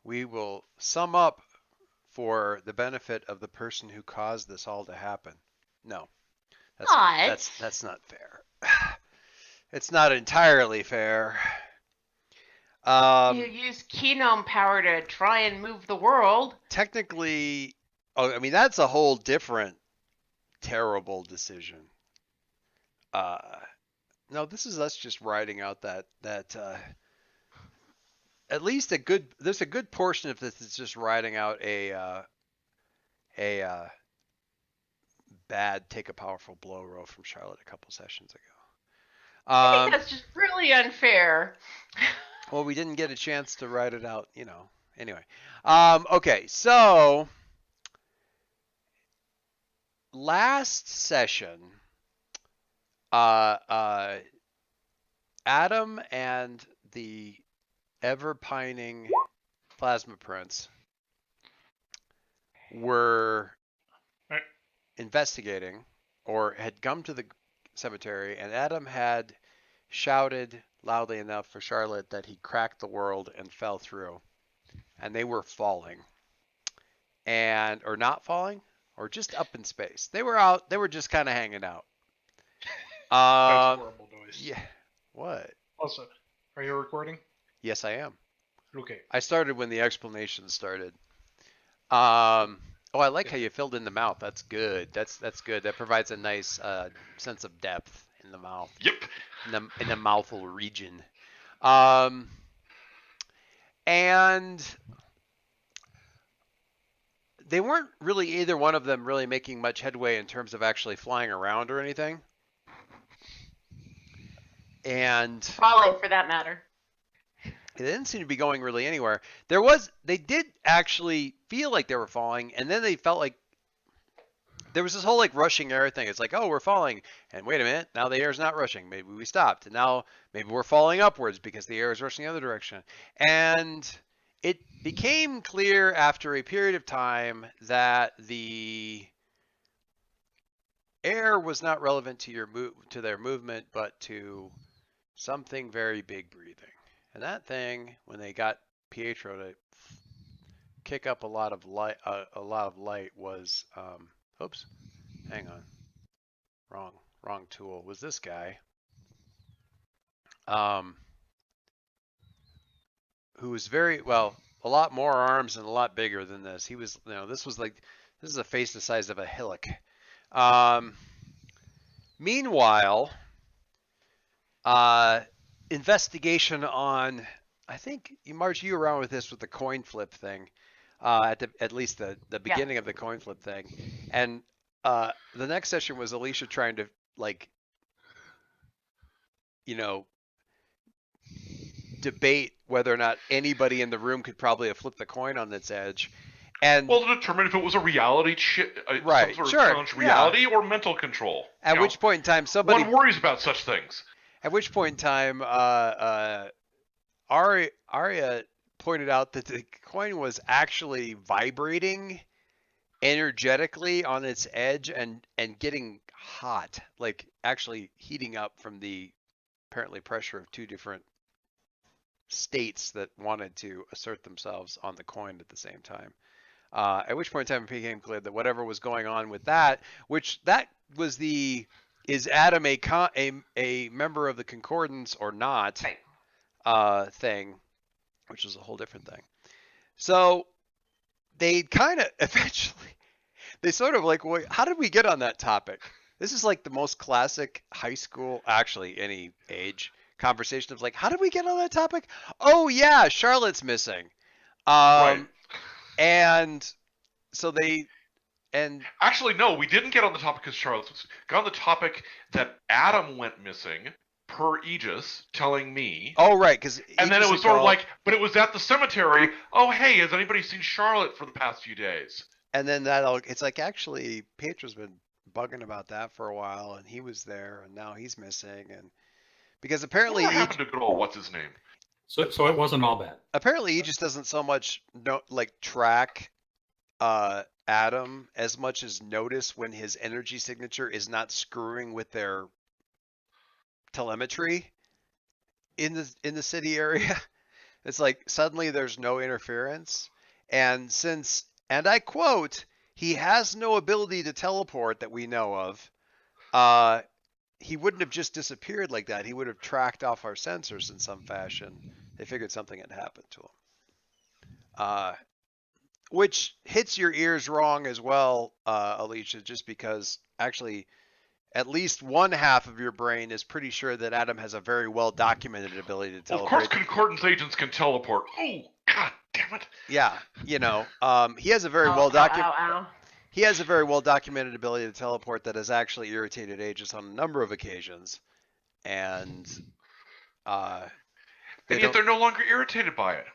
we will sum up for the benefit of the person who caused this all to happen. No, that's Not. that's not fair. It's not entirely fair. You use Kenome power to try and move the world. Technically, oh, I mean that's a whole different terrible decision. Uh, no, this is us just riding out that at least a good. There's a good portion of this is just riding out a bad take a powerful blow roll from Charlotte a couple sessions ago. I think that's just really unfair. Well, we didn't get a chance to write it out, Anyway, okay, so last session, uh, uh, Adam and the ever pining Plasma Prince were investigating or had come to the cemetery, and Adam had shouted loudly enough for Charlotte that he cracked the world and fell through. And they were falling. Or not falling, or just up in space. They were just kind of hanging out. That's horrible noise. Yeah. What? Also, are you recording? Yes, I am. Okay. I started when the explanation started. Oh, I like how you filled in the mouth. That's good. That's good. That provides a nice sense of depth in the mouth. Yep. In the mouthful region. And they weren't really either one of them really making much headway in terms of actually flying around or anything. And falling for that matter. They didn't seem to be going really anywhere. They did actually feel like they were falling, and then they felt like there was this whole like rushing air thing. It's like, oh, we're falling, and wait a minute, now the air's not rushing. Maybe we stopped, and now maybe we're falling upwards because the air is rushing the other direction. And it became clear after a period of time that the air was not relevant to their movement, but to something very big breathing. And that thing, when they got Pietro to kick up a lot of light, was, oops, hang on, wrong tool. Was this guy, who was a lot more arms and a lot bigger than this. He was, this is a face the size of a hillock. Meanwhile, investigation on, I think, Marge, you were around with this with the coin flip thing, at least the beginning of the coin flip thing. And the next session was Alicia trying to, debate whether or not anybody in the room could probably have flipped the coin on its edge. And well, to determine if it was a reality right, some sort of challenge reality or mental control. At which point in time, somebody one worries about such things. At which point in time, Arya pointed out that the coin was actually vibrating energetically on its edge and getting hot, like actually heating up from the apparently pressure of two different states that wanted to assert themselves on the coin at the same time. At which point in time it became clear that whatever was going on with that, is Adam a member of the Concordance or not, thing, which is a whole different thing. So they kind of eventually, they sort of like, wait, how did we get on that topic? This is like the most classic high school, actually any age, conversation of like, how did we get on that topic? Oh yeah, Charlotte's missing. Right. And so actually, no, we didn't get on the topic because Charlotte got on the topic that Adam went missing per Aegis telling me. Oh, right, because and then it was sort of like, but it was at the cemetery. Oh, hey, has anybody seen Charlotte for the past few days? And then it's like, actually, Pietro's been bugging about that for a while, and he was there, and now he's missing, and because apparently what happened to good old what's his name? So it wasn't all bad. Apparently, Aegis doesn't so much track Adam as much as notice when his energy signature is not screwing with their telemetry in the city area. It's like suddenly there's no interference. And and I quote, he has no ability to teleport that we know of. He wouldn't have just disappeared like that. He would have tracked off our sensors in some fashion. They figured something had happened to him. Which hits your ears wrong as well, Alicia, just because actually at least one half of your brain is pretty sure that Adam has a very well documented ability to Well, of course, teleport. concordance agents can teleport. Oh, god damn it! Yeah, he has a very he has a very well documented ability to teleport that has actually irritated Aegis on a number of occasions, and And yet they're no longer irritated by it.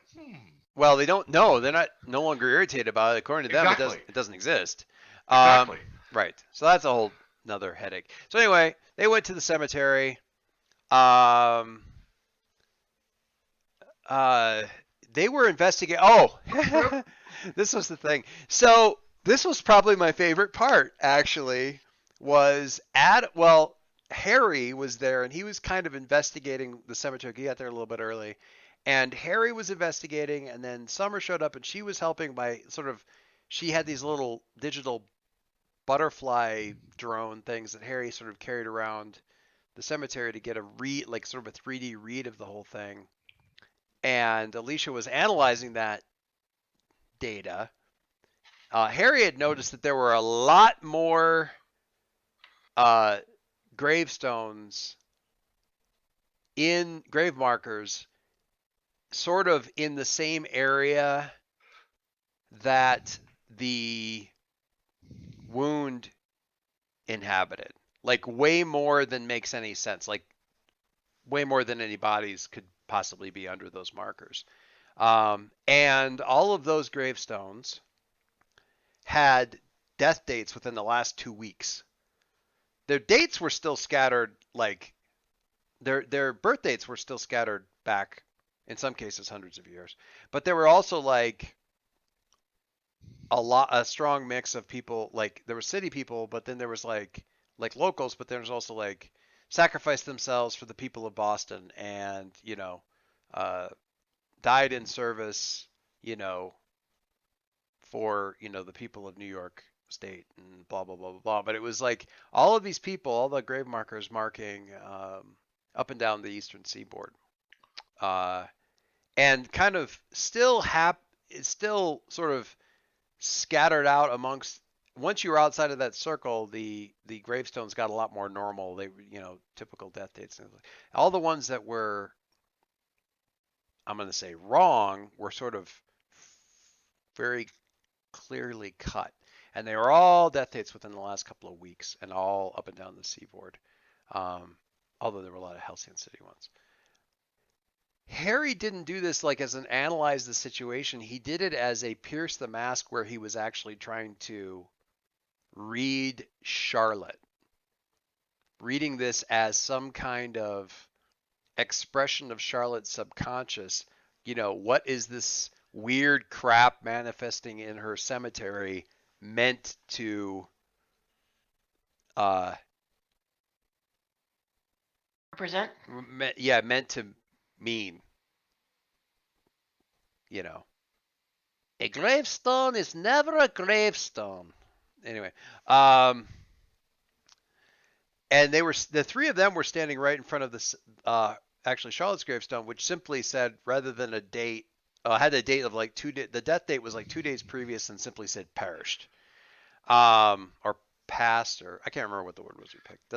Well, they don't. No, they're not no longer irritated about it. According to them, Exactly. it doesn't exist. Exactly. Right. So that's a whole another headache. So anyway, they went to the cemetery. They were investigating. Oh, this was the thing. So this was probably my favorite part. Actually, was Harry was there and he was kind of investigating the cemetery. He got there a little bit early. And Harry was investigating, and then Summer showed up, and she was helping by she had these little digital butterfly drone things that Harry sort of carried around the cemetery to get a read, like sort of a 3D read of the whole thing. And Alicia was analyzing that data. Harry had noticed that there were a lot more gravestones in grave markers sort of in the same area that the wound inhabited. Like way more than makes any sense. Like way more than any bodies could possibly be under those markers. And all of those gravestones had death dates within the last 2 weeks. Their dates were still scattered, like their birth dates were still scattered back, in some cases, hundreds of years. But there were also like a strong mix of people. Like there were city people, but then there was like locals, but there was also like sacrificed themselves for the people of Boston, and died in service, for the people of New York State and blah blah blah blah blah. But it was like all of these people, all the grave markers marking up and down the eastern seaboard. And kind of still it's still sort of scattered out amongst. Once you were outside of that circle, the gravestones got a lot more normal. They typical death dates. All the ones that were, I'm going to say wrong, were sort of very clearly cut, and they were all death dates within the last couple of weeks, and all up and down the seaboard. Although there were a lot of Halcyon City ones. Harry didn't do this like as an analyze the situation. He did it as a pierce the mask, where he was actually trying to read Charlotte. Reading this as some kind of expression of Charlotte's subconscious. What is this weird crap manifesting in her cemetery meant to represent? Meant to mean. A gravestone is never a gravestone. Anyway, and the three of them were standing right in front of this, actually Charlotte's gravestone, which simply said, rather than a date, had a date of like 2 days. The death date was like 2 days previous, and simply said perished, or passed, or I can't remember what the word was we picked.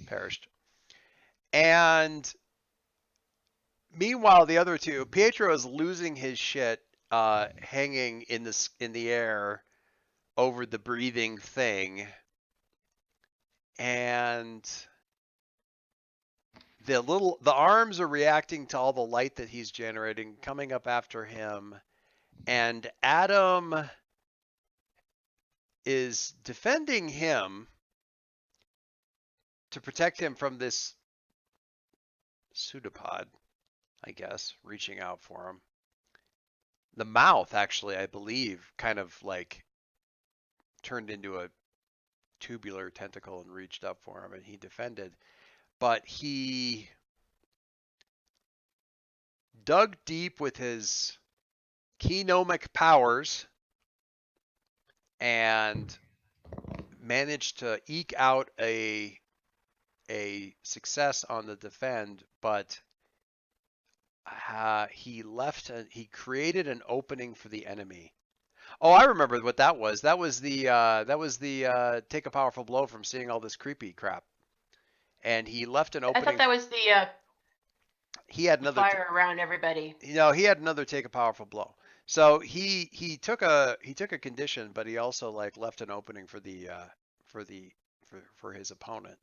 Perished. And meanwhile, the other two, Pietro is losing his shit, hanging in the air over the breathing thing, and the arms are reacting to all the light that he's generating, coming up after him, and Adam is defending him to protect him from this pseudopod, I guess, reaching out for him. The mouth, actually, I believe, kind of like turned into a tubular tentacle and reached up for him, and he defended. But he dug deep with his keynomic powers and managed to eke out a success on the defend, but he created an opening for the enemy. Oh, I remember what that was. That was the take a powerful blow from seeing all this creepy crap. And he left an I opening. thought that was He had the another fire around everybody. he had another take a powerful blow. So he took a condition, but he also like left an opening for his opponent.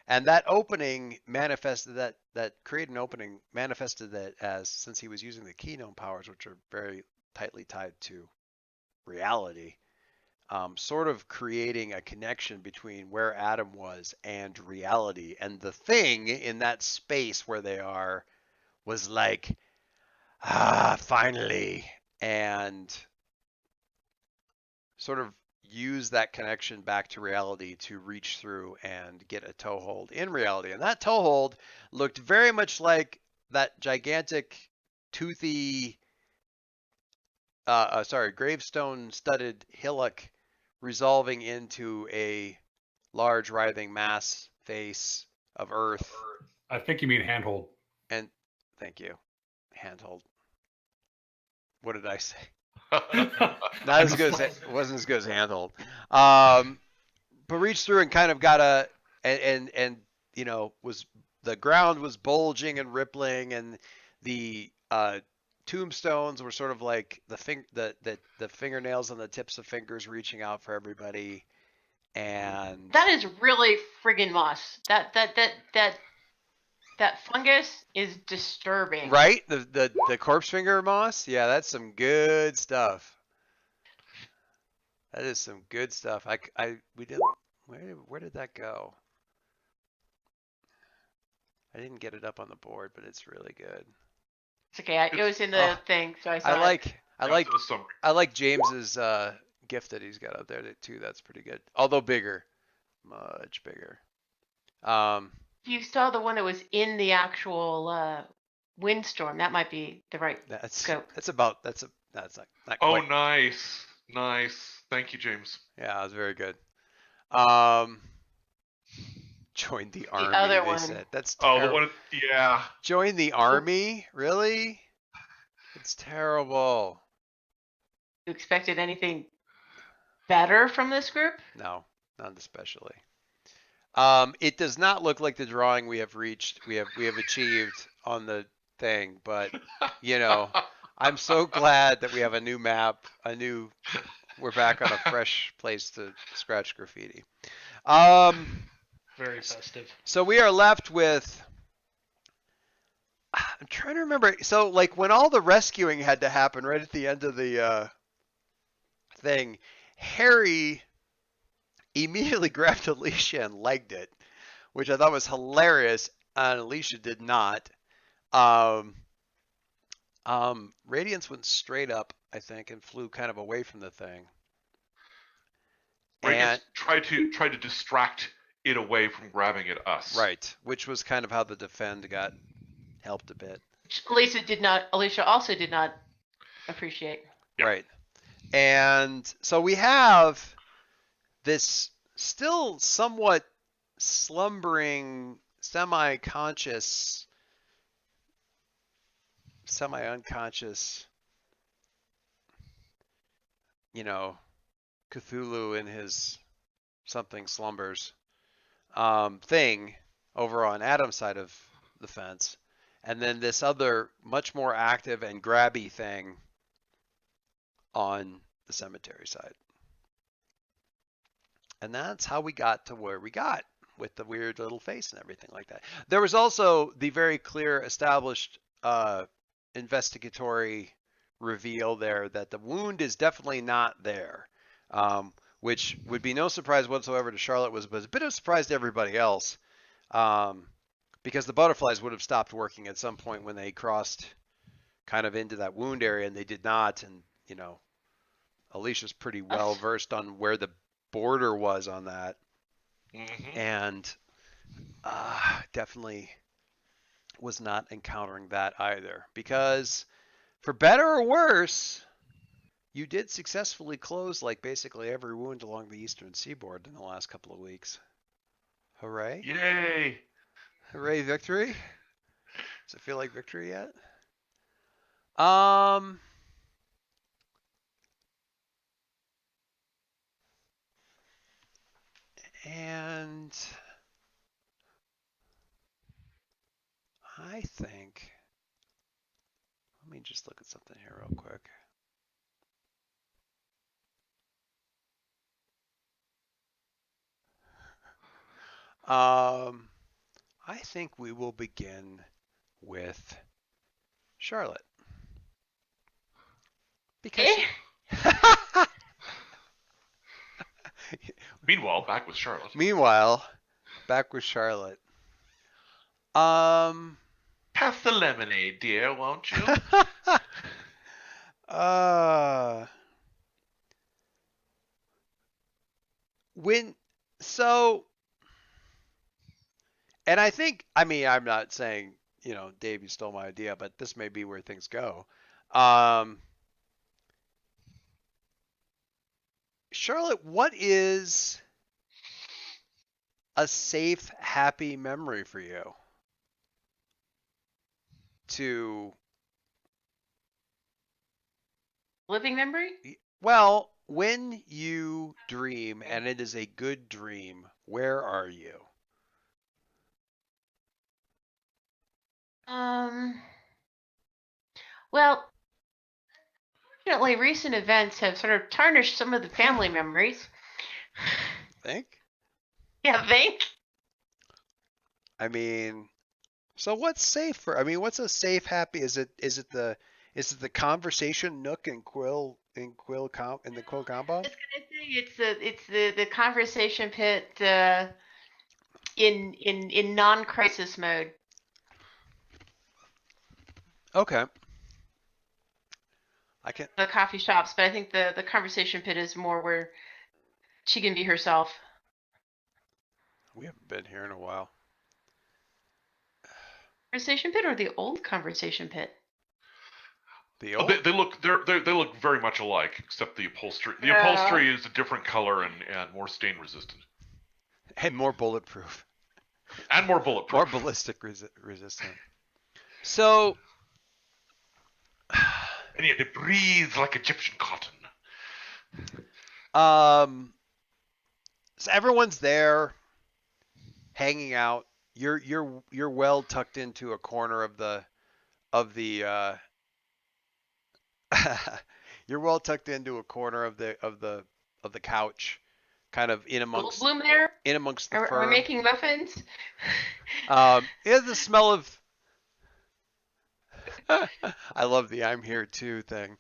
And that opening manifested that create an opening manifested that as, since he was using the keynome powers, which are very tightly tied to reality, sort of creating a connection between where Adam was and reality. And the thing in that space where they are was like, finally, and sort of use that connection back to reality to reach through and get a toehold in reality. And that toehold looked very much like that gigantic, toothy, gravestone studded hillock resolving into a large writhing mass face of earth. I think you mean handhold. And thank you. Handhold. What did I say? Not as good as it wasn't as good as handhold. But reached through and kind of got and was the ground was bulging and rippling, and the tombstones were sort of like the fingernails on the tips of fingers reaching out for everybody. And that is really friggin' moss. That fungus is disturbing. Right? The corpse finger moss? Yeah, that's some good stuff. That is some good stuff. We didn't. Where did that go? I didn't get it up on the board, but it's really good. It's okay. It was in the thing, so I saw I like James's gift that he's got up there too. That's pretty good. Although bigger, much bigger. You saw the one that was in the actual windstorm. That might be the right scope. That's not quite. Oh, nice. Thank you, James. Yeah, it was very good. Join the army. The other they one. said. That's terrible. Oh, the one. Yeah. Join the army? Really? It's terrible. You expected anything better from this group? No, not especially. It does not look like the drawing we have achieved on the thing, but I'm so glad that we have a new map, we're back on a fresh place to scratch graffiti. Very festive. So we are left with, I'm trying to remember. So like when all the rescuing had to happen right at the end of the thing, Harry immediately grabbed Alicia and legged it, which I thought was hilarious, and Alicia did not. Radiance went straight up, I think, and flew kind of away from the thing. Radiance tried to distract it away from grabbing at us. Right, which was kind of how the defend got helped a bit. Alicia also did not appreciate. Yep. Right. And so we have this still somewhat slumbering, semi-unconscious, Cthulhu in his something slumbers thing over on Adam's side of the fence. And then this other much more active and grabby thing on the cemetery side. And that's how we got to where we got with the weird little face and everything like that. There was also the very clear established investigatory reveal there that the wound is definitely not there, which would be no surprise whatsoever to Charlotte, was a bit of a surprise to everybody else, because the butterflies would have stopped working at some point when they crossed kind of into that wound area, and they did not. And Alicia's pretty well versed on where the border was on that. Mm-hmm. And definitely was not encountering that either. Because for better or worse, you did successfully close like basically every wound along the eastern seaboard in the last couple of weeks. Hooray. Yay! Hooray, victory? Does it feel like victory yet? And I think, let me just look at something here real quick. I think we will begin with Charlotte. Because Meanwhile, back with Charlotte. Pass the lemonade, dear, won't you? And I think, I mean, I'm not saying, Dave, you stole my idea, but this may be where things go. Charlotte, what is a safe, happy memory for you? Living memory? Well, when you dream and it is a good dream, where are you? Well, fortunately, recent events have sort of tarnished some of the family memories. Think? Yeah, think. I mean, so what's safe for? I mean, what's a safe, happy? Is it the conversation nook in the Quill compound? I was gonna say it's the conversation pit in non-crisis mode. Okay. I can. The coffee shops, but I think the conversation pit is more where she can be herself. We haven't been here in a while. Conversation pit or the old conversation pit? The old. They look very much alike, except the upholstery. The upholstery is a different color and more stain resistant. And more bulletproof. And more bulletproof. More ballistic resistant. So. And yet it breathes like Egyptian cotton. So everyone's there, hanging out. You're well tucked into a corner of the you're well tucked into a corner of the couch, kind of in amongst Bloom there? In amongst the fur. Are we making muffins? It's the smell of. I love the "I'm here too" thing.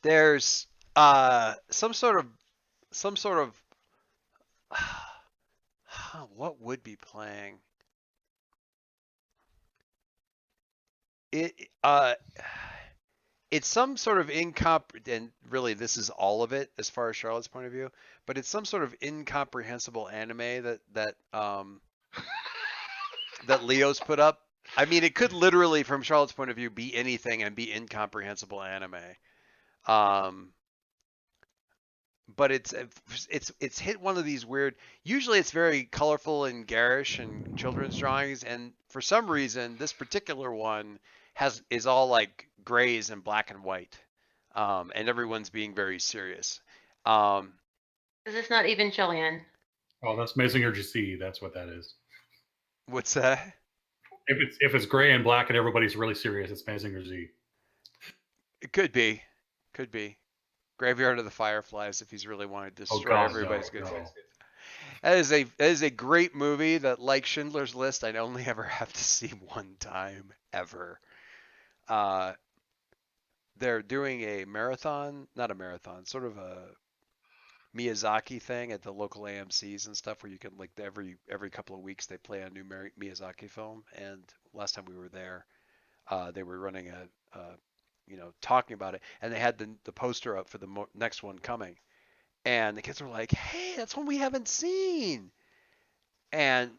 There's some sort of what would be playing? It's some sort of and really this is all of it as far as Charlotte's point of view, but it's some sort of incomprehensible anime that that Leo's put up. I mean, it could literally, from Charlotte's point of view, be anything and be incomprehensible anime. But it's hit one of these weird. Usually, it's very colorful and garish and children's drawings, and for some reason, this particular one is all like grays and black and white, and everyone's being very serious. Is this not even Jillian? Oh, that's Mazinger GC. That's what that is. What's that? If it's gray and black and everybody's really serious, it's Mazinger Z. It could be. Graveyard of the Fireflies, if he's really wanted to destroy everybody's good taste. That is a great movie that, like Schindler's List, I only ever have to see one time ever. They're doing a marathon, not a marathon, sort of a Miyazaki thing at the local AMCs and stuff, where you can, like, every couple of weeks they play a new Miyazaki film. And last time we were there, they were running talking about it, and they had the poster up for the next one coming, and the kids were like, "Hey, that's one we haven't seen." And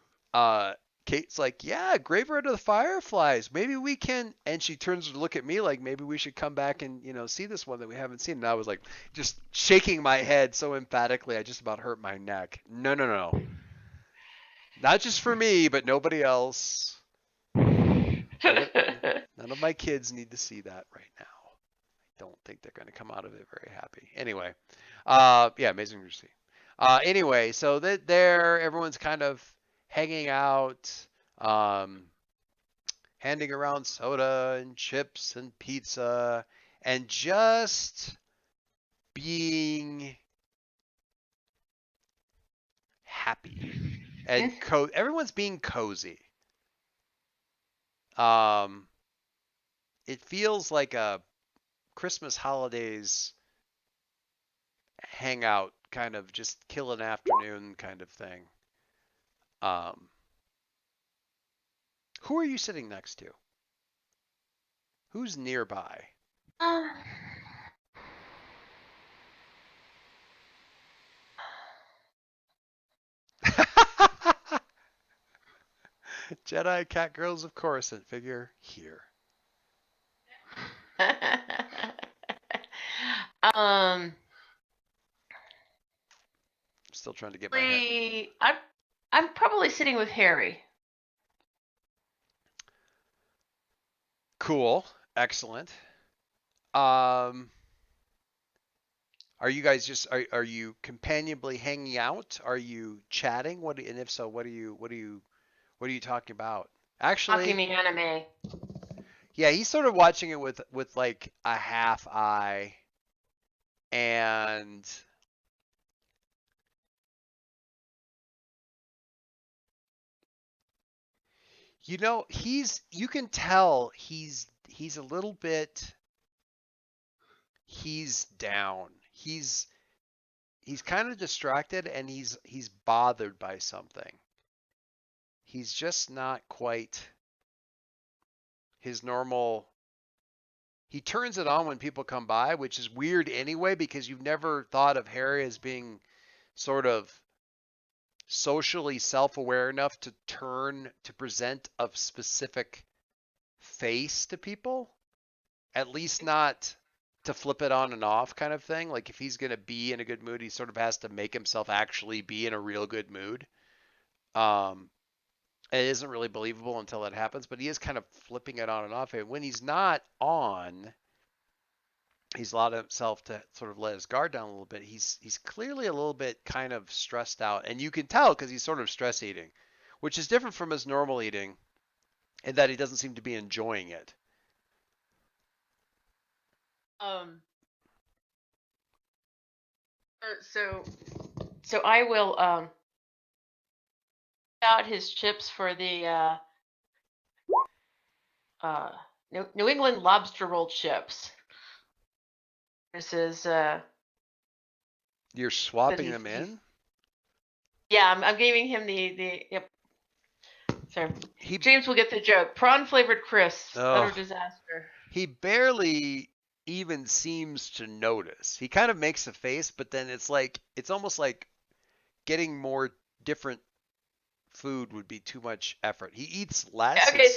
Kate's like, yeah, Graveyard of the Fireflies. Maybe we can. And she turns to look at me like, maybe we should come back and, see this one that we haven't seen. And I was like, just shaking my head so emphatically, I just about hurt my neck. No, no, no. Not just for me, but nobody else. None of my kids need to see that right now. I don't think they're going to come out of it very happy. Anyway, yeah, Amazing Grace. Anyway, so that there, everyone's kind of hanging out, handing around soda and chips and pizza, and just being happy. And everyone's being cozy. It feels like a Christmas holidays hangout, kind of just kill an afternoon kind of thing. Who are you sitting next to? Who's nearby? Jedi cat girls, of course, and figure here. Still trying to get my head. I'm probably sitting with Harry. Cool. Excellent. Are you guys just are you companionably hanging out? Are you chatting? And if so, what are you talking about? Actually, talking the anime. Yeah, he's sort of watching it with like a half eye, and you can tell he's a little bit, he's down. He's kind of distracted, and he's bothered by something. He's just not quite his normal. He turns it on when people come by, which is weird anyway, because you've never thought of Harry as being sort of socially self-aware enough to present a specific face to people, at least not to flip it on and off kind of thing. Like if he's going to be in a good mood, he sort of has to make himself actually be in a real good mood. It isn't really believable until it happens, but he is kind of flipping it on and off. And when he's not on, he's allowed himself to sort of let his guard down a little bit. He's clearly a little bit kind of stressed out, and you can tell because he's sort of stress eating, which is different from his normal eating, in that he doesn't seem to be enjoying it. So I will out his chips for the New England lobster roll chips. This is You're swapping them in? Yeah, I'm giving him the yep. So James will get the joke. Prawn flavored crisps, utter disaster. He barely even seems to notice. He kind of makes a face, but then it's almost like getting more different food would be too much effort. He eats less. Okay,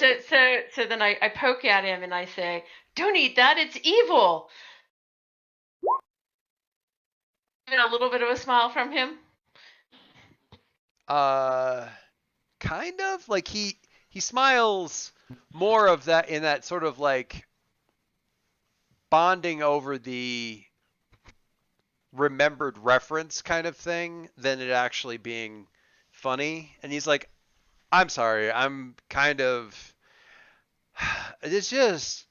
so then I poke at him and I say, "Don't eat that. It's evil." Even a little bit of a smile from him. Kind of like he smiles more of that in that sort of like bonding over the remembered reference kind of thing than it actually being funny. And he's like, I'm sorry, I'm kind of, it's just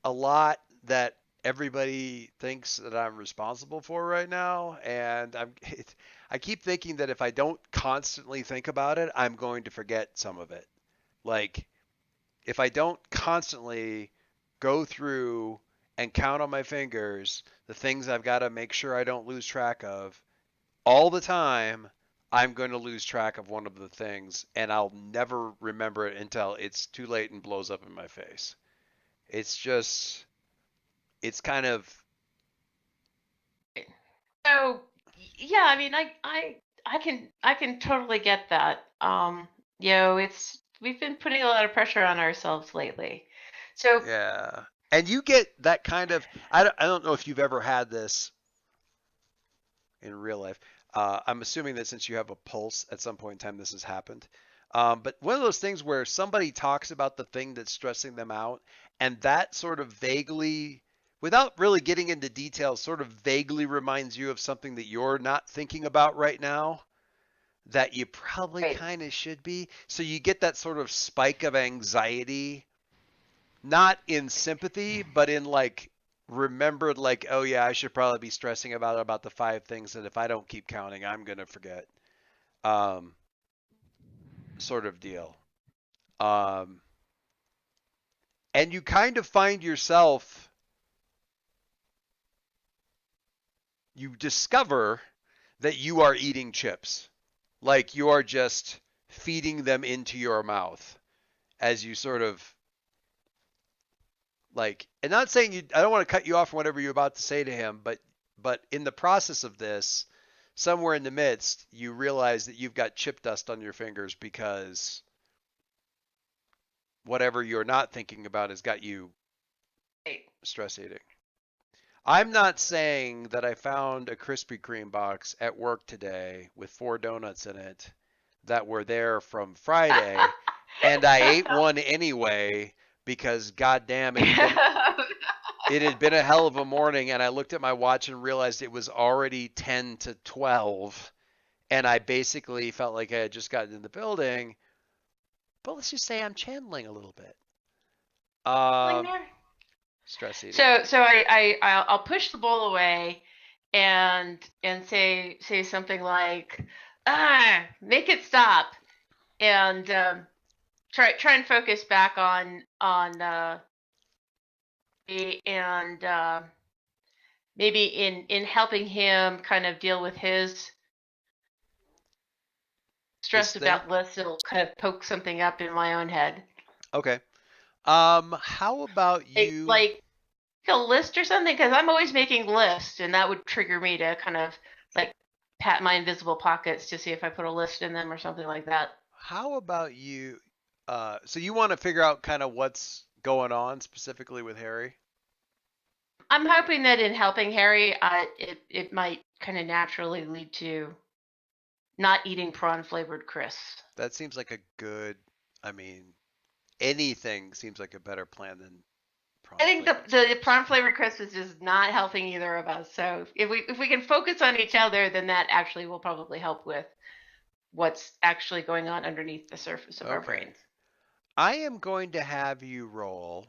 a lot that everybody thinks that I'm responsible for right now, and I keep thinking that if I don't constantly think about it, I'm going to forget some of it. Like, if I don't constantly go through and count on my fingers the things I've got to make sure I don't lose track of all the time, I'm going to lose track of one of the things, and I'll never remember it until it's too late and blows up in my face. It's just, it's kind of. So yeah, I mean, I can totally get that. we've been putting a lot of pressure on ourselves lately. So yeah, and you get that kind of. I don't know if you've ever had this in real life. I'm assuming that since you have a pulse, at some point in time this has happened. But one of those things where somebody talks about the thing that's stressing them out, and that sort of vaguely, without really getting into details, sort of vaguely reminds you of something that you're not thinking about right now that you probably right. kind of should be. So you get that sort of spike of anxiety, not in sympathy, but in like remembered, like, oh yeah, I should probably be stressing about the 5 things that if I don't keep counting, I'm gonna forget. Um, Sort of deal. Um, and you kind of find yourself, you discover that you are eating chips. Like you are just feeding them into your mouth as you sort of like, and not saying you, I don't want to cut you off from whatever you're about to say to him, but in the process of this, somewhere in the midst, you realize that you've got chip dust on your fingers because whatever you're not thinking about has got you stress eating. I'm not saying that I found a Krispy Kreme box at work today with 4 donuts in it that were there from Friday, and I ate one anyway because goddamn it had been a hell of a morning, and I looked at my watch and realized it was already 10 to 12, and I basically felt like I had just gotten in the building. But let's just say I'm channeling a little bit. Stress eating. So I'll push the bowl away and say something like, make it stop, and try and focus back on me, and maybe in helping him kind of deal with his stress about lists. It'll kind of poke something up in my own head. Okay. How about you? Like a list or something, because I'm always making lists, and that would trigger me to kind of like pat my invisible pockets to see if I put a list in them or something like that. How about you? So you want to figure out kind of what's going on specifically with Harry? I'm hoping that in helping Harry, it might kind of naturally lead to not eating prawn-flavored crisps. That seems like a good, I mean, anything seems like a better plan than prawn. I think the prawn-flavored crisp is just not helping either of us. So if we can focus on each other, then that actually will probably help with what's actually going on underneath the surface of our brains. I am going to have you roll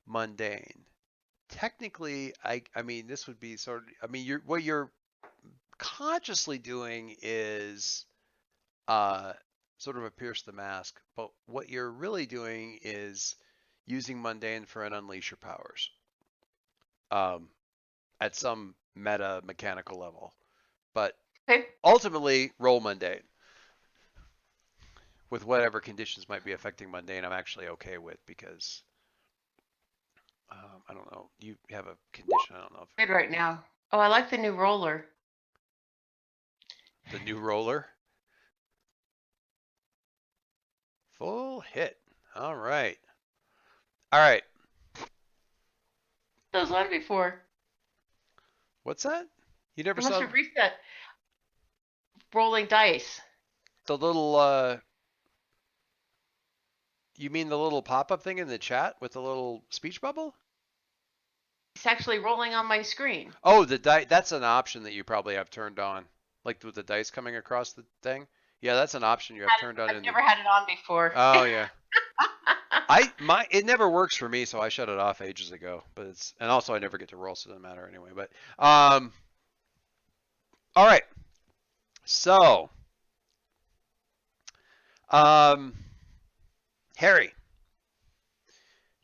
mundane. Technically, I mean, this would be sort of, I mean, what you're consciously doing is sort of a pierce the mask, but what you're really doing is using mundane for an unleash your powers at some meta mechanical level. But ultimately, roll mundane. With whatever conditions might be affecting mundane, I'm actually okay with because I don't know. You have a condition. I don't know. Good right now. Oh, I like the new roller. The new roller. Full hit. All right. All right. Those one before. What's that? You never I saw? must have reset. Rolling dice. The little. You mean the little pop-up thing in the chat with the little speech bubble? It's actually rolling on my screen. Oh, the dice. That's an option that you probably have turned on, like with the dice coming across the thing. Yeah, that's an option you have turned on. I've never had it on before. Oh yeah. It never works for me, so I shut it off ages ago. But and also I never get to roll, so it doesn't matter anyway. But all right. So Harry,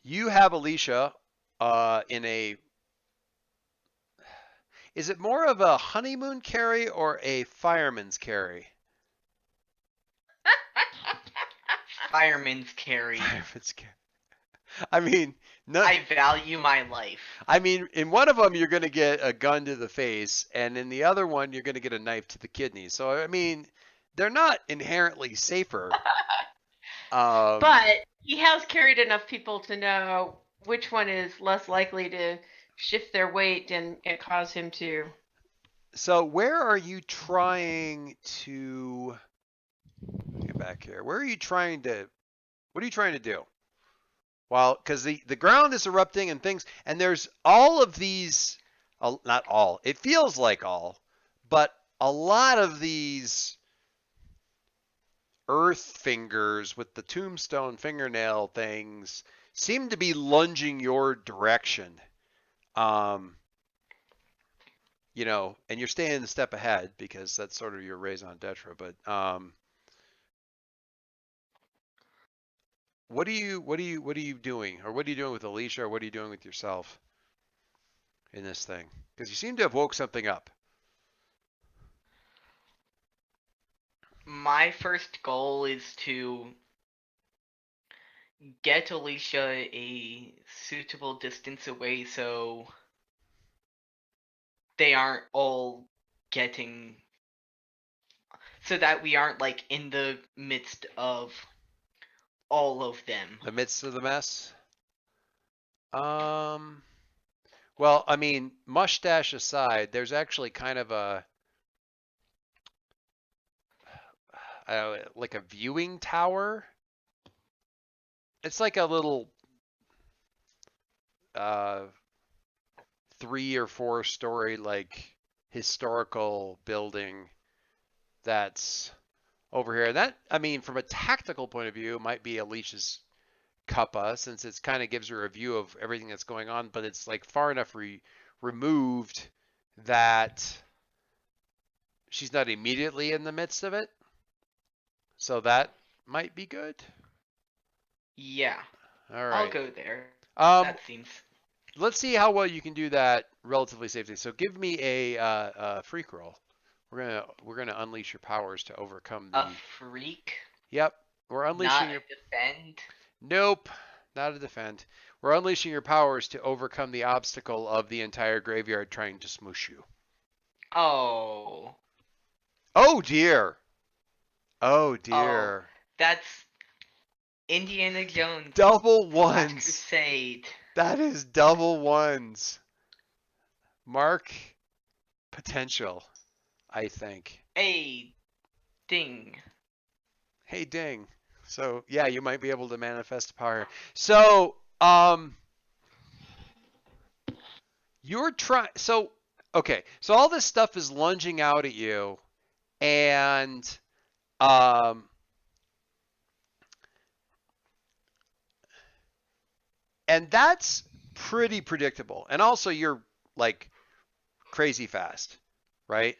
you have Alicia in a. Is it more of a honeymoon carry or a fireman's carry? Fireman's carry. Fireman's carry. I mean, no, I value my life. I mean, in one of them you're going to get a gun to the face, and in the other one you're going to get a knife to the kidney. So I mean, they're not inherently safer. But he has carried enough people to know which one is less likely to shift their weight and cause him to. So where are you trying to get back here? Where are you trying to? What are you trying to do? Well, because the ground is erupting and things, and there's all of these, not all, it feels like all, but a lot of these earth fingers with the tombstone fingernail things seem to be lunging your direction. You know, and you're staying a step ahead because that's sort of your raison d'etre, but what are you doing? Or what are you doing with Alicia, or what are you doing with yourself in this thing? Because you seem to have woke something up. My first goal is to get Alicia a suitable distance away so they aren't all getting, so that we aren't like in the midst of all of them. The midst of the mess? Well, I mean, mustache aside, there's actually kind of like a viewing tower. It's like a little 3 or 4 story like historical building that's over here. That, I mean, from a tactical point of view, might be Alicia's cuppa, since it kind of gives her a view of everything that's going on, but it's like far enough removed that she's not immediately in the midst of it. So that might be good. Yeah, All right. I'll go there. Um, That seems. let's see how well you can do that relatively safely. So give me a freak roll. We're gonna unleash your powers to overcome the. A freak? Yep, we're unleashing Not your. a defend? Nope, not a defend. We're unleashing your powers to overcome the obstacle of the entire graveyard trying to smoosh you. Oh. Oh dear. Oh dear. That's Indiana Jones. Double Last ones. Crusade. That is double ones. Mark potential, I think. Hey, ding. Hey, ding. So yeah, you might be able to manifest power. So you're trying. So okay. So all this stuff is lunging out at you, and that's pretty predictable. And also, you're like crazy fast, right?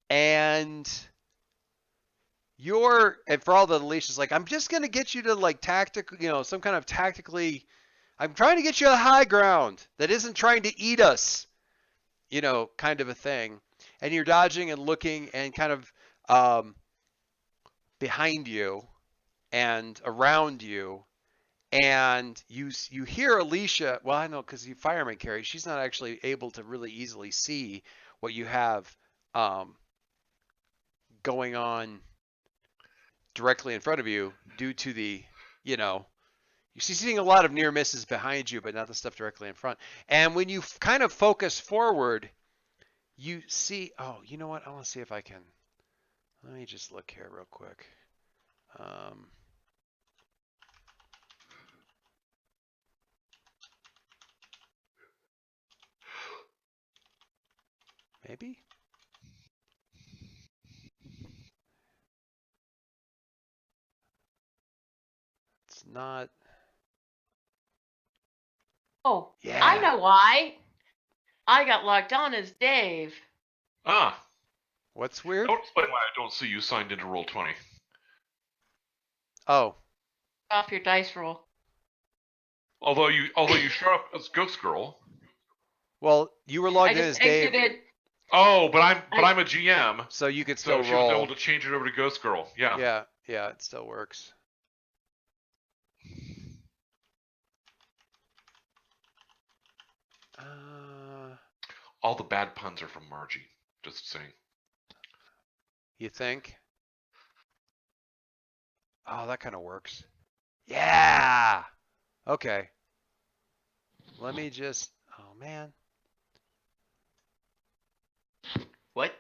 And for all the Alicia's like, I'm just gonna get you to like tactical, some kind of tactically. I'm trying to get you a high ground that isn't trying to eat us, kind of a thing. And you're dodging and looking and kind of behind you and around you, and you hear Alicia. Well, I know because you fireman carry. She's not actually able to really easily see what you have going on directly in front of you due to the, you're seeing a lot of near misses behind you, but not the stuff directly in front. And when you kind of focus forward, you see, oh, you know what? I want to see if I can, let me just look here real quick. Maybe? It's not. Oh, Yeah. I know why. I got logged on as Dave. Ah, What's weird? don't explain why I don't see you signed into Roll20. Oh. Off your dice roll. Although you showed up as Ghost Girl. Well, you were I logged in just as Dave, exited. Oh, but I'm a GM, so you could so still she was roll. able to change it over to Ghost Girl. Yeah. Yeah, it still works. All the bad puns are from Margie. Just saying. You think? Oh, that kind of works. Yeah. Okay. Let me just. Oh man. What?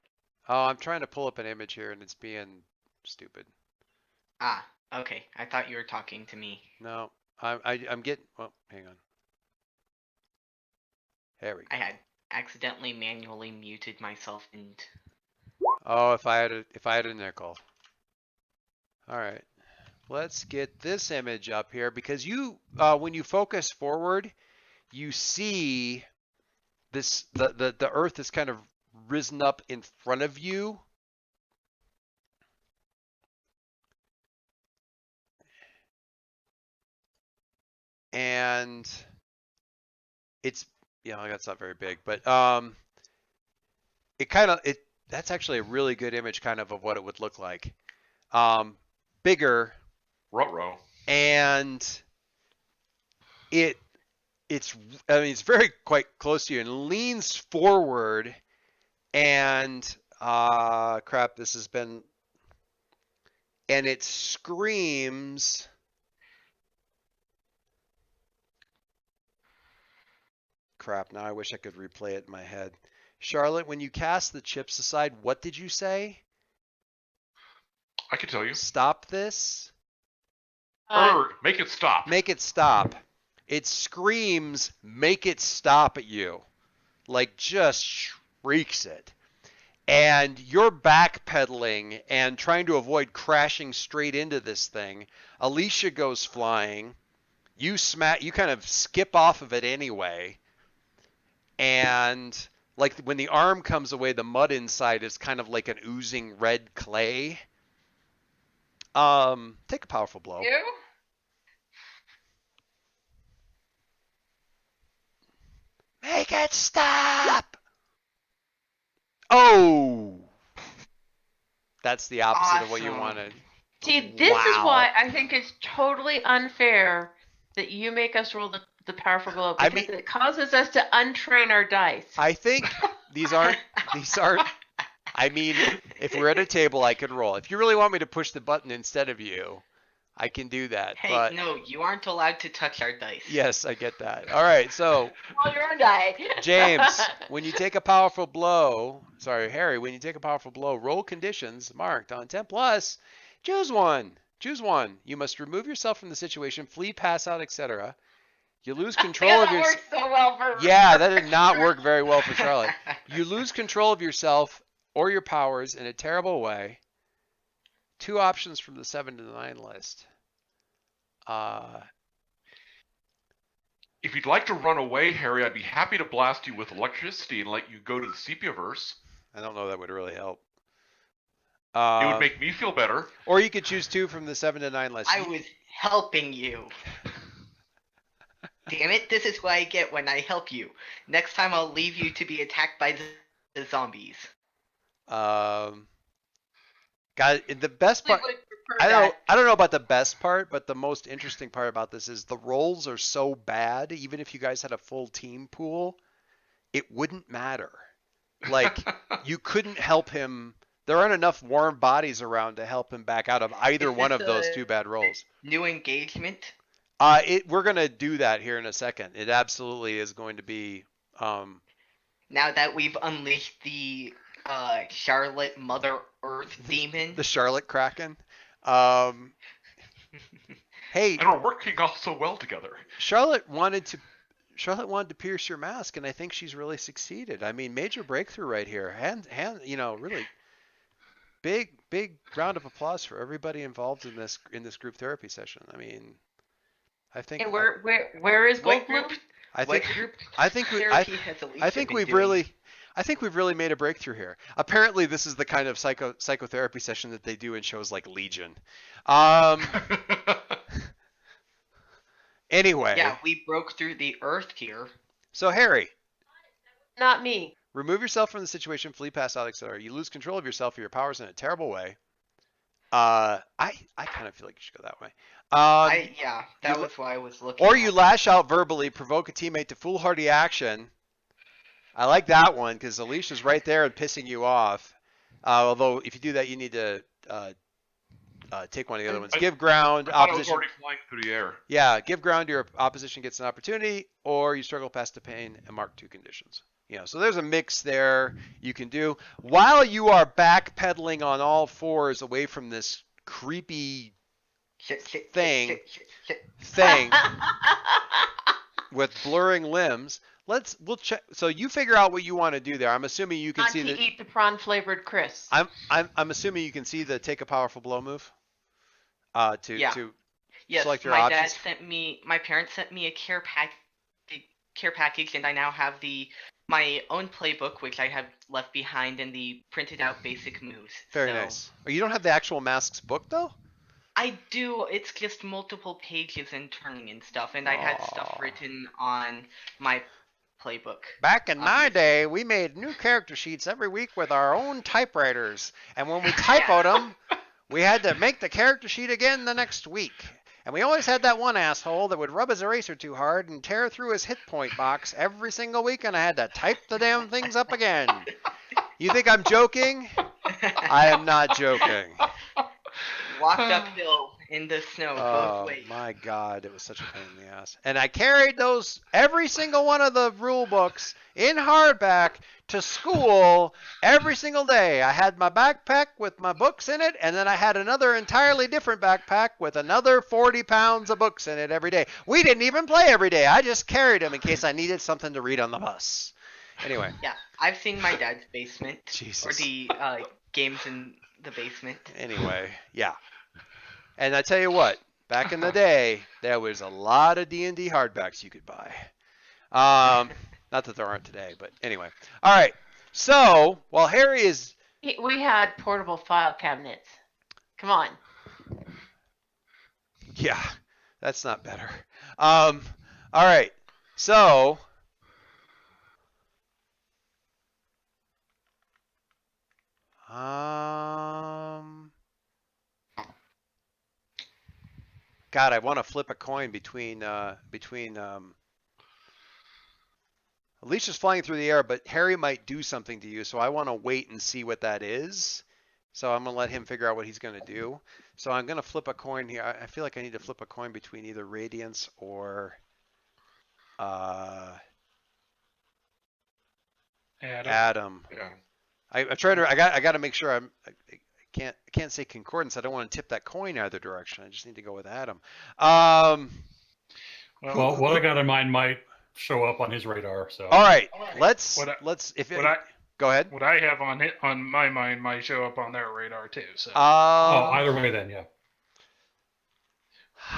Oh, I'm trying to pull up an image here, and it's being stupid. Ah, okay. I thought you were talking to me. No, I'm getting. Well, hang on. There we go. I had accidentally manually muted myself and Oh, if I had a nickel. All right. Let's get this image up here because when you focus forward, you see this the Earth is kind of risen up in front of you. And it's, that's not very big, but that's actually a really good image kind of what it would look like. Bigger. Ruh-roh. And it's very quite close to you and leans forward and crap, this has been, and it screams. Crap, now I wish I could replay it in my head. Charlotte, when you cast the chips aside, what did you say? I can tell you. Stop this? Make it stop. Make it stop. It screams, make it stop at you. Like, just shrieks it. And you're backpedaling and trying to avoid crashing straight into this thing. Alicia goes flying. You kind of skip off of it anyway. And like when the arm comes away, the mud inside is kind of like an oozing red clay. Take a powerful blow. You? Make it stop! Oh! That's the opposite of what you Awesome. wanted. See, this is Wow. why I think it's totally unfair that you make us roll the powerful blow because it causes us to untrain our dice. I think these aren't. I mean, if we're at a table, I could roll. If you really want me to push the button instead of you, I can do that. Hey, but no, you aren't allowed to touch our dice. yes, I get that. All right, so Roll your own die. James, when you take a powerful blow, Harry, when you take a powerful blow, roll conditions marked on 10 plus. Choose one. Choose one. You must remove yourself from the situation, flee, pass out, etc. You lose control of that your. works so well for Yeah, that did not work very well for Charlotte. You lose control of yourself or your powers in a terrible way. 2 options from the 7 to 9 list. If you'd like to run away, Harry, I'd be happy to blast you with electricity and let you go to the Sepia-verse. I don't know that would really help. It would make me feel better. Or you could choose 2 from the 7 to 9 list. I was helping you. Damn it, this is what I get when I help you. Next time I'll leave you to be attacked by the zombies. God, the best part. would prefer I don't know about the best part, but the most interesting part about this is the rolls are so bad. Even if you guys had a full team pool, it wouldn't matter. Like you couldn't help him. There aren't enough warm bodies around to help him back out of either Is one this of those a- 2 bad rolls. New engagement? We're gonna do that here in a second. It absolutely is going to be. Now that we've unleashed the Charlotte Mother Earth demon. The Charlotte Kraken. Hey, And we're working all so well together. Charlotte wanted to pierce your mask, and I think she's really succeeded. I mean, major breakthrough right here. Really big round of applause for everybody involved in this group therapy session. I mean, I think. And where is What Goldblum? group? I What think. group I think. therapy has Alicia I think been we've doing? really. I think we've really made a breakthrough here. Apparently, this is the kind of psychotherapy session that they do in shows like Legion. Anyway. Yeah, we broke through the Earth here. So Harry, Not me. remove yourself from the situation, flee, pass out, etc. You lose control of yourself or your powers in a terrible way. I kind of feel like you should go that way. That you- was what I was looking Or at. you lash out verbally, provoke a teammate to foolhardy action. I like that one because Alicia's right there and pissing you off. Although if you do that, you need to take one of the other ones. Give ground, I thought I was opposition. already flying through the air. Yeah, give ground. Your opposition gets an opportunity, or you struggle past the pain and mark 2 conditions. So there's a mix there you can do while you are backpedaling on all fours away from this creepy thing with blurring limbs. We'll check. So you figure out what you want to do there. I'm assuming you can Not see to eat the prawn flavored crisp. I'm assuming you can see the take a powerful blow move. Yeah. To Yes, select your my options. my parents sent me a care package, and I now have my own playbook, which I have left behind, and the printed out basic moves. Very So nice. Oh, you don't have the actual masks book though? I do. It's just multiple pages and turning and stuff, and I had stuff Aw. written on my playbook. Back in my Obviously. day, we made new character sheets every week with our own typewriters, and when we typoed them, we had to make the character sheet again the next week. And we always had that one asshole that would rub his eraser too hard and tear through his hit point box every single week, and I had to type the damn things up again. You think I'm joking? I am not joking. Walked uphill in the snow Oh both ways. my God, it was such a pain in the ass. And I carried every single one of the rule books in hardback to school every single day. I had my backpack with my books in it, and then I had another entirely different backpack with another 40 pounds of books in it every day. We didn't even play every day. I just carried them in case I needed something to read on the bus. Anyway. Yeah, I've seen my dad's basement. Jesus. Or the games in the basement. Anyway, yeah. And I tell you what, back in the day, there was a lot of D&D hardbacks you could buy. Not that there aren't today, but anyway. All right. So, while Harry is... We had portable file cabinets. Come on. Yeah, that's not better. All right. So... God, I want to flip a coin between Alicia's flying through the air, but Harry might do something to you, so I want to wait and see what that is. So I'm going to let him figure out what he's going to do. So I'm going to flip a coin here. I feel like I need to flip a coin between either Radiance or Adam. Yeah. I'm trying to. I got to make sure I can't say concordance. I don't want to tip that coin either direction. I just need to go with Adam. Well, what I got in mind might show up on his radar. So. All right. Let's. Go ahead. What I have on my mind might show up on their radar too. So either way, then yeah.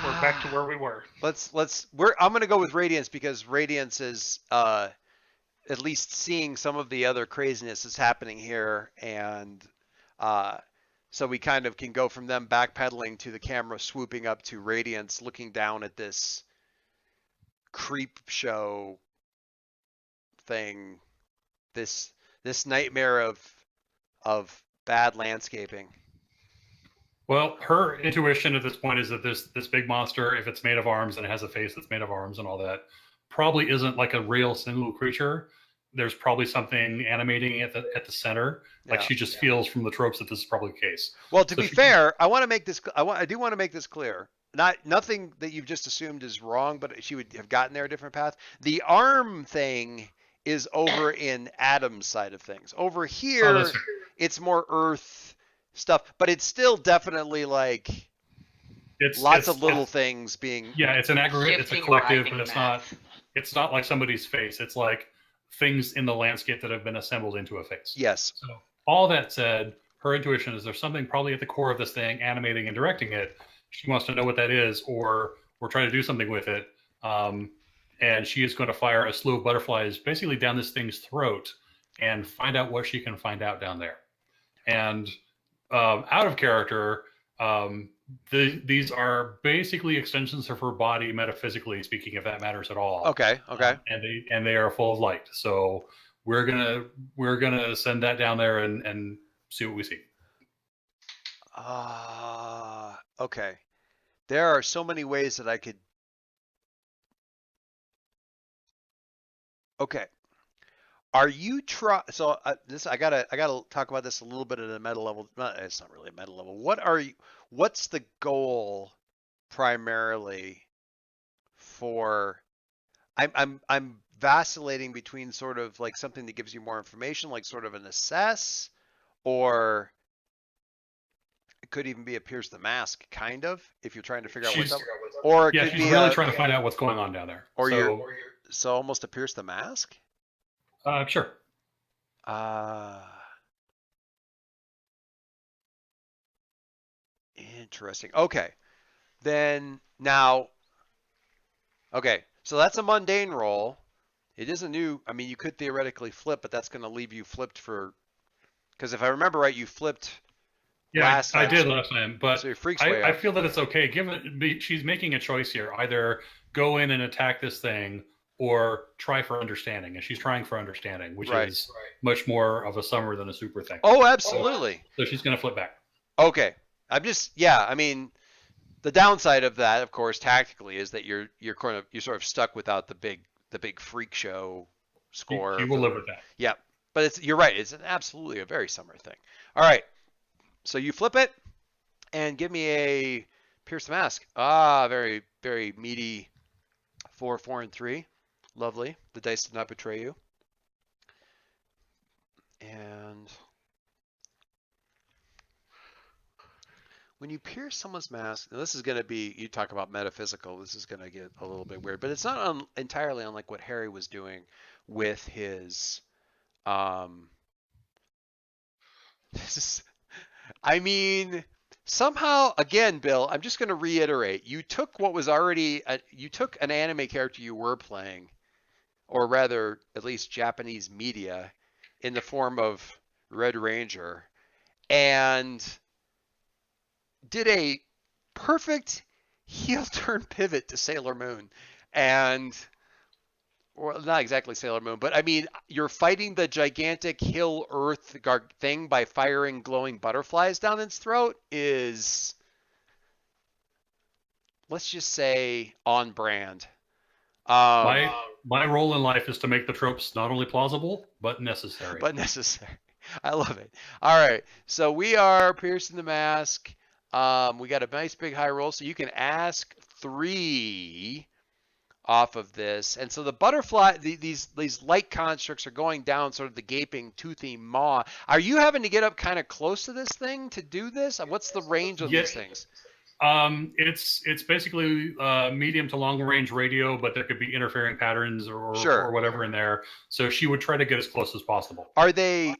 we're back to where we were. I'm going to go with Radiance because Radiance is at least seeing some of the other craziness that's happening here, and so we kind of can go from them backpedaling to the camera swooping up to Radiance looking down at this creep show thing, this nightmare of bad landscaping. Well, her intuition at this point is that this big monster, if it's made of arms and it has a face that's made of arms and all that, probably isn't like a real single creature. There's probably something animating at the center. Like she just feels from the tropes that this is probably the case. Well, to be fair, I want to make this. I do want to make this clear. Nothing that you've just assumed is wrong, but she would have gotten there a different path. The arm thing is over in Adam's side of things. Over here, it's more Earth stuff, but it's still definitely like lots of little things being. Yeah, it's an aggregate. It's a collective, but it's not. It's not like somebody's face. It's like things in the landscape that have been assembled into a face. Yes. So all that said, her intuition is there's something probably at the core of this thing, animating and directing it. She wants to know what that is, or we're trying to do something with it. And she is going to fire a slew of butterflies basically down this thing's throat and find out what she can find out down there. And out of character, these are basically extensions of her body, metaphysically speaking, if that matters at all. Okay. And they are full of light. So we're gonna send that down there and see what we see. Okay. There are so many ways that I could. Okay. Are you so this I gotta talk about this a little bit at a meta level. It's not really a meta level. What's the goal primarily for I'm vacillating between sort of like something that gives you more information, like sort of an assess, or it could even be a pierce the mask, kind of, if you're trying to figure out what's up. Or it Yeah, could she's be really a trying to find out what's going on down there. or you're So, so almost a pierce the mask. sure. Interesting. Okay. Then now, okay. So that's a mundane roll. It is a new, I mean, you could theoretically flip, but that's going to leave you flipped for, because if I remember right, you flipped Yeah, last I time. did last time, but So your freak's way I up. feel that it's okay. Given she's making a choice here, either go in and attack this thing or try for understanding, and she's trying for understanding, which Right. is much more of a summer than a super thing. Oh, absolutely. So she's going to flip back. Okay. Yeah, I mean, the downside of that, of course, tactically, is that you're sort of stuck without the big freak show score. He will live with that. Yeah, but you're right. It's absolutely a very summer thing. All right, so you flip it and give me a pierce the mask. Very very meaty 4, 4, and 3. Lovely. The dice did not betray you. And when you pierce someone's mask, now this is going to be, you talk about metaphysical, this is going to get a little bit weird, but it's not entirely unlike what Harry was doing with his, this is, I mean, somehow, again, Bill, I'm just going to reiterate, you took what was already, you took an anime character you were playing, or rather, at least Japanese media, in the form of Red Ranger, and did a perfect heel turn pivot to Sailor Moon. And, well, not exactly Sailor Moon, but I mean, you're fighting the gigantic hill earth thing by firing glowing butterflies down its throat is, let's just say, on brand. My role in life is to make the tropes not only plausible, but necessary. I love it. All right. So we are piercing the mask. We got a nice big high roll, so you can ask 3 off of this. And so the butterfly, these light constructs are going down sort of the gaping, toothy maw. Are you having to get up kind of close to this thing to do this? What's the range of these things? It's basically medium to long range radio, but there could be interfering patterns or whatever in there. So she would try to get as close as possible. Are they?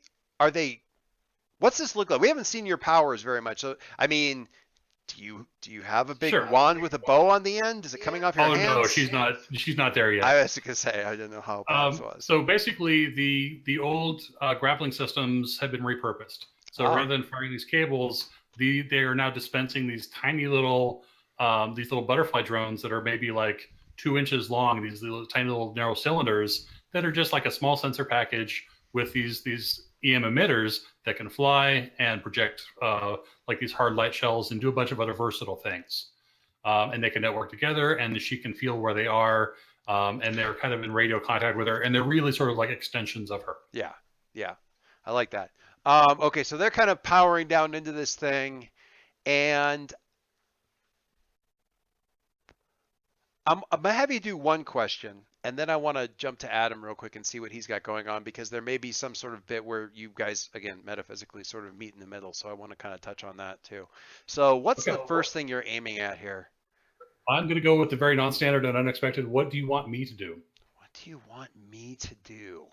What's this look like? We haven't seen your powers very much. So I mean, do you have a big wand with a bow on the end? Is it coming off your hands? Oh no, she's not there yet. I was gonna say I didn't know how bad it was. So basically, the old grappling systems have been repurposed. So rather than firing these cables, they are now dispensing these tiny little butterfly drones that are maybe like 2 inches long. These tiny little narrow cylinders that are just like a small sensor package with these EM emitters that can fly and project like these hard light shells and do a bunch of other versatile things. And they can network together, and she can feel where they are, and they're kind of in radio contact with her, and they're really sort of like extensions of her. Yeah, I like that. Okay, so they're kind of powering down into this thing, and I'm gonna have you do one question, and then I want to jump to Adam real quick and see what he's got going on, because there may be some sort of bit where you guys, again, metaphysically sort of meet in the middle. So I want to kind of touch on that too. So what's the first thing you're aiming at here? I'm going to go with the very non-standard and unexpected. What do you want me to do? What do you want me to do?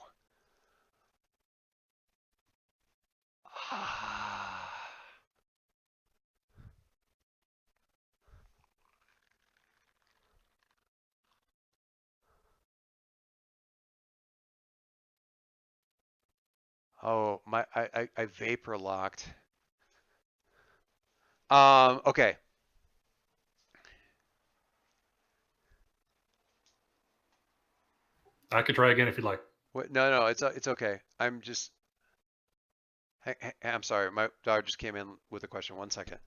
Oh, I vapor locked. Okay. I could try again if you'd like. What? No, it's okay. I'm just. I'm sorry. My daughter just came in with a question. 1 second.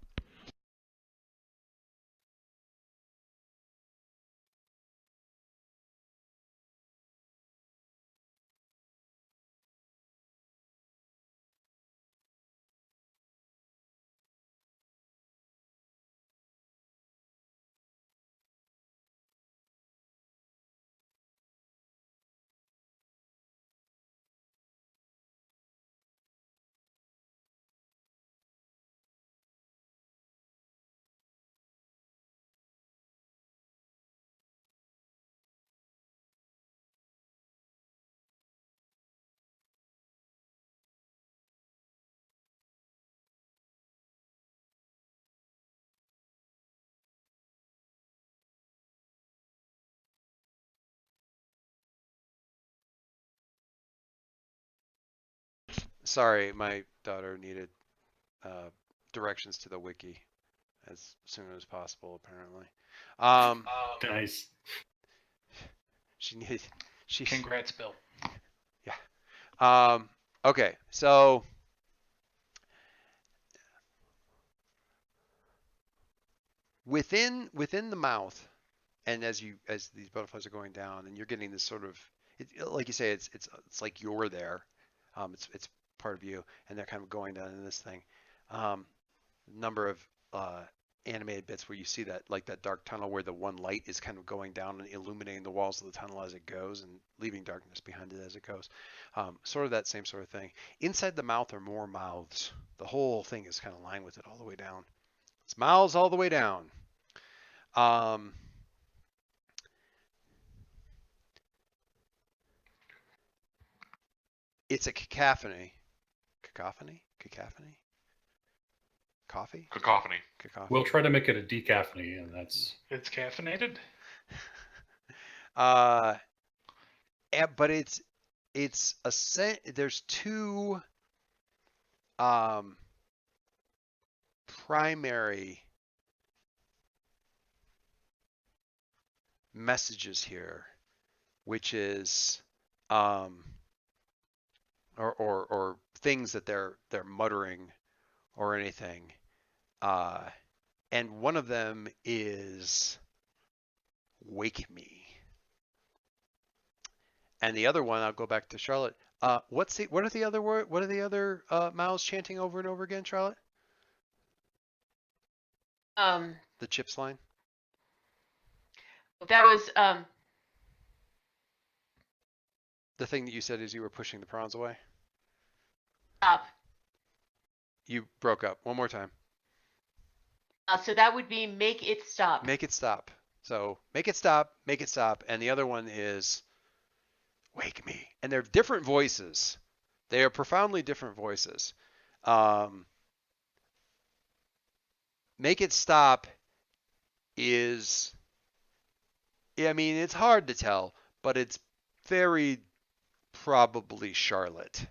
Sorry, my daughter needed directions to the wiki as soon as possible, apparently. Nice. She needed. She. Congrats, Bill. Okay, so within the mouth, and as these butterflies are going down, and you're getting this sort of, like you say, it's like you're there. It's part of you, and they're kind of going down in this thing. Number of animated bits where you see that, like that dark tunnel where the one light is kind of going down and illuminating the walls of the tunnel as it goes and leaving darkness behind it as it goes. Sort of that same sort of thing. Inside the mouth are more mouths. The whole thing is kind of lined with it all the way down. It's mouths all the way down. It's a cacophony. Cacophony? Coffee? Cacophony. Cacophony. We'll try to make it a decaffeine, and that's It's caffeinated. But it's there's two primary messages here, which is or things that they're muttering or anything. And one of them is "Wake me," and the other one, I'll go back to Charlotte. What are the other mouths chanting over and over again, Charlotte? The chips line. That was The thing that you said as you were pushing the prawns away. stop. You broke up. One more time. So that would be make it stop. Make it stop. So make it stop. Make it stop. And the other one is "Wake me." And they're different voices. They are profoundly different voices. Make it stop is, I mean, it's hard to tell, but it's very probably Charlotte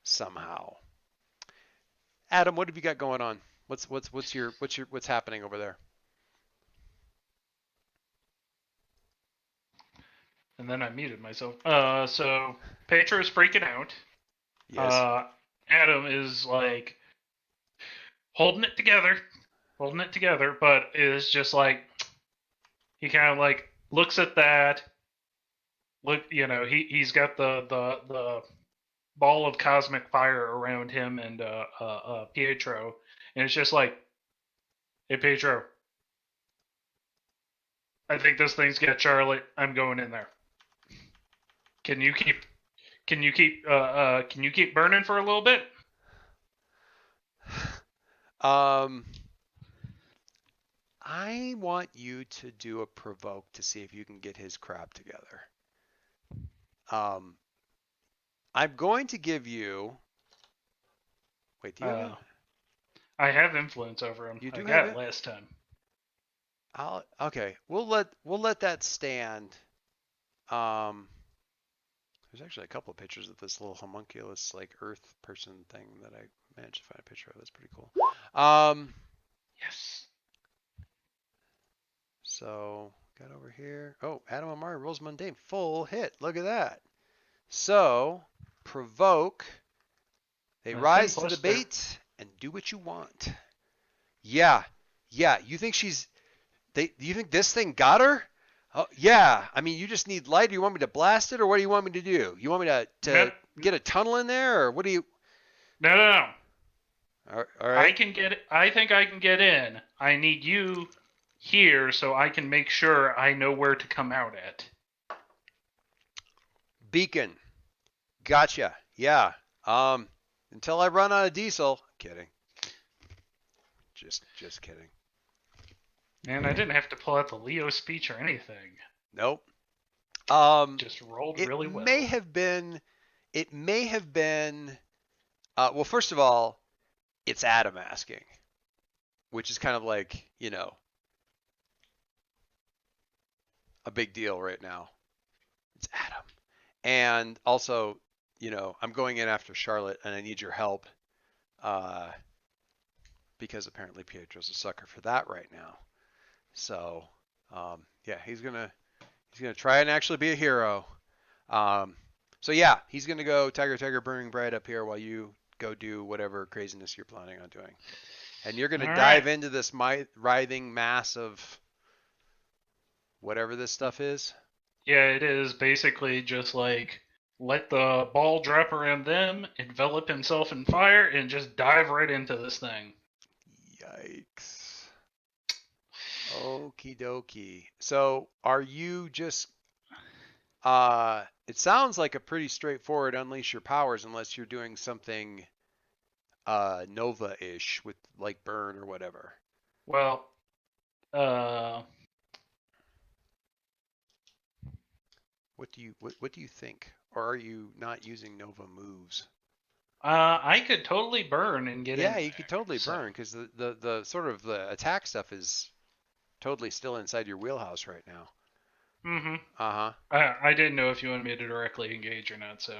somehow. Adam, what have you got going on? What's happening over there? And then I muted myself. So Petra's freaking out. Yes. Adam is like holding it together, but is just like he kind of like looks at that. Look, he's got the ball of cosmic fire around him and Pietro, and it's just like, hey Pietro, I think this thing's got Charlotte. I'm going in there. Can you keep burning for a little bit? I want you to do a provoke to see if you can get his crap together. I'm going to give you. Wait, do you have it? I have influence over him. You do I have got it? last time. Okay, we'll let that stand. There's actually a couple of pictures of this little homunculus like Earth person thing that I managed to find a picture of. That's pretty cool. Yes. So got over here. Oh, Adam Amari rolls mundane, full hit. Look at that. So provoke. They I rise think to the plus bait and do what you want. Yeah. You think do you think this thing got her? Oh, yeah. I mean, you just need light. Do you want me to blast it, or what do you want me to do? You want me to get a tunnel in there, or what do you? No. All right. I can get. I think I can get in. I need you here so I can make sure I know where to come out at. Beacon. Gotcha. Yeah. Until I run out of diesel. Kidding. Just kidding. Man, I didn't have to pull out the Leo speech or anything. Nope. Just rolled really well. It may have been. Well, first of all, it's Adam asking, which is kind of like, a big deal right now. It's Adam. And also, I'm going in after Charlotte and I need your help, because apparently Pietro's a sucker for that right now. So, yeah, he's gonna try and actually be a hero. So yeah, he's gonna go tiger burning bright up here while you go do whatever craziness you're planning on doing, and you're gonna All dive right. into this writhing mass of whatever this stuff is. Yeah, it is basically just like let the ball drop around them, envelop himself in fire, and just dive right into this thing. Yikes. Okie dokie. So are you just it sounds like a pretty straightforward unleash your powers unless you're doing something Nova-ish with like burn or whatever. Well, uh, What do you think? Or are you not using Nova moves? I could totally burn and get in Yeah, there. you could totally So, burn because the sort of the attack stuff is totally still inside your wheelhouse right now. mm-hmm. Uh-huh. I didn't know if you wanted me to directly engage or not. So,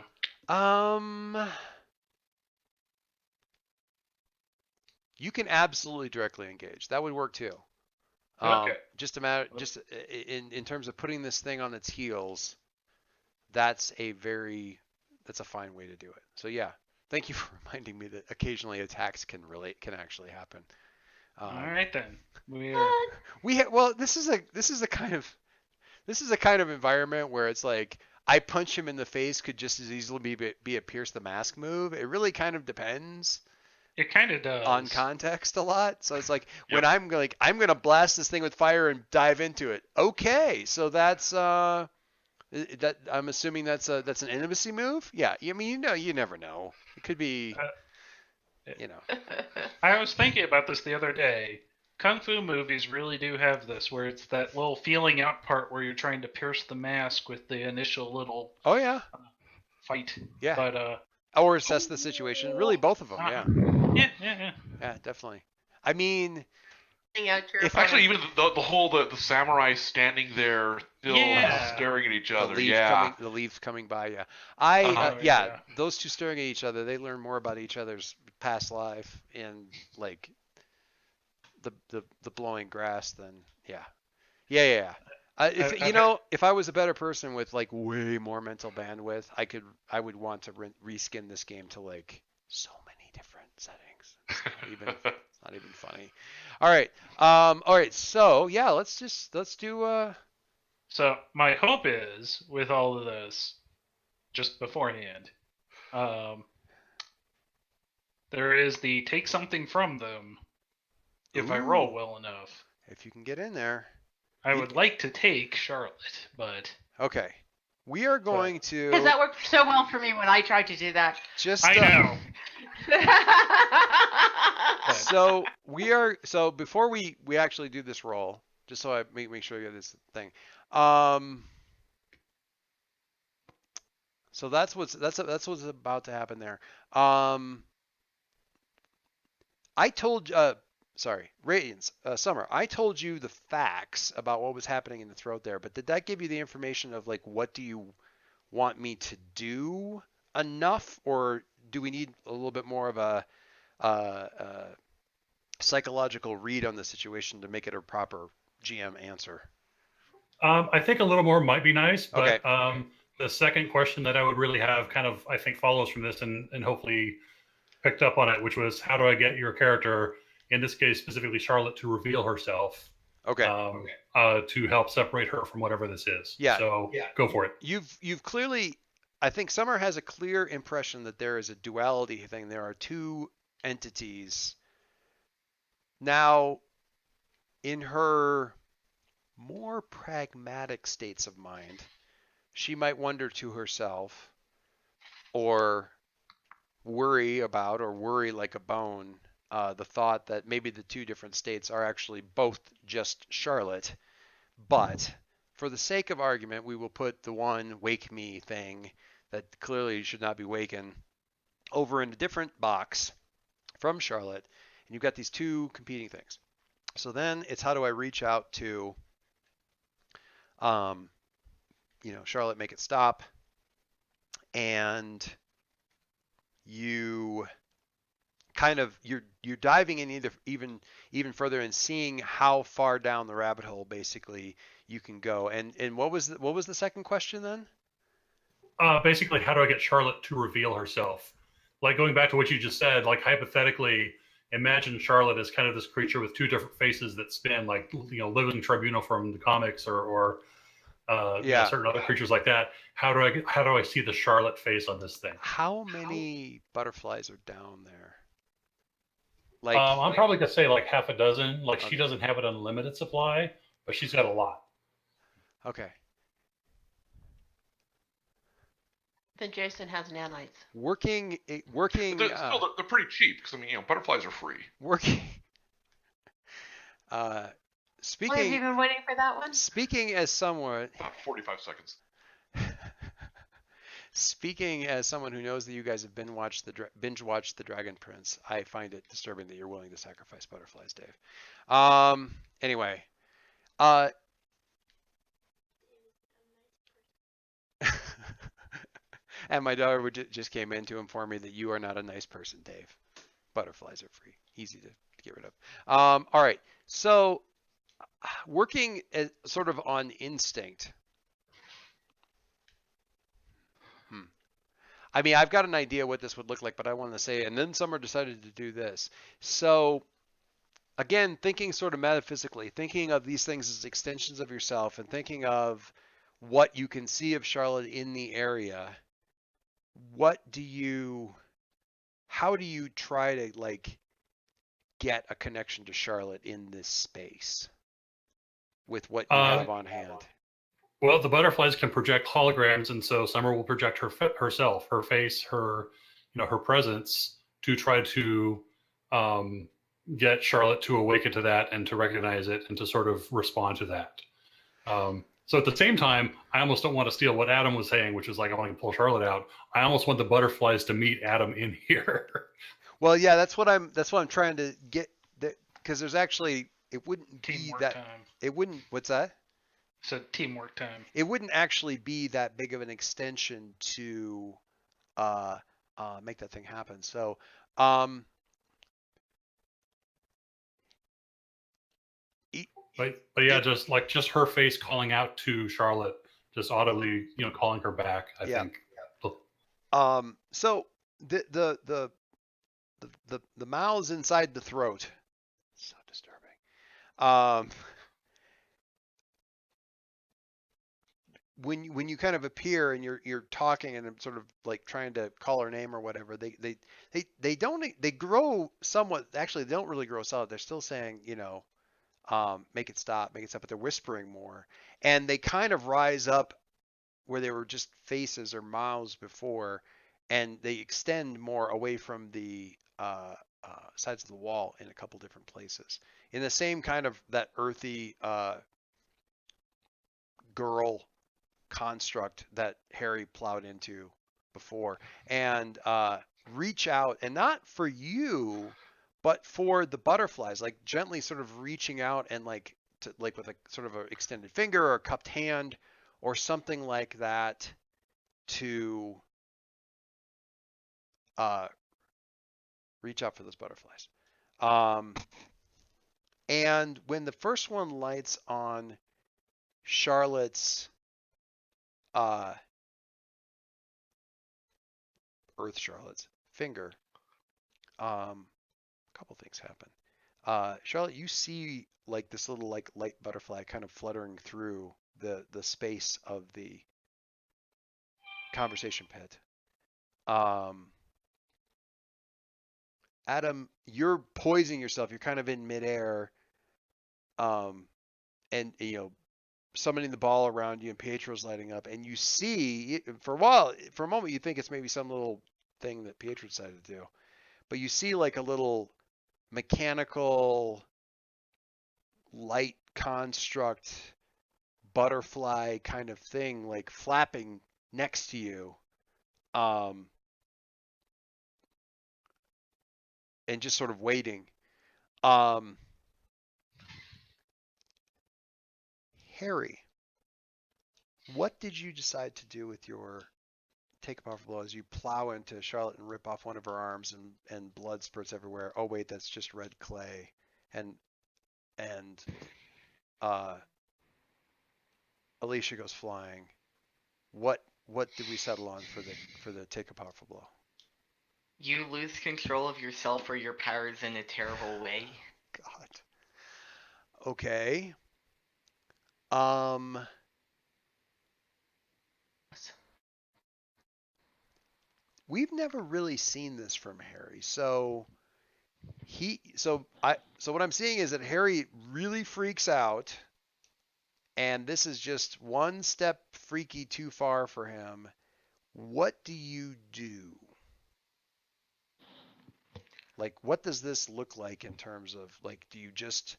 You can absolutely directly engage. That would work too. okay. Just a matter, just in terms of putting this thing on its heels, that's a fine way to do it. So yeah, thank you for reminding me that occasionally attacks can actually happen. All right then. Well, this is a kind of environment where it's like I punch him in the face could just as easily be a pierce the mask move. It really kind of depends It kind of does. on context a lot. So it's like when Yep. I'm gonna blast this thing with fire and dive into it. Okay, so that's that I'm assuming that's an intimacy move. Yeah, I mean you never know. It could be you know. I was thinking about this the other day. Kung Fu movies really do have this, where it's that little feeling out part where you're trying to pierce the mask with the initial little Oh yeah, fight. yeah. But Or assess the situation. Really, both of them. Yeah, yeah. yeah, definitely. I mean, Out your If Actually, opponent. even the whole the samurai standing there still Yeah. staring at each the other. leaf Yeah. coming by. Yeah, Uh-huh. Yeah. those two staring at each other. They learn more about each other's past life and like the blowing grass than yeah. If I was a better person with like way more mental bandwidth, I would want to reskin this game to like so many different settings. It's not even funny. All right. All right. So yeah, let's do. So my hope is, with all of this, just beforehand, there is the take something from them. If I roll Ooh. well enough, If you can get in there. I would like to take Charlotte, but Okay. We are going to Because that worked so well for me when I tried to do that. just. I know. So before we actually do this roll, just so I make sure you get this thing. So that's what's about to happen there. I told sorry, Radiance, Summer. I told you the facts about what was happening in the throat there, but did that give you the information of like what do you want me to do enough, or do we need a little bit more of a psychological read on the situation to make it a proper GM answer? I think a little more might be nice, but Okay. the second question that I would really have kind of, I think, follows from this and hopefully picked up on it, which was how do I get your character, in this case specifically Charlotte, to reveal herself Okay. to help separate her from whatever this is. Yeah. So go for it. You've clearly, I think Summer has a clear impression that there is a duality thing. There are two entities. Now, in her more pragmatic states of mind, she might wonder to herself or worry like a bone the thought that maybe the two different states are actually both just Charlotte. But for the sake of argument, we will put the one wake me thing that clearly should not be waken over in a different box from Charlotte. And you've got these two competing things. So then it's how do I reach out to, Charlotte, make it stop, and you kind of you're diving in even further and seeing how far down the rabbit hole basically you can go. And what was the second question then? Basically, how do I get Charlotte to reveal herself? Like going back to what you just said, like hypothetically, imagine Charlotte as kind of this creature with two different faces that spin, like Living Tribunal from the comics, or Yeah. certain other creatures like that. How do I see the Charlotte face on this thing? How many butterflies are down there? Like, I'm probably gonna say like half a dozen. Like Okay. she doesn't have an unlimited supply, but she's got a lot. okay. Then Jason has nanites. Working They're pretty cheap because butterflies are free. working What, have you speaking been waiting for that one? speaking as someone About 45 seconds. speaking as someone who knows that you guys have binge watched the Dragon Prince, I find it disturbing that you're willing to sacrifice butterflies, Dave. Anyway, and my daughter just came in to inform me that you are not a nice person, Dave. Butterflies are free, easy to get rid of. All right, so working sort of on instinct. I mean, I've got an idea what this would look like, but I want to say, and then Summer decided to do this. So again, thinking sort of metaphysically, thinking of these things as extensions of yourself, and thinking of what you can see of Charlotte in the area. How do you try to like get a connection to Charlotte in this space with what you have on hand? Well, the butterflies can project holograms, and so Summer will project herself, her face, her presence, to try to get Charlotte to awaken to that and to recognize it and to sort of respond to that. So at the same time, I almost don't want to steal what Adam was saying, which is like I want to pull Charlotte out. I almost want the butterflies to meet Adam in here. Well, yeah, that's what I'm trying to get, because there's actually it wouldn't be Teamwork that time. it wouldn't. What's that? So teamwork time. It wouldn't actually be that big of an extension to make that thing happen. So, but yeah, just her face calling out to Charlotte, just audibly, calling her back. I think. So the mouths inside the throat, so disturbing. When you kind of appear and you're talking and I'm sort of like trying to call her name or whatever, they grow somewhat. Actually, they don't really grow solid. They're still saying, make it stop, but they're whispering more, and they kind of rise up where they were just faces or mouths before, and they extend more away from the sides of the wall in a couple different places, in the same kind of that earthy girl construct that Harry plowed into before, and reach out, and not for you, but for the butterflies, like gently sort of reaching out and like with a sort of an extended finger or a cupped hand or something like that to reach out for those butterflies. And when the first one lights on Charlotte's Charlotte's finger, a couple things happen. Charlotte, you see like this little like light butterfly kind of fluttering through the space of the conversation pit. Adam, you're poising yourself. You're kind of in midair, and summoning the ball around you, and Pietro's lighting up, and you see for a moment you think it's maybe some little thing that Pietro decided to do, but you see like a little mechanical light construct butterfly kind of thing like flapping next to you, and just sort of waiting. Harry, what did you decide to do with your take a powerful blow as you plow into Charlotte and rip off one of her arms, and blood spurts everywhere. Oh wait, that's just red clay. And Alicia goes flying. What did we settle on for the take a powerful blow? You lose control of yourself or your powers in a terrible way. God. Okay. We've never really seen this from Harry. So what I'm seeing is that Harry really freaks out, and this is just one step freaky too far for him. What do you do? Like, what does this look like in terms of, like, do you just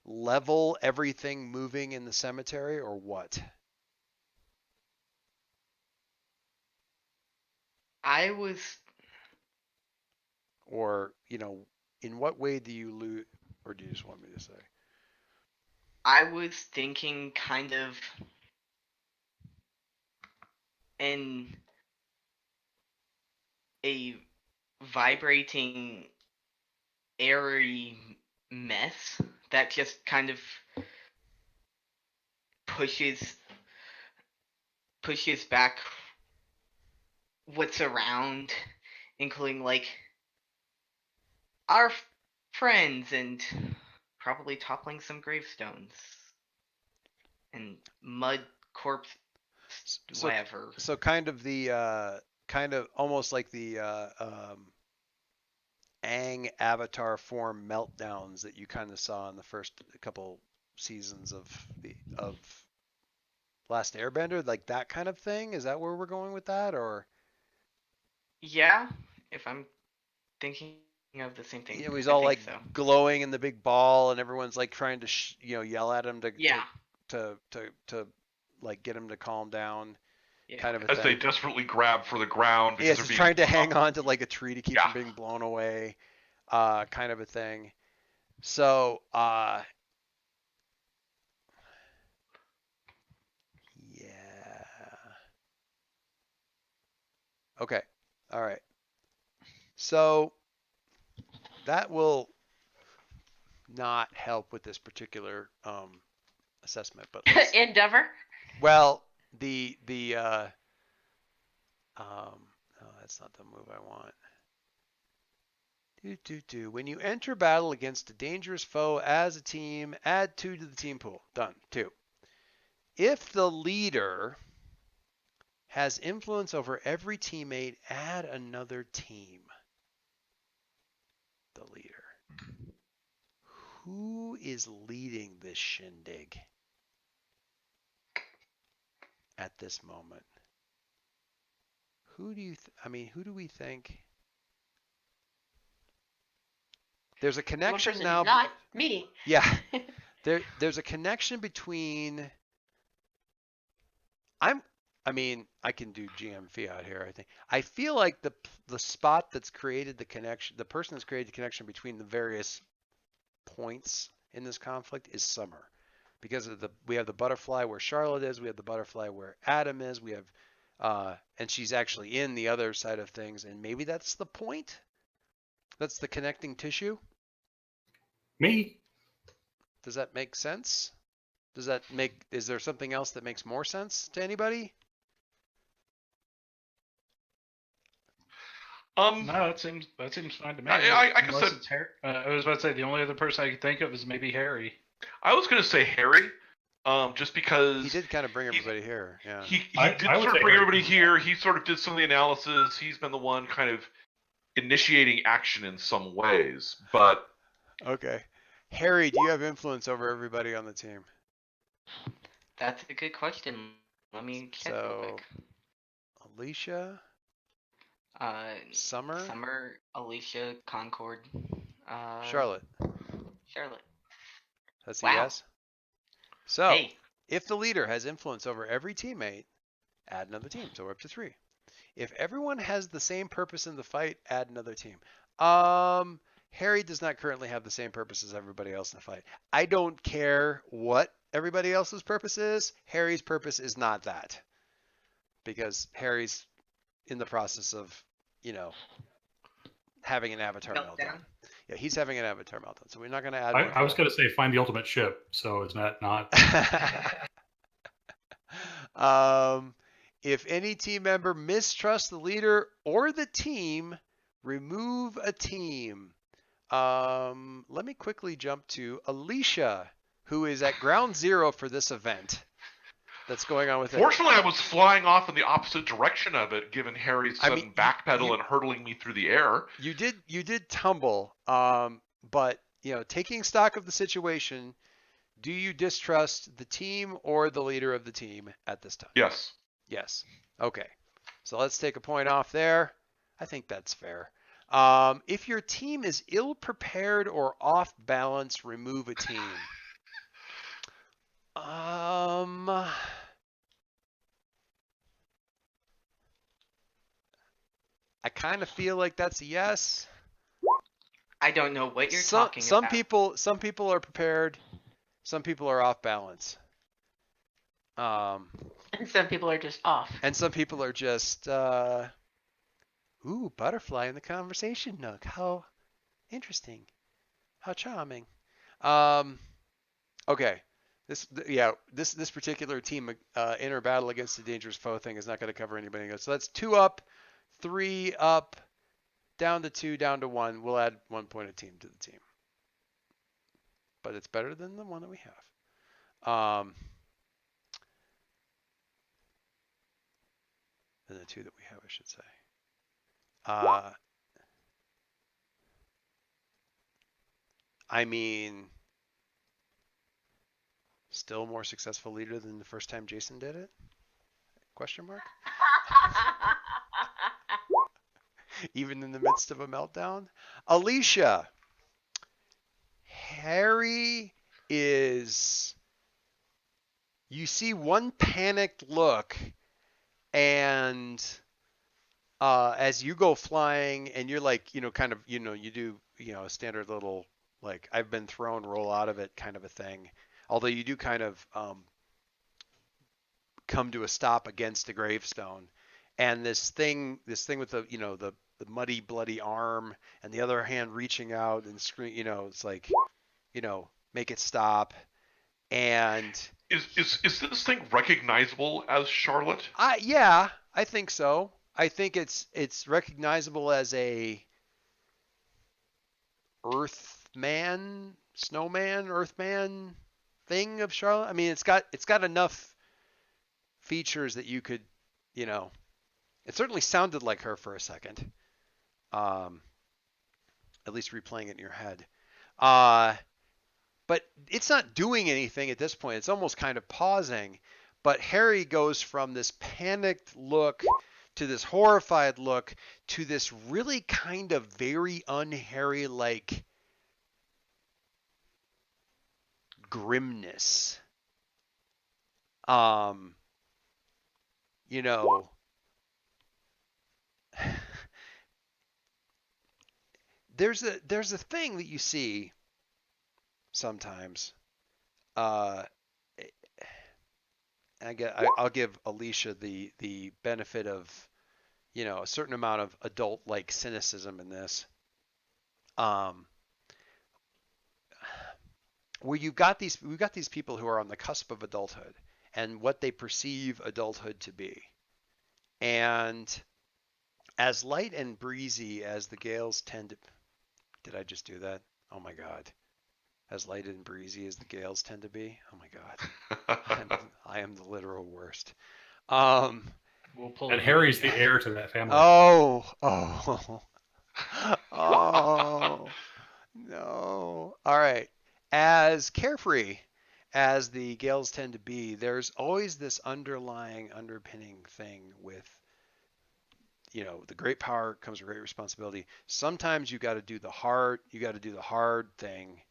level everything moving in the cemetery, or what? I was Or, in what way do you lose, or do you just want me to say? thinking kind of in a vibrating, airy mess that just kind of pushes back what's around, including like our friends and probably toppling some gravestones and mud corpse whatever. So kind of almost like the Aang Avatar form meltdowns that you kind of saw in the first couple seasons of Last Airbender, like that kind of thing. Is that where we're going with that, or? Yeah, if I'm thinking of the same thing. He's I all think like so. glowing in the big ball, and everyone's like trying to yell at him to like get him to calm down, Yeah. kind of a As they thing. desperately grab for the ground because Yeah, they're it's being trying to hang on to like a tree to keep Yeah. from being blown away, kind of a thing. So, yeah. Okay. All right. So that will not help with this particular assessment, but Endeavor. well, no, that's not the move I want. When you enter battle against a dangerous foe as a team, add 2 to the team pool. Done. 2. If the leader has influence over every teammate, add another team. The leader. Who is leading this shindig at this moment? Who do you who do we think? There's a connection One person now. who's not me. Yeah. There's a connection between I can do GM fiat here, I think. I feel like the spot that's created the connection, the person that's created the connection between the various points in this conflict is Summer. Because we have the butterfly where Charlotte is, we have the butterfly where Adam is, we have and she's actually in the other side of things, and maybe that's the point? That's the connecting tissue? Me? Does that make sense? Is there something else that makes more sense to anybody? No, that seems fine to me. I can Unless say- it's I was about to say the only other person I could think of is maybe Harry. I was going to say Harry, just because He did kind of bring everybody here. Yeah. he I did would sort say of bring Harry. everybody here. He sort of did some of the analysis. He's been the one kind of initiating action in some ways. But Okay. Harry, do you have influence over everybody on the team? That's a good question. Let me check real So, quick. Alicia, Summer, Summer, Alicia, Concord, Charlotte. Charlotte. That's a Wow. yes. So, Hey, if the leader has influence over every teammate, add another team. So we're up to 3. If everyone has the same purpose in the fight, add another team. Harry does not currently have the same purpose as everybody else in the fight. I don't care what everybody else's purpose is. Harry's purpose is not that. Because Harry's in the process of, having an avatar meltdown. Meltdown. Yeah, he's having an avatar meltdown, so we're not going to add. I was going to say find the ultimate ship, so it's not. If any team member mistrusts the leader or the team, remove a team. Let me quickly jump to Alicia, who is at ground zero for this event that's going on with it. Fortunately, I was flying off in the opposite direction of it, given Harry's sudden backpedal and hurtling me through the air. You did tumble, but taking stock of the situation, do you distrust the team or the leader of the team at this time? Yes. Yes. Okay. So let's take a point off there. I think that's fair. If your team is ill-prepared or off balance, remove a team. I kind of feel like that's a yes. I don't know what you're talking Some about. some people are prepared. Some people are off balance. And some people are just off. And some people are just, butterfly in the conversation nook. How interesting. How charming. Okay. This particular team inner battle against the dangerous foe thing is not going to cover anybody else. So that's 2 up, 3 up, down to 2, down to 1. We'll add 1 point a team to the team. But it's better than the one that we have. Than the 2 that we have, I should say. Still more successful leader than the first time Jason did it? Question mark? Even in the midst of a meltdown? Alicia. Harry is... You see one panicked look, and as you go flying, and you're like, you do, a standard little, like, I've been thrown, roll out of it kind of a thing. Although you do kind of come to a stop against a gravestone, and this thing with the, the muddy, bloody arm, and the other hand reaching out and scream, it's like, make it stop. And is this thing recognizable as Charlotte? Yeah, I think so. I think it's recognizable as a Earthman, snowman, Earthman thing of Charlotte. I mean, it's got enough features that you could, it certainly sounded like her for a second. At least replaying it in your head. But it's not doing anything at this point. It's almost kind of pausing. But Harry goes from this panicked look to this horrified look to this really kind of very un-Harry-like grimness. There's a thing that you see sometimes. I'll give Alicia the benefit of, a certain amount of adult-like cynicism in this. Where we've got these people who are on the cusp of adulthood and what they perceive adulthood to be. And as light and breezy as the gales tend to... Did I just do that? Oh my God. As light and breezy as the gales tend to be. Oh my God. I am the literal worst. We'll pull And Harry's the heir to that family. Oh, no. All right. As carefree as the gales tend to be, there's always this underpinning thing with, the great power comes with great responsibility. Sometimes you got to do the hard thing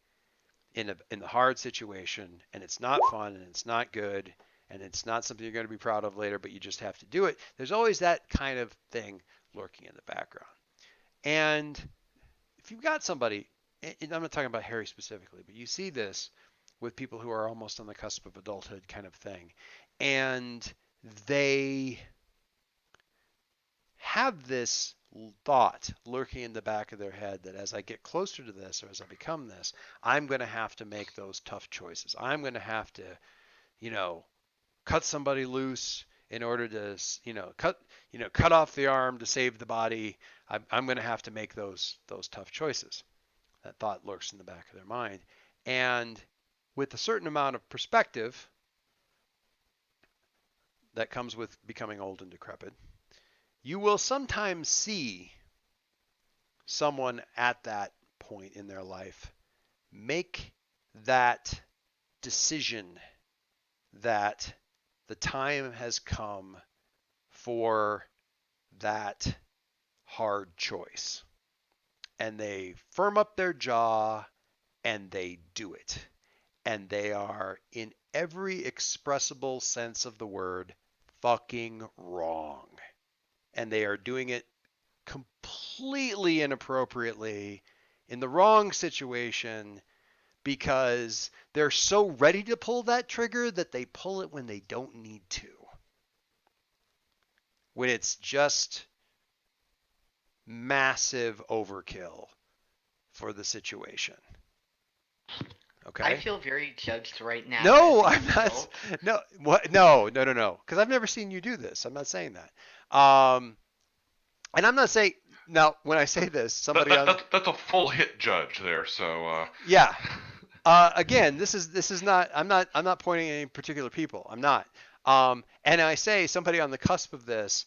in the hard situation, and it's not fun, and it's not good, and it's not something you're going to be proud of later, but you just have to do it. There's always that kind of thing lurking in the background. And if you've got somebody, and I'm not talking about Harry specifically, but you see this with people who are almost on the cusp of adulthood kind of thing, and they have this thought lurking in the back of their head that as I get closer to this or as I become this, I'm going to have to make those tough choices. I'm going to have to, cut somebody loose in order to, cut off the arm to save the body. I'm going to have to make those tough choices. That thought lurks in the back of their mind. And with a certain amount of perspective that comes with becoming old and decrepit, you will sometimes see someone at that point in their life make that decision that the time has come for that hard choice. And they firm up their jaw and they do it. And they are, in every expressible sense of the word, fucking wrong. And they are doing it completely inappropriately in the wrong situation because they're so ready to pull that trigger that they pull it when they don't need to. When it's just massive overkill for the situation. Okay. I feel very judged right now. No, as a I'm not. result. No, what? No. Because I've never seen you do this. I'm not saying that. And I'm not saying now when I say this, somebody That's a full hit judge there. So yeah. Again, this is not. I'm not pointing at any particular people. I'm not. And I say somebody on the cusp of this.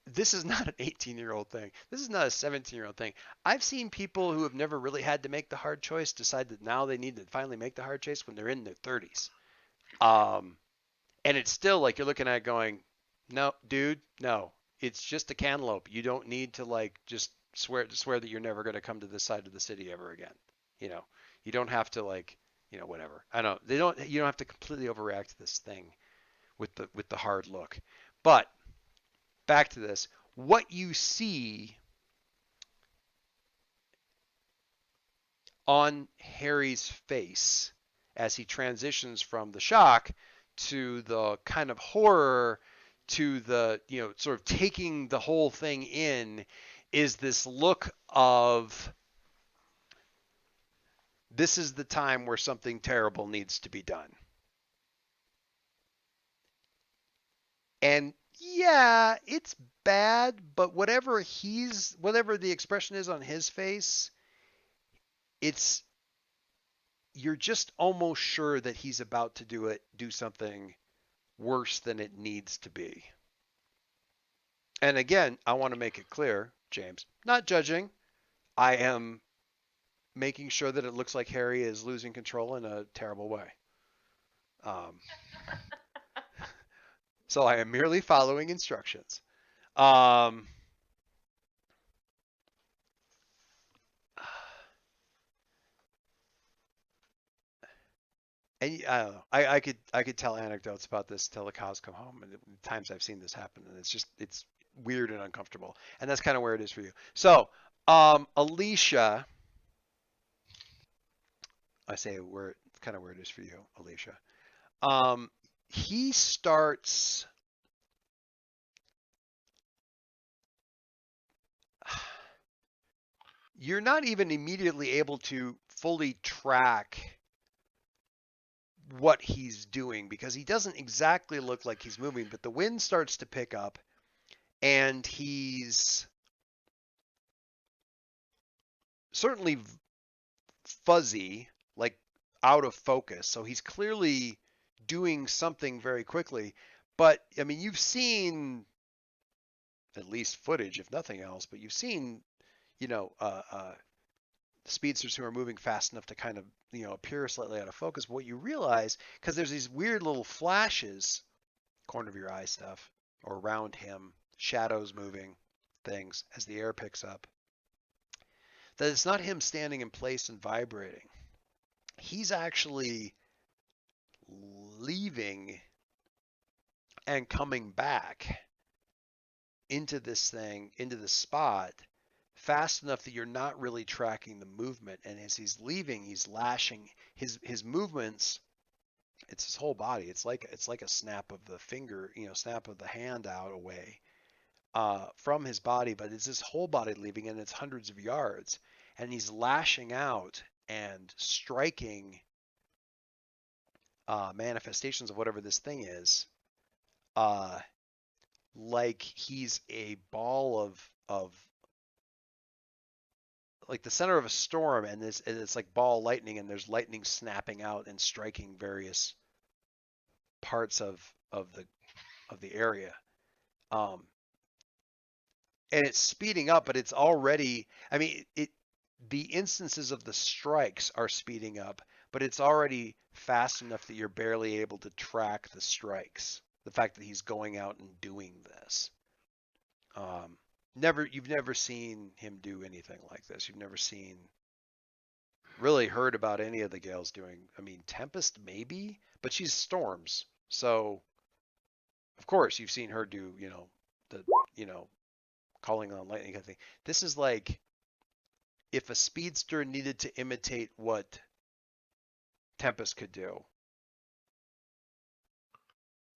This is not an 18-year-old thing. This is not a 17-year-old thing. I've seen people who have never really had to make the hard choice decide that now they need to finally make the hard choice when they're in their 30s. And it's still like you're looking at it going, no, dude, no. It's just a cantaloupe. You don't need to just swear that you're never going to come to this side of the city ever again. You don't have to whatever. I don't. You don't have to completely overreact to this thing with the hard look. But back to this, what you see on Harry's face as he transitions from the shock to the kind of horror to the, sort of taking the whole thing in is this look of this is the time where something terrible needs to be done. And yeah, it's bad, but whatever the expression is on his face, you're just almost sure that he's about to do something worse than it needs to be. And again, I want to make it clear, James, not judging. I am making sure that it looks like Harry is losing control in a terrible way. So I am merely following instructions. And I don't know. I could tell anecdotes about this till the cows come home, and the times I've seen this happen, and it's weird and uncomfortable, and that's kind of where it is for you. So, Alicia, I say where it's kind of where it is for you, Alicia. He starts. You're not even immediately able to fully track what he's doing because he doesn't exactly look like he's moving, but the wind starts to pick up and he's certainly fuzzy, like out of focus. So he's clearly doing something very quickly. But I mean, you've seen at least footage, if nothing else, but you've seen, speedsters who are moving fast enough to kind of, appear slightly out of focus. But what you realize, because there's these weird little flashes, corner of your eye stuff, or around him, shadows moving, things, as the air picks up, that it's not him standing in place and vibrating. He's actually leaving and coming back into this thing, into the spot, fast enough that you're not really tracking the movement. And as he's leaving, he's lashing his movements. It's his whole body. It's like a snap of the finger, snap of the hand out away. from his body, but it's his whole body leaving, and it's hundreds of yards, and he's lashing out and striking manifestations of whatever this thing is, like he's a ball of like the center of a storm, and it's like ball lightning, and there's lightning snapping out and striking various parts of the area. And it's speeding up, but it's already, I mean, the instances of the strikes are speeding up, but it's already fast enough that you're barely able to track the strikes. The fact that he's going out and doing this. You've never seen him do anything like this. You've never really heard about any of the Gales doing. I mean, Tempest maybe, but she's Storms. So, of course, you've seen her do, calling on lightning kind of thing. This is like if a speedster needed to imitate what Tempest could do.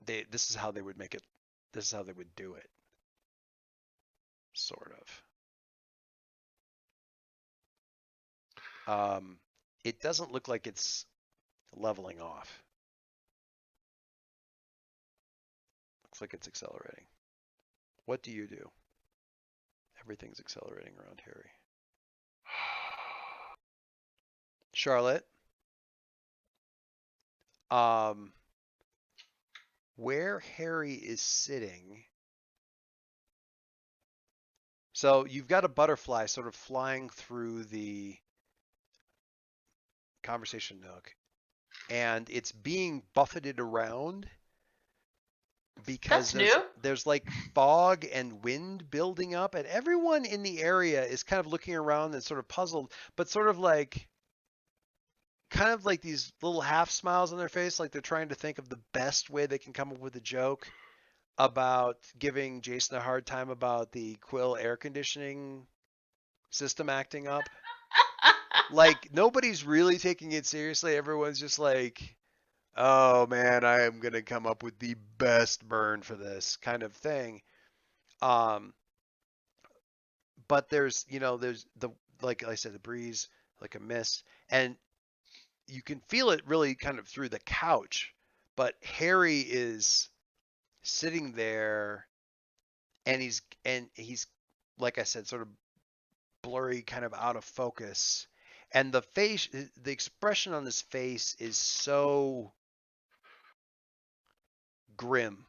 This is how they would make it. This is how they would do it. Sort of. It doesn't look like it's leveling off. Looks like it's accelerating. What do you do? Everything's accelerating around Harry. Charlotte. Where Harry is sitting. So you've got a butterfly sort of flying through the conversation nook, and it's being buffeted around because there's like fog and wind building up, and everyone in the area is kind of looking around and sort of puzzled, but sort of like kind of like these little half smiles on their face, like they're trying to think of the best way they can come up with a joke about giving Jason a hard time about the Quill air conditioning system acting up. Like, nobody's really taking it seriously. Everyone's just like, oh man, I am going to come up with the best burn for this kind of thing. But there's like I said, the breeze, like a mist, and you can feel it really kind of through the couch, but Harry is sitting there, and he's like I said, sort of blurry, kind of out of focus, and the expression on his face is so grim.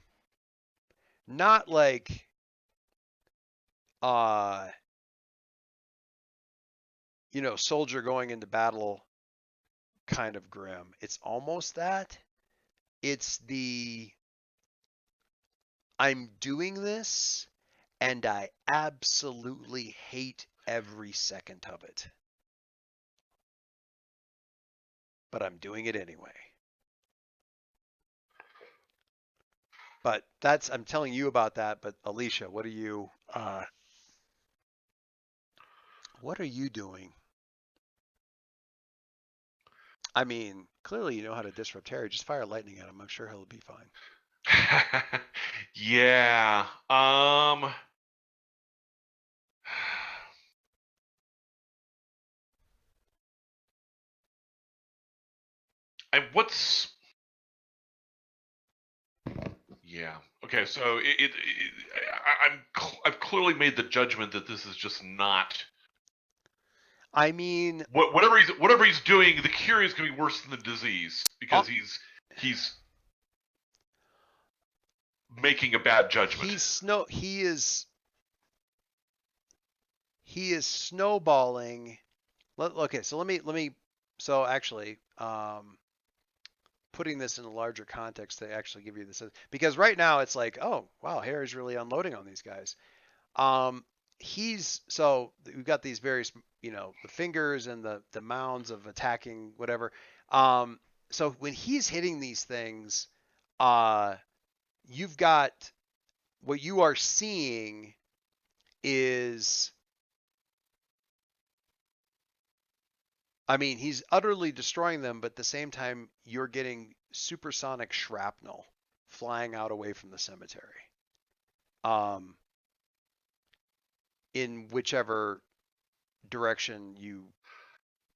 Not like soldier going into battle kind of grim. It's almost that. It's the I'm doing this, and I absolutely hate every second of it. But I'm doing it anyway. But I'm telling you about that. But Alicia, what are you doing? I mean, clearly you know how to disrupt Harry. Just fire lightning at him. I'm sure he'll be fine. Yeah. Yeah. Okay. So I've clearly made the judgment that this is just not. I mean, whatever he's doing, the cure is going to be worse than the disease because he's making a bad judgment. He is snowballing. Okay, so let me. So actually, putting this in a larger context to actually give you this, because right now it's like, oh wow, Harry's really unloading on these guys. So we've got these various, the fingers and the mounds of attacking whatever. So when he's hitting these things, you've got what you are seeing is, I mean, he's utterly destroying them, but at the same time, you're getting supersonic shrapnel flying out away from the cemetery. in whichever direction you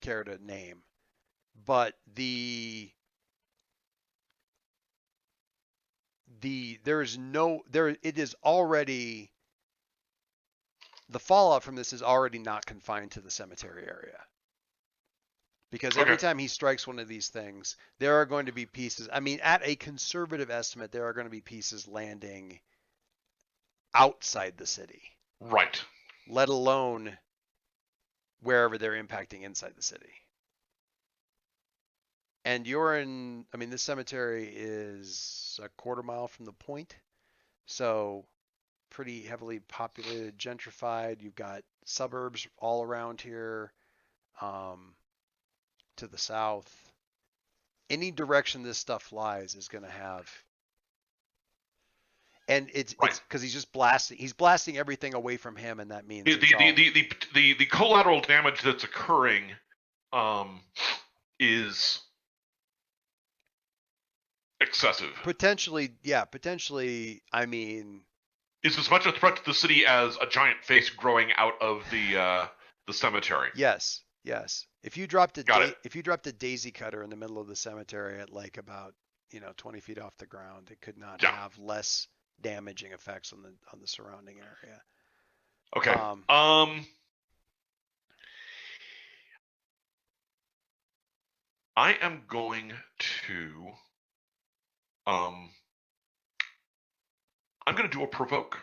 care to name. But there is no there it is already the fallout from this is already not confined to the cemetery area. Because every Okay. time he strikes one of these things, there are going to be pieces. I mean, at a conservative estimate, there are going to be pieces landing outside the city, Right. let alone wherever they're impacting inside the city. And this cemetery is a quarter mile from the point. So pretty heavily populated, gentrified. You've got suburbs all around here. To the south. Any direction this stuff flies is going to have, and it's Right. because he's blasting everything away from him, and that means The collateral damage that's occurring is excessive. potentially. I mean, Is as much a threat to the city as a giant face growing out of the cemetery. yes. If you dropped Got it. if you dropped a daisy cutter in the middle of the cemetery at like about 20 feet off the ground, it could not Yeah. have less damaging effects on the surrounding area. Okay. I am going to I'm going to do a provoke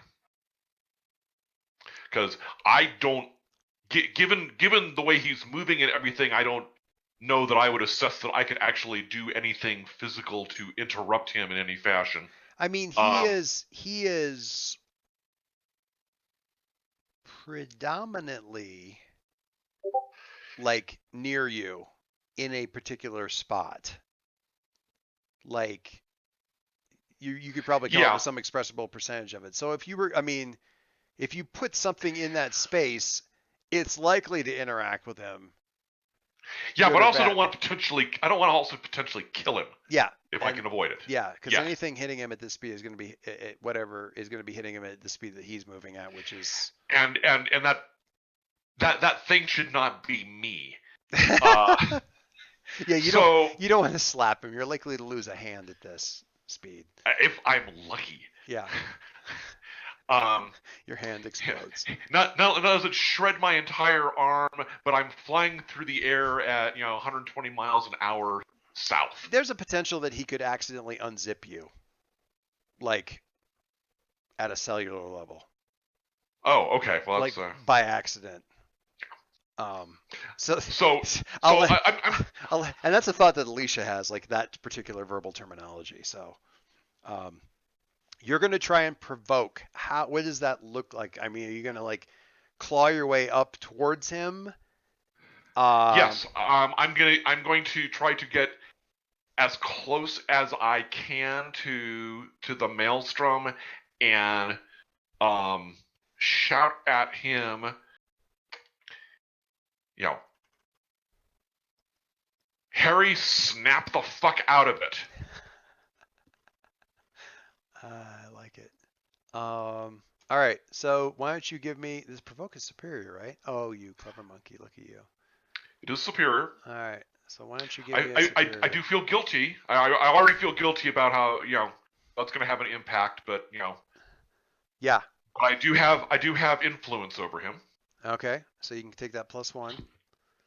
because I don't given the way he's moving and everything, I don't know that I would assess that I could actually do anything physical to interrupt him in any fashion. I mean, he is predominantly like near you in a particular spot. Like you could probably come up with some expressible percentage of it. So if you put something in that space, it's likely to interact with him. Yeah, good but or I also bad. don't want to also potentially kill him Yeah, if I can avoid it. yeah, because Yeah. anything hitting him at this speed is going to be whatever is going to be hitting him at the speed that he's moving at, which is And that thing should not be me. yeah. You don't want to slap him. You're likely to lose a hand at this speed. If I'm lucky. Yeah, your hand explodes. Not does it shred my entire arm, but I'm flying through the air at 120 miles an hour south. There's a potential that he could accidentally unzip you, like at a cellular level, Oh, okay. Well, like that's by accident. So I'm and that's a thought that Alicia has, like that particular verbal terminology. So, you're going to try and provoke. What does that look like? I mean, are you going to like claw your way up towards him? yes. I'm going to try to get as close as I can to the maelstrom and shout at him. Harry, snap the fuck out of it. I like it. All right. So why don't you give me this provoke is superior, right? Oh, you clever monkey! Look at you. It is superior. All right. So why don't you give me a superior? I do feel guilty. I already feel guilty about how that's going to have an impact, but Yeah. But I do have influence over him. Okay. So you can take that +1.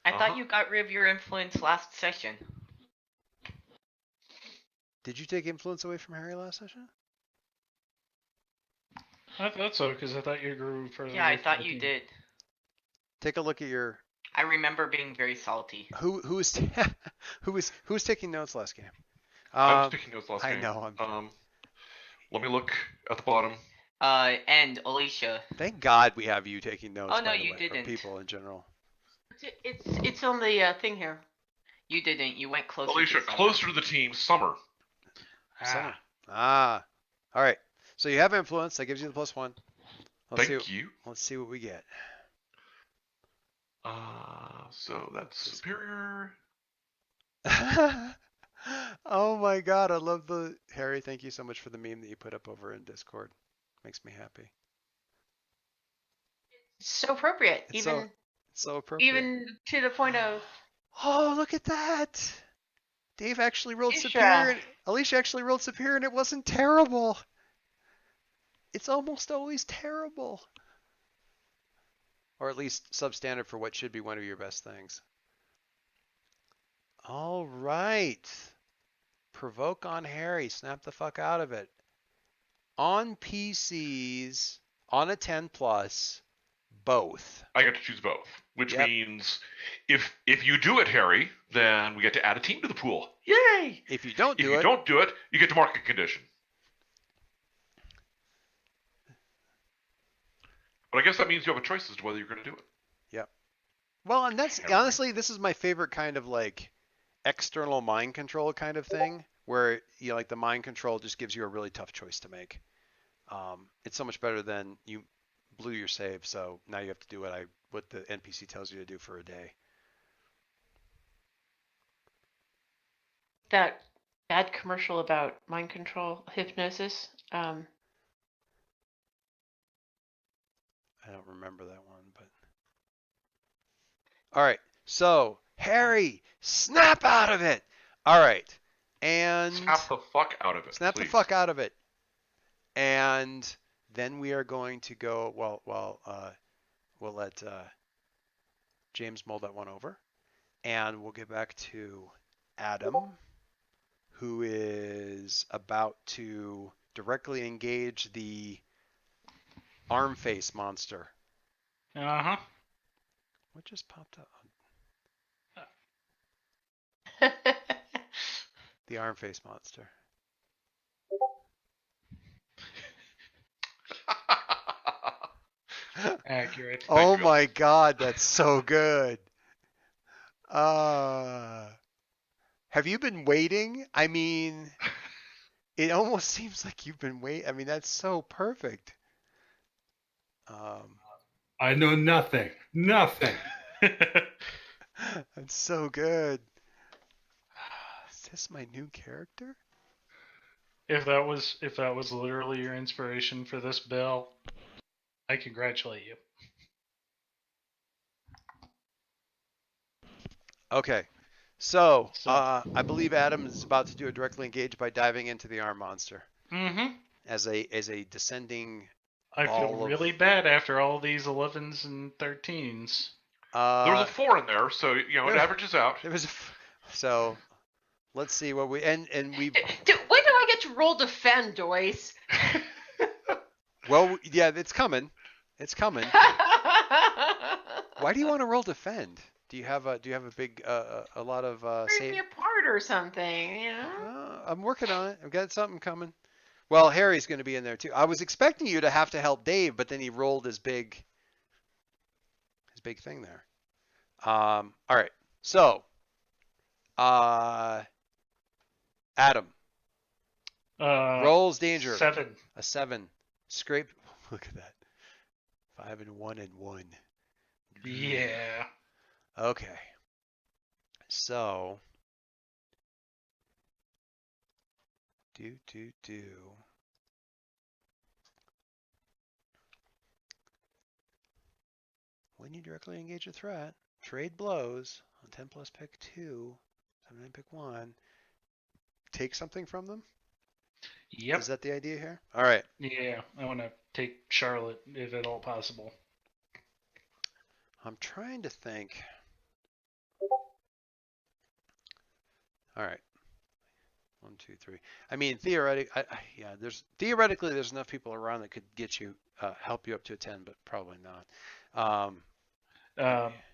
I thought you got rid of your influence last session. Did you take influence away from Harry last session? I thought so, because I thought you grew further. Yeah, I away from thought the you team. did. Take a look at your I remember being very salty. who's taking notes last game. I was taking notes last I game. know. Let me look at the bottom. And Alicia. Thank God we have you taking notes. Oh, no, by the you way, didn't. Or people in general. It's on the thing here. You didn't. You went closer. Alicia, to Summer. closer to the team. Summer. Summer. All right. So you have influence. That gives you the +1. Thank you. Let's see what we get. So that's superior. Oh my God, I love the Harry. Thank you so much for the meme that you put up over in Discord. Makes me happy. So appropriate, It's even so appropriate. even to the point of Oh, look at that! Dave actually rolled Alicia. superior. Alicia actually rolled superior, and it wasn't terrible. It's almost always terrible. Or at least substandard for what should be one of your best things. All right. Provoke on Harry. Snap the fuck out of it. On PCs, on a 10 plus, both. I get to choose both, which Yep. means if you do it, Harry, then we get to add a team to the pool. Yay! If you don't If do you it, don't do it, you get to mark a condition. But I guess that means you have a choice as to whether you're going to do it. well, and that's honestly, this is my favorite kind of like external mind control kind of thing, where you know, like the mind control just gives you a really tough choice to make. It's so much better than you blew your save, so now you have to do what the NPC tells you to do for a day. that bad commercial about mind control hypnosis. I don't remember that one, but all right. So Harry, snap out of it. All right, and Snap the fuck out of it. snap the please. fuck out of it. And then we are going to go. We'll let James mull that one over, and we'll get back to Adam, who is about to directly engage the arm face monster. Uh-huh. What just popped up? The arm face monster. Accurate. Oh you, my God, that's so good. Have you been waiting? I mean, it almost seems like you've been waiting. I mean, that's so perfect. I know nothing. Nothing. That's so good. Is this my new character? If that was literally your inspiration for this bill, I congratulate you. Okay. So, So- I believe Adam is about to do a directly engage by diving into the arm monster Mm-hmm. as a descending. I All feel of- really bad after all these 11s and 13s. There was a 4 in there, so it there- averages out. There was so. Let's see what we and we. When do I get to roll defend, Joyce? Well, yeah, it's coming. It's coming. Why do you want to roll defend? Do you have a big a lot of Break save? me apart or something, you know? I'm working on it. I've got something coming. Well, Harry's going to be in there too. I was expecting you to have to help Dave, but then he rolled his big thing there. All right. So, Adam rolls danger. 7. A 7. Scrape. Look at that. 5 and 1 and 1. Yeah. Okay. So. Do. When you directly engage a threat, trade blows on 10 plus pick 2, 7 and pick 1. Take something from them? Yep. Is that the idea here? All right. Yeah. I want to take Charlotte if at all possible. I'm trying to think. All right. 1, 2, 3. I mean, theoretically, there's enough people around that could get you, help you up to a 10, but probably not.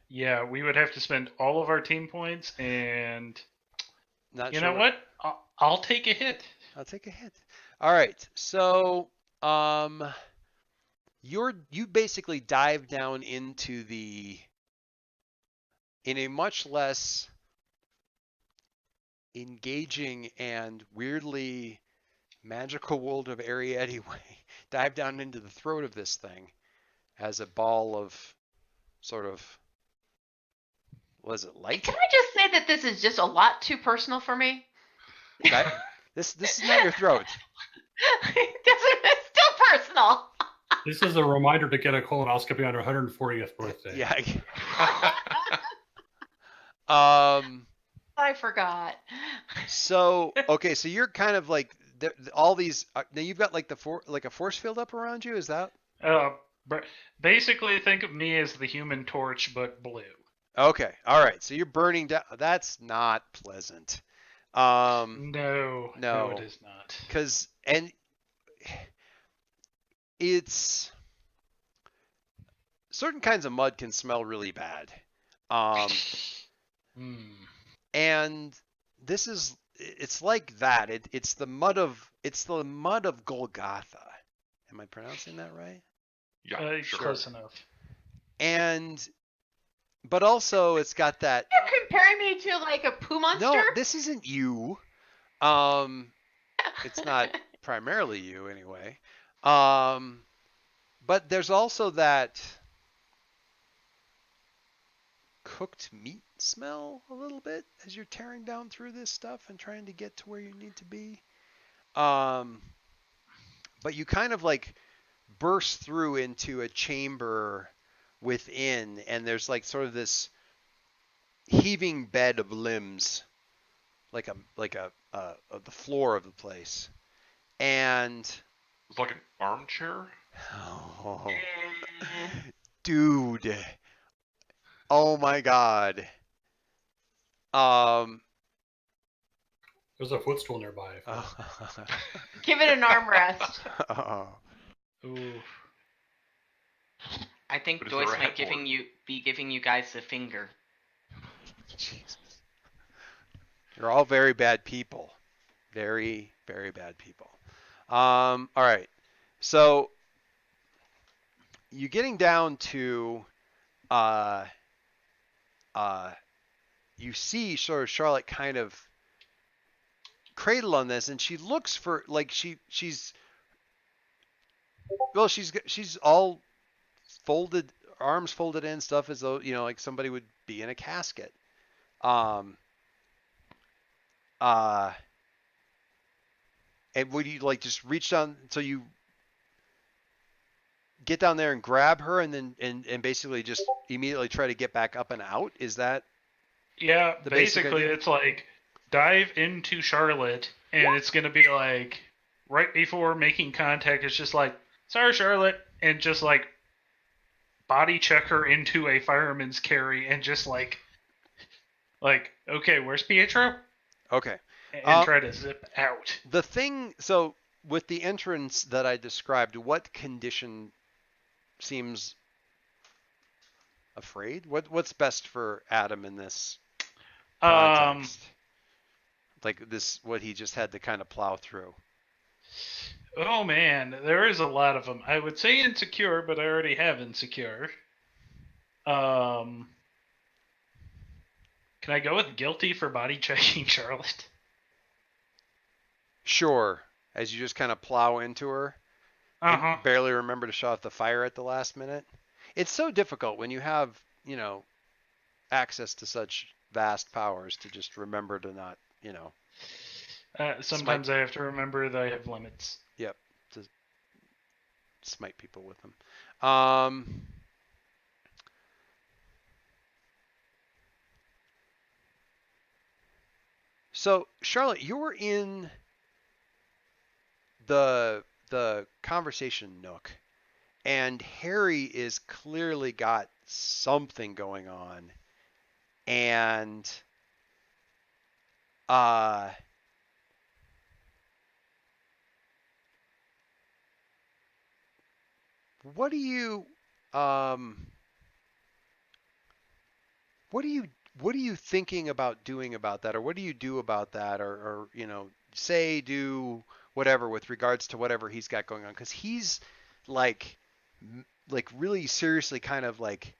Yeah, we would have to spend all of our team points, and Not you sure know what? I'll take a hit. I'll take a hit. All right. So, you basically dive down into in a much less engaging and weirdly magical world of Arietti way. Dive down into the throat of this thing as a ball of sort of, was it light? Can I just say that this is just a lot too personal for me? This is not your throat. It's still personal. This is a reminder to get a colonoscopy on her 140th birthday. Yeah. Um. I forgot. So okay, so you're kind of like all these. Now you've got like like a force field up around you. Is that Basically, think of me as the Human Torch, but blue. okay? All right. So you're burning down. That's not pleasant. No, No, it is not. because and it's certain kinds of mud can smell really bad. And this is it's like that. It's the mud of Golgotha. Am I pronouncing that right? Yeah, sure. Close enough. And but also it's got that. You're comparing me to like a poo monster? No, this isn't you. It's not primarily you anyway. But there's also that cooked meat smell a little bit as you're tearing down through this stuff and trying to get to where you need to be. But you kind of like burst through into a chamber within, and there's like sort of this heaving bed of limbs, like the floor of the place, and It's like an armchair. oh, dude, oh my god, There's a footstool nearby. Give it an armrest. oh. Ooh. I think But is Joyce there a might headboard? be giving you guys the finger. Jesus. You're all very bad people. Very, very bad people. All right. So you're getting down to you see sort of Charlotte kind of cradle on this, and she looks for like she's all folded, arms folded in, stuff as though like somebody would be in a casket. And would you like just reach down so you get down there and grab her and then and basically just immediately try to get back up and out? Is that Yeah, the basic basically idea? it's like dive into Charlotte, and it's gonna be like right before making contact, it's just like, sorry, Charlotte, and just like body check her into a fireman's carry, and just like, okay, where's Pietro? Okay. And try to zip out. The thing, so with the entrance that I described, what condition seems afraid? What's best for Adam in this context? Like this, what he just had to kind of plow through. Oh man, there is a lot of them. I would say insecure, but I already have insecure. Can I go with guilty for body checking Charlotte? Sure. As you just kind of plow into her. Uh-huh. And barely remember to shut off the fire at the last minute. It's so difficult when you have, access to such vast powers to just remember to not, Sometimes I have to remember that I have limits. Yep, to smite people with them. So Charlotte, you're in the conversation nook, and Harry is clearly got something going on, and what are you thinking about doing about that, or what do you do about that, or say do whatever with regards to whatever he's got going on, because he's like really seriously kind of like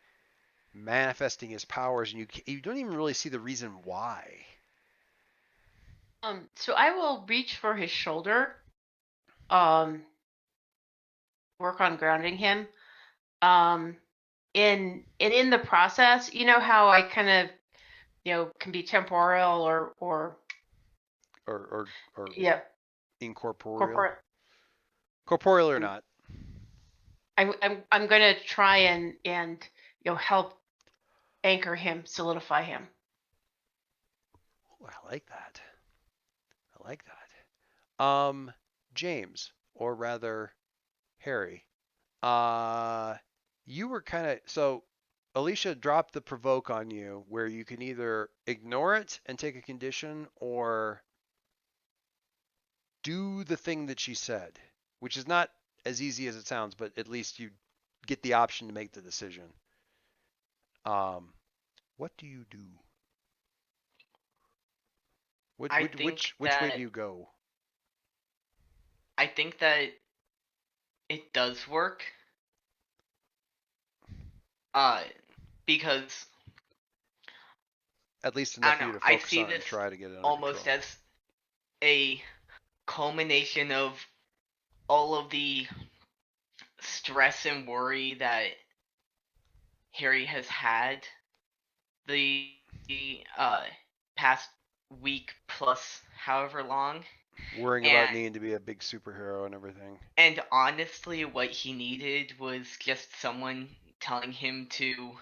manifesting his powers, and you don't even really see the reason why. So I will reach for his shoulder, work on grounding him. In the process, you know how I kind of, can be temporal or yeah, incorporeal, corporeal or not. I'm gonna try and help anchor him, solidify him. Ooh, I like that. I like that. James, or rather Harry, uh, you were kind of so. Alicia dropped the provoke on you, where you can either ignore it and take a condition, or do the thing that she said, which is not as easy as it sounds, but at least you get the option to make the decision. What do you do? I think Which way do that you go? I think that it does work. Because At least I enough don't for you know. to I focus see on it this and try to get it under almost control. as a culmination of all of the stress and worry that Harry has had the past week plus however long. Worrying about And needing to be a big superhero and everything. and honestly what he needed was just someone telling him to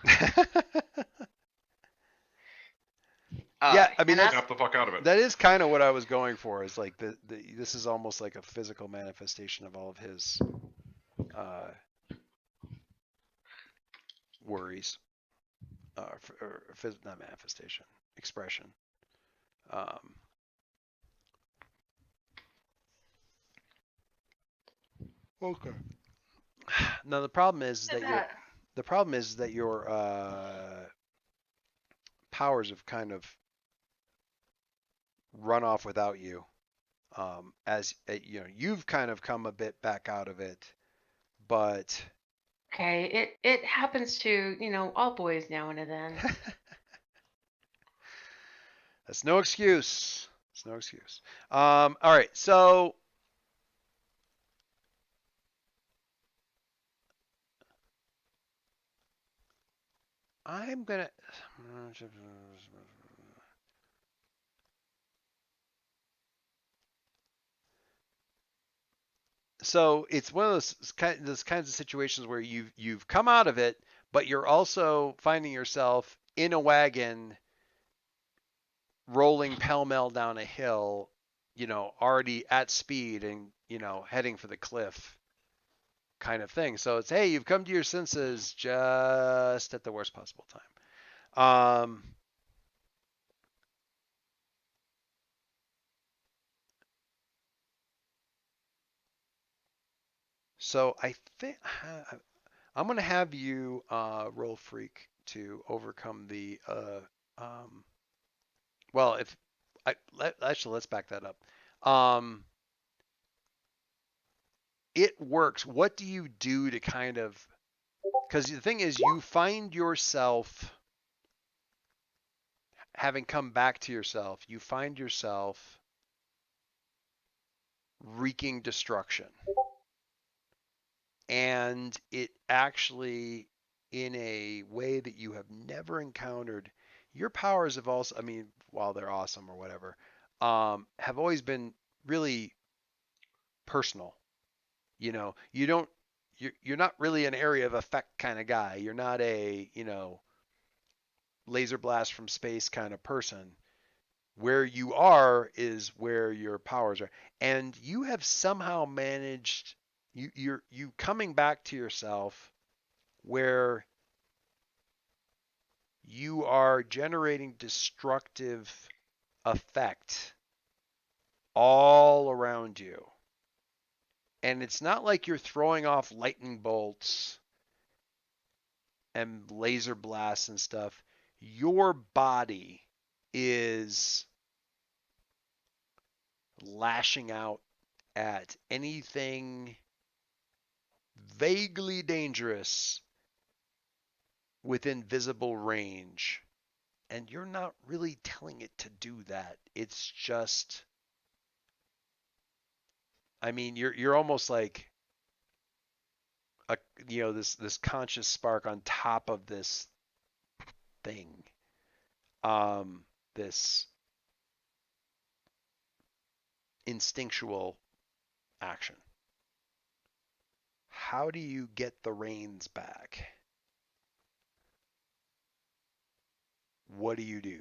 Yeah, I mean And that's that's Snap the fuck out of it. that is kind of what I was going for. Is like this is almost like a physical manifestation of all of his uh, worries, not manifestation, expression. Um, okay. Now the problem is that your powers have kind of run off without you. As you've kind of come a bit back out of it, but okay. It happens to all boys now and then. that's no excuse. It's no excuse. All right, so I'm gonna. So it's one of those kinds of situations where you've come out of it, but you're also finding yourself in a wagon rolling pell-mell down a hill, already at speed and, heading for the cliff kind of thing. So it's, hey, you've come to your senses just at the worst possible time. So I think I'm going to have you roll freak to overcome the well, if actually let's back that up. It works. What do you do to kind of, because the thing is, you find yourself having come back to yourself, you find yourself wreaking destruction. And it actually, in a way that you have never encountered, your powers have also, I mean, while they're awesome or whatever, have always been really personal. You don't, you're not really an area of effect kind of guy. You're not a, laser blast from space kind of person. Where you are is where your powers are, and you have somehow managed you coming back to yourself where you are generating destructive effect all around you. And it's not like you're throwing off lightning bolts and laser blasts and stuff. Your body is lashing out at anything vaguely dangerous within visible range. And you're not really telling it to do that. It's just, I mean, you're almost like a this conscious spark on top of this thing. This instinctual action. how do you get the reins back? What do you do?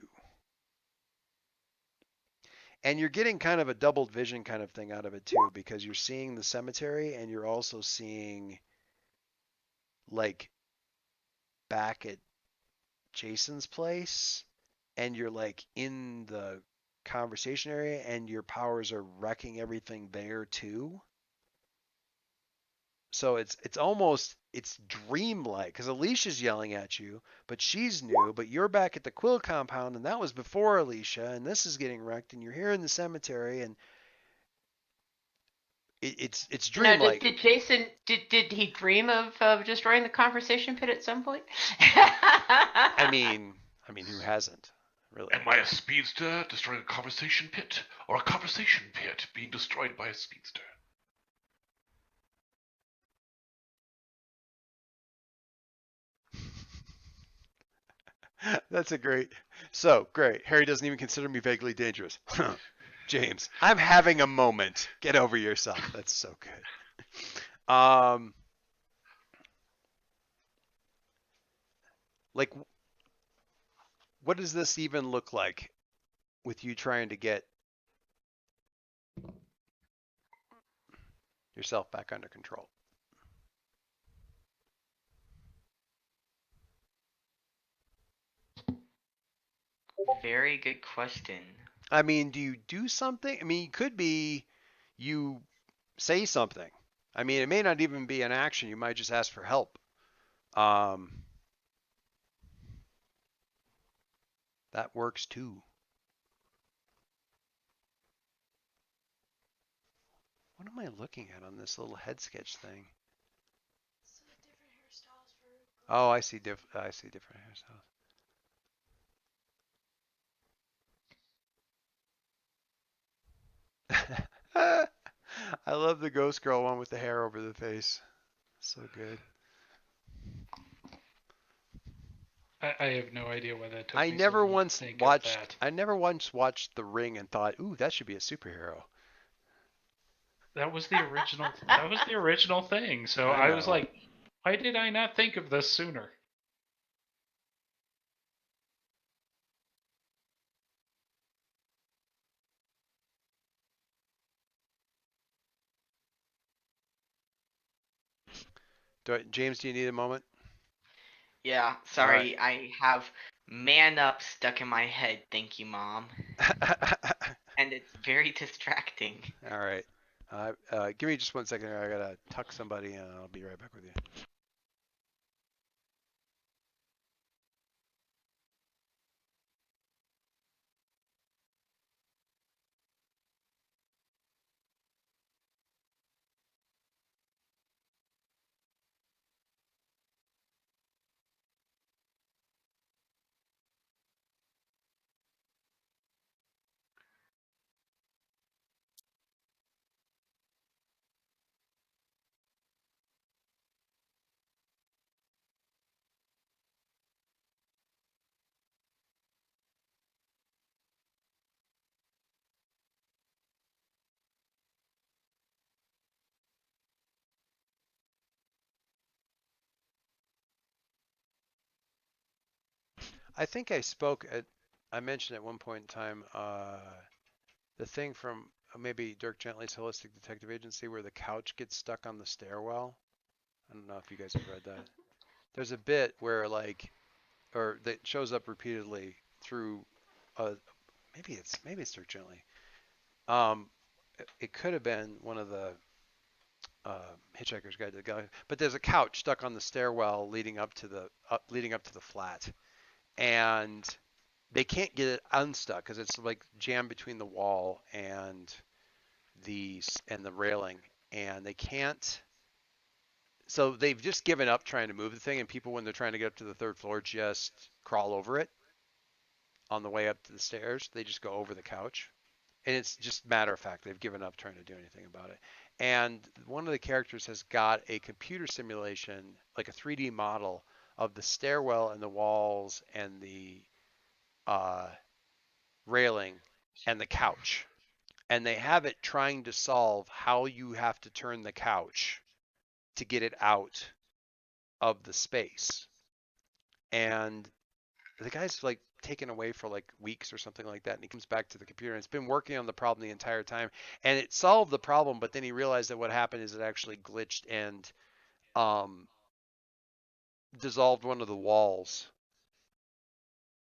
And you're getting kind of a doubled vision kind of thing out of it too, because you're seeing the cemetery and you're also seeing like back at Jason's place, and you're like in the conversation area and your powers are wrecking everything there too. So it's almost it's dreamlike because Alicia's yelling at you, but she's new, but you're back at the Quill compound and that was before Alicia, and this is getting wrecked, and you're here in the cemetery, and it's Now, dreamlike. did Jason did he dream of destroying the conversation pit at some point? I mean, who hasn't really? Am I a speedster destroying a conversation pit, or a conversation pit being destroyed by a speedster? That's a great. So great. Harry doesn't even consider me vaguely dangerous. James, I'm having a moment. Get over yourself. That's so good. Like, what does this even look like with you trying to get yourself back under control? Very good question. I mean, do you do something? I mean, it could be you say something. I mean, it may not even be an action. You might just ask for help. That works too. What am I looking at on this little head sketch thing? Oh, I see different hairstyles. I love the ghost girl one with the hair over the face. So good. I have no idea why that took I me never so long to once think of watched that. I never once watched The Ring and thought, "Ooh, that should be a superhero." That was the original. That was the original thing. So I I was know. like, why did I not think of this sooner? James, do you need a moment? Yeah, sorry, I have man up stuck in my head. Thank you, Mom. And it's very distracting. All right. Give me just 1 second here. I gotta tuck somebody and I'll be right back with you. I think I mentioned at one point in time the thing from maybe Dirk Gently's Holistic Detective Agency where the couch gets stuck on the stairwell. I don't know if you guys have read that. There's a bit where or that shows up repeatedly through, maybe it's Dirk Gently. It could have been one of the Hitchhiker's Guide to the Galaxy, but there's a couch stuck on the stairwell leading up to the flat, and they can't get it unstuck because it's like jammed between the wall and the railing, and they can't. So they've just given up trying to move the thing, and people when they're trying to get up to the third floor just crawl over it on the way up to the stairs. They just go over the couch, and it's just matter of fact they've given up trying to do anything about it. And one of the characters has got a computer simulation, like a 3D model of the stairwell and the walls and the railing and the couch, and they have it trying to solve how you have to turn the couch to get it out of the space. And the guy's like taken away for like weeks or something like that, and he comes back to the computer and it's been working on the problem the entire time, and it solved the problem, but then he realized that what happened is it actually glitched and dissolved one of the walls,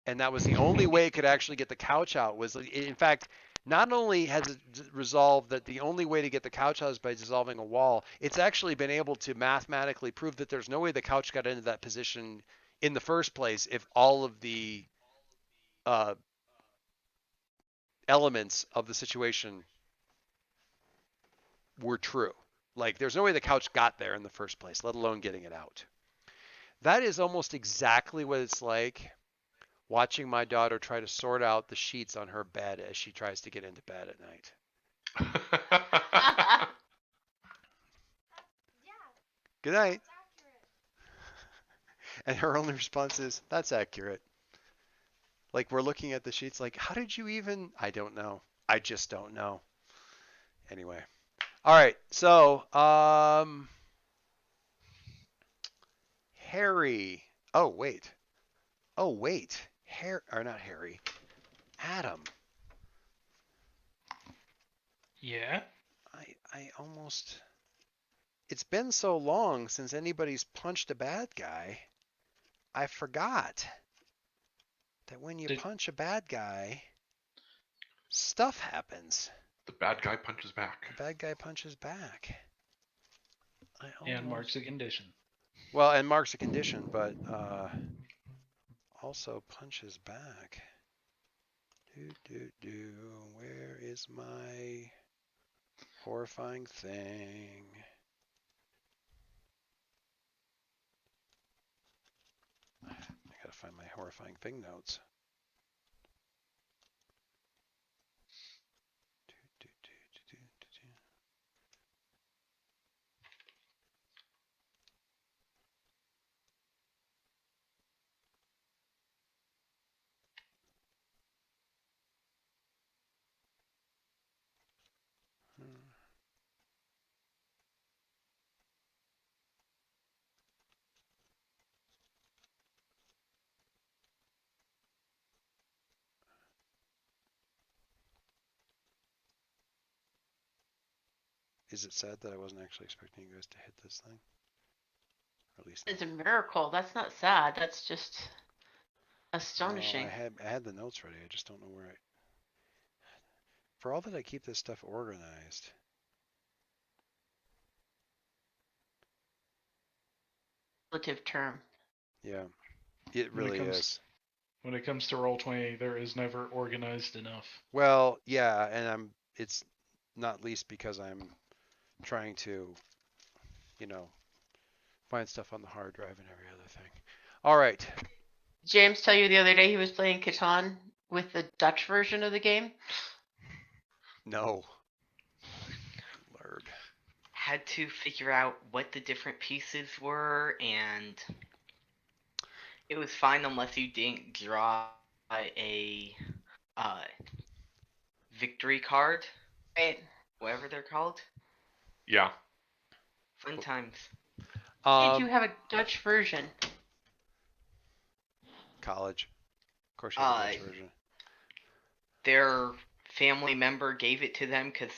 and that was the only way it could actually get the couch out. Was in fact, not only has it resolved that the only way to get the couch out is by dissolving a wall, it's actually been able to mathematically prove that there's no way the couch got into that position in the first place if all of the elements of the situation were true. Like, there's no way the couch got there in the first place, let alone getting it out. That is almost exactly what it's like watching my daughter try to sort out the sheets on her bed as she tries to get into bed at night. Good night. And her only response is, that's accurate. Like, we're looking at the sheets like, how did you even? I don't know. I just don't know. Anyway. All right. So, Harry. Oh, wait. Harry, or not Harry. Adam. Yeah. I almost. It's been so long since anybody's punched a bad guy. I forgot that when you punch a bad guy, stuff happens. The bad guy punches back. The bad guy punches back. And marks a condition. Well, and marks a condition, but also punches back. Where is my horrifying thing? I gotta find my horrifying thing notes. Is it sad that I wasn't actually expecting you guys to hit this thing? Or at least It's a miracle. That's not sad. That's just astonishing. No, I had the notes ready. I just don't know where For all that I keep this stuff organized. Relative term. Yeah, it really is. When it comes to Roll20, there is never organized enough. Well, yeah, and it's not least because I'm trying to, find stuff on the hard drive and every other thing. All right. James tell you the other day he was playing Catan with the Dutch version of the game? No. Lord. Had to figure out what the different pieces were, and it was fine unless you didn't draw a victory card, Right. whatever they're called. Yeah. Fun times. Did you have a Dutch version? College. Of course you have a Dutch version. Their family member gave it to them because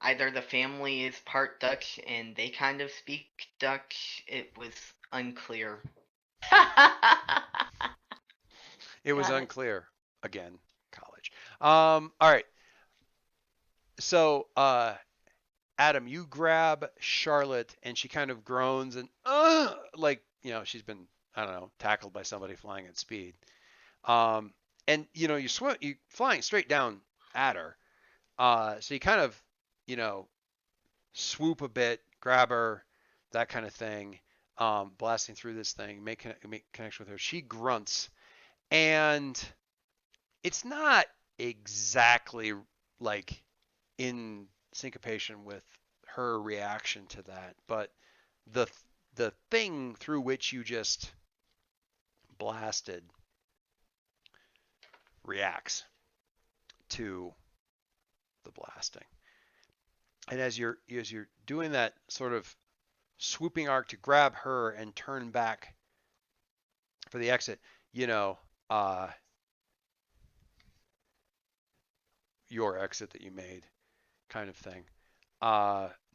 either the family is part Dutch and they kind of speak Dutch. It was unclear. It was unclear. Again, college. All right. So, Adam, you grab Charlotte, and she kind of groans and like she's been, I don't know, tackled by somebody flying at speed. And you flying straight down at her. So you kind of swoop a bit, grab her, that kind of thing. Blasting through this thing, make connection with her. She grunts, and it's not exactly like in syncopation with her reaction to that, but the thing through which you just blasted reacts to the blasting. And as you're doing that sort of swooping arc to grab her and turn back for the exit, your exit that you made, kind of thing.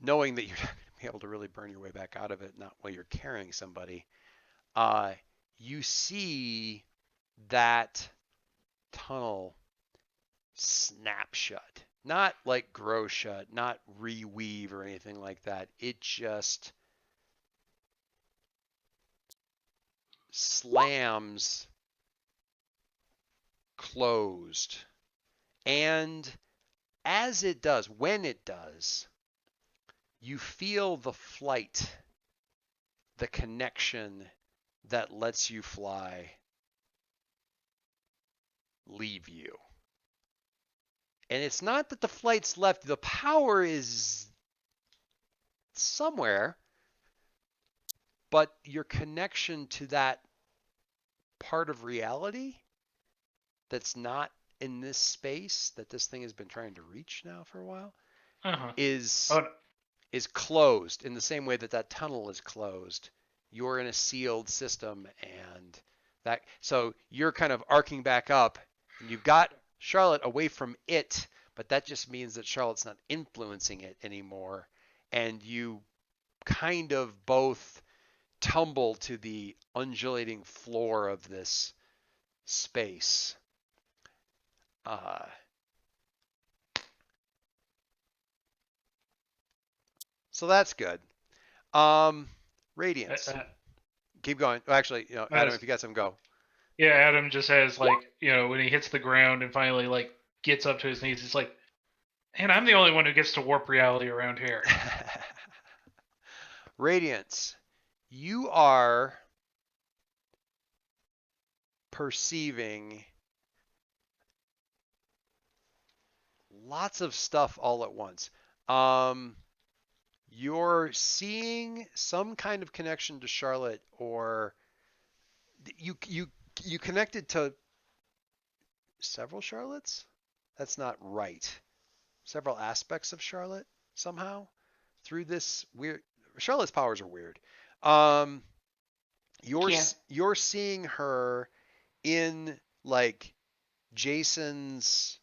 Knowing that you're not going to be able to really burn your way back out of it, not while you're carrying somebody, you see that tunnel snap shut. Not like grow shut, not reweave or anything like that. It just slams closed. And as it does, when it does, you feel the flight, the connection that lets you fly, leave you. And it's not that the flight's left, the power is somewhere, but your connection to that part of reality that's not in this space that this thing has been trying to reach now for a while Uh-huh. is Oh, closed in the same way that that tunnel is closed. You're in a sealed system, and so you're kind of arcing back up, and you've got Charlotte away from it, but that just means that Charlotte's not influencing it anymore, and you kind of both tumble to the undulating floor of this space. So that's good. Radiance. Keep going. Well, actually, Adam, if you got some, go. Yeah, Adam just has like, when he hits the ground and finally like gets up to his knees, he's like, "Man, I'm the only one who gets to warp reality around here." Radiance, you are perceiving lots of stuff all at once. You're seeing some kind of connection to Charlotte, or you connected to several Charlottes? That's not right. Several aspects of Charlotte somehow through this weird. Charlotte's powers are weird. You're seeing her in like Jason's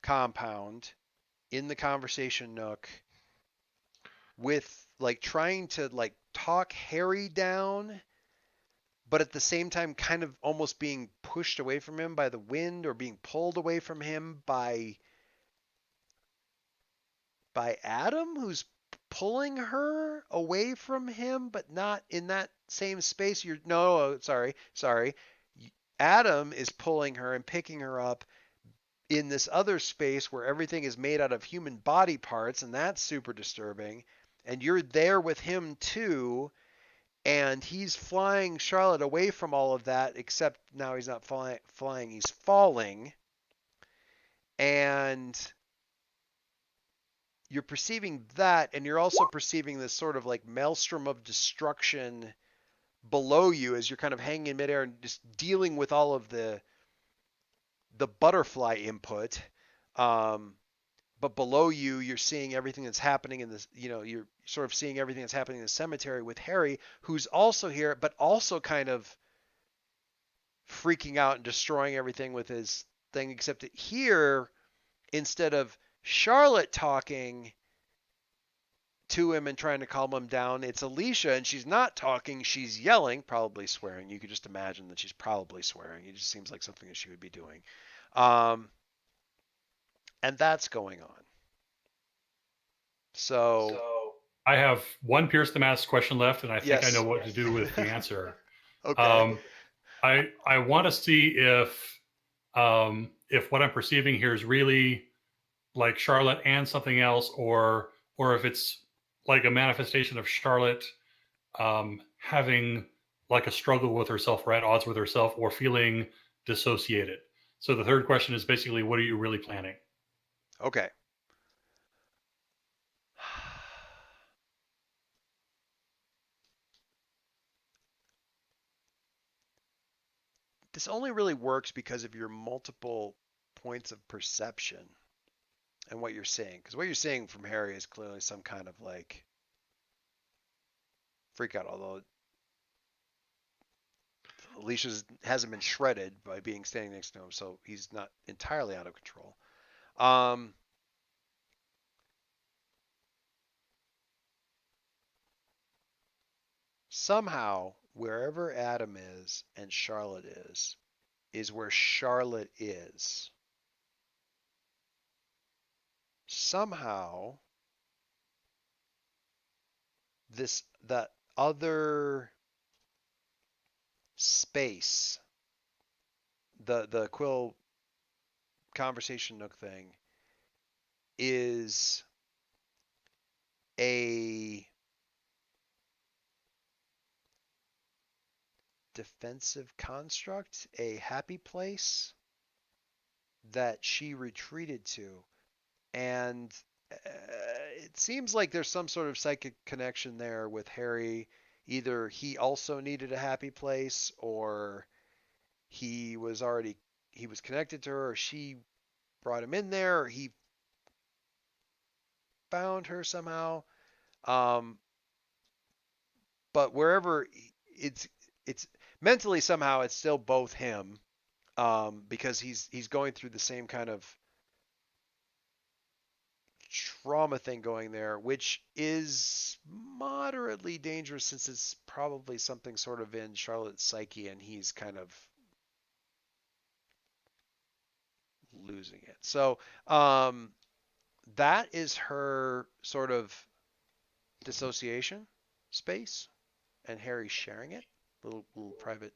compound in the conversation nook with like trying to like talk Harry down, but at the same time kind of almost being pushed away from him by the wind, or being pulled away from him by Adam, who's pulling her away from him, but not in that same space. Sorry. Adam is pulling her and picking her up in this other space where everything is made out of human body parts, and that's super disturbing. And you're there with him too, and he's flying Charlotte away from all of that, except now he's not flying, he's falling. And you're perceiving that, and you're also perceiving this sort of like maelstrom of destruction below you as you're kind of hanging in midair and just dealing with all of the butterfly input. But below you, you're seeing everything that's happening in this, you're sort of seeing everything that's happening in the cemetery with Harry, who's also here, but also kind of freaking out and destroying everything with his thing, except that here, instead of Charlotte talking to him and trying to calm him down, it's Alicia, and she's not talking, she's yelling, probably swearing. You could just imagine that she's probably swearing. It just seems like something that she would be doing. And that's going on. So I have one Pierce the Mask question left, and I think Yes. I know what to do with the answer. Okay. I want to see if what I'm perceiving here is really like Charlotte and something else, or if it's like a manifestation of Charlotte having like a struggle with herself, or at odds with herself, or feeling dissociated. So the third question is basically, what are you really planning? Okay. This only really works because of your multiple points of perception and what you're seeing. Because what you're seeing from Harry is clearly some kind of like freak out. Although Alicia hasn't been shredded by being standing next to him, so he's not entirely out of control. Um, Somehow, wherever Adam is and Charlotte is where Charlotte is. Somehow, that other space, the Quill conversation nook thing, is a defensive construct, a happy place that she retreated to. And it seems like there's some sort of psychic connection there with Harry. Either he also needed a happy place, or he was connected to her, or she brought him in there, or he found her somehow. Um, but wherever it's mentally somehow it's still both him, because he's going through the same kind of trauma thing going there, which is moderately dangerous since it's probably something sort of in Charlotte's psyche, and he's kind of losing it. So that is her sort of dissociation space, and Harry's sharing it. Little private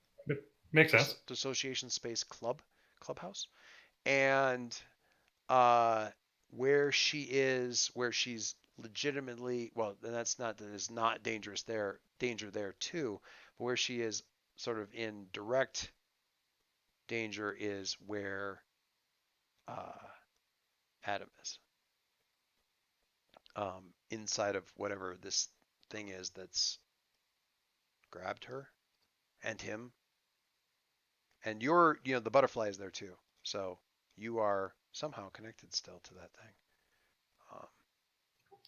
Makes sense. dissociation space clubhouse. And where she's legitimately, well, then that's not, that is not dangerous there, danger there too, but where she is sort of in direct danger is where Adam is. Inside of whatever this thing is that's grabbed her and him. And the butterfly is there too. So you are somehow connected still to that thing.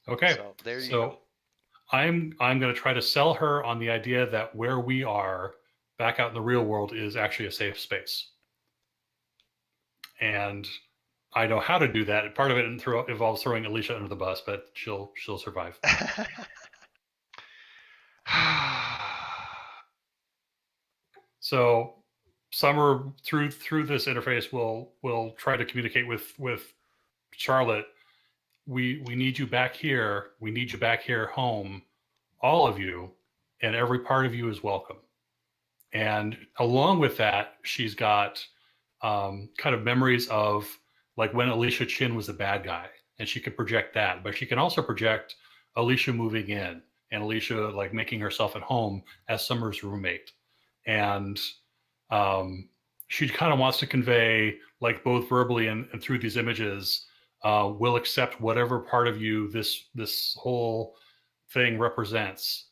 Okay. So there you So go. I'm going to try to sell her on the idea that where we are back out in the real world is actually a safe space. And I know how to do that. Part of it involves throwing Alicia under the bus, but she'll survive. So Summer through this interface will try to communicate with Charlotte. We need you back here. We need you back here home, all of you, and every part of you is welcome. And along with that, she's got kind of memories of like when Alicia Chin was the bad guy, and she can project that. But she can also project Alicia moving in and Alicia like making herself at home as Summer's roommate. And she kind of wants to convey, like both verbally and through these images, we'll accept whatever part of you this whole thing represents.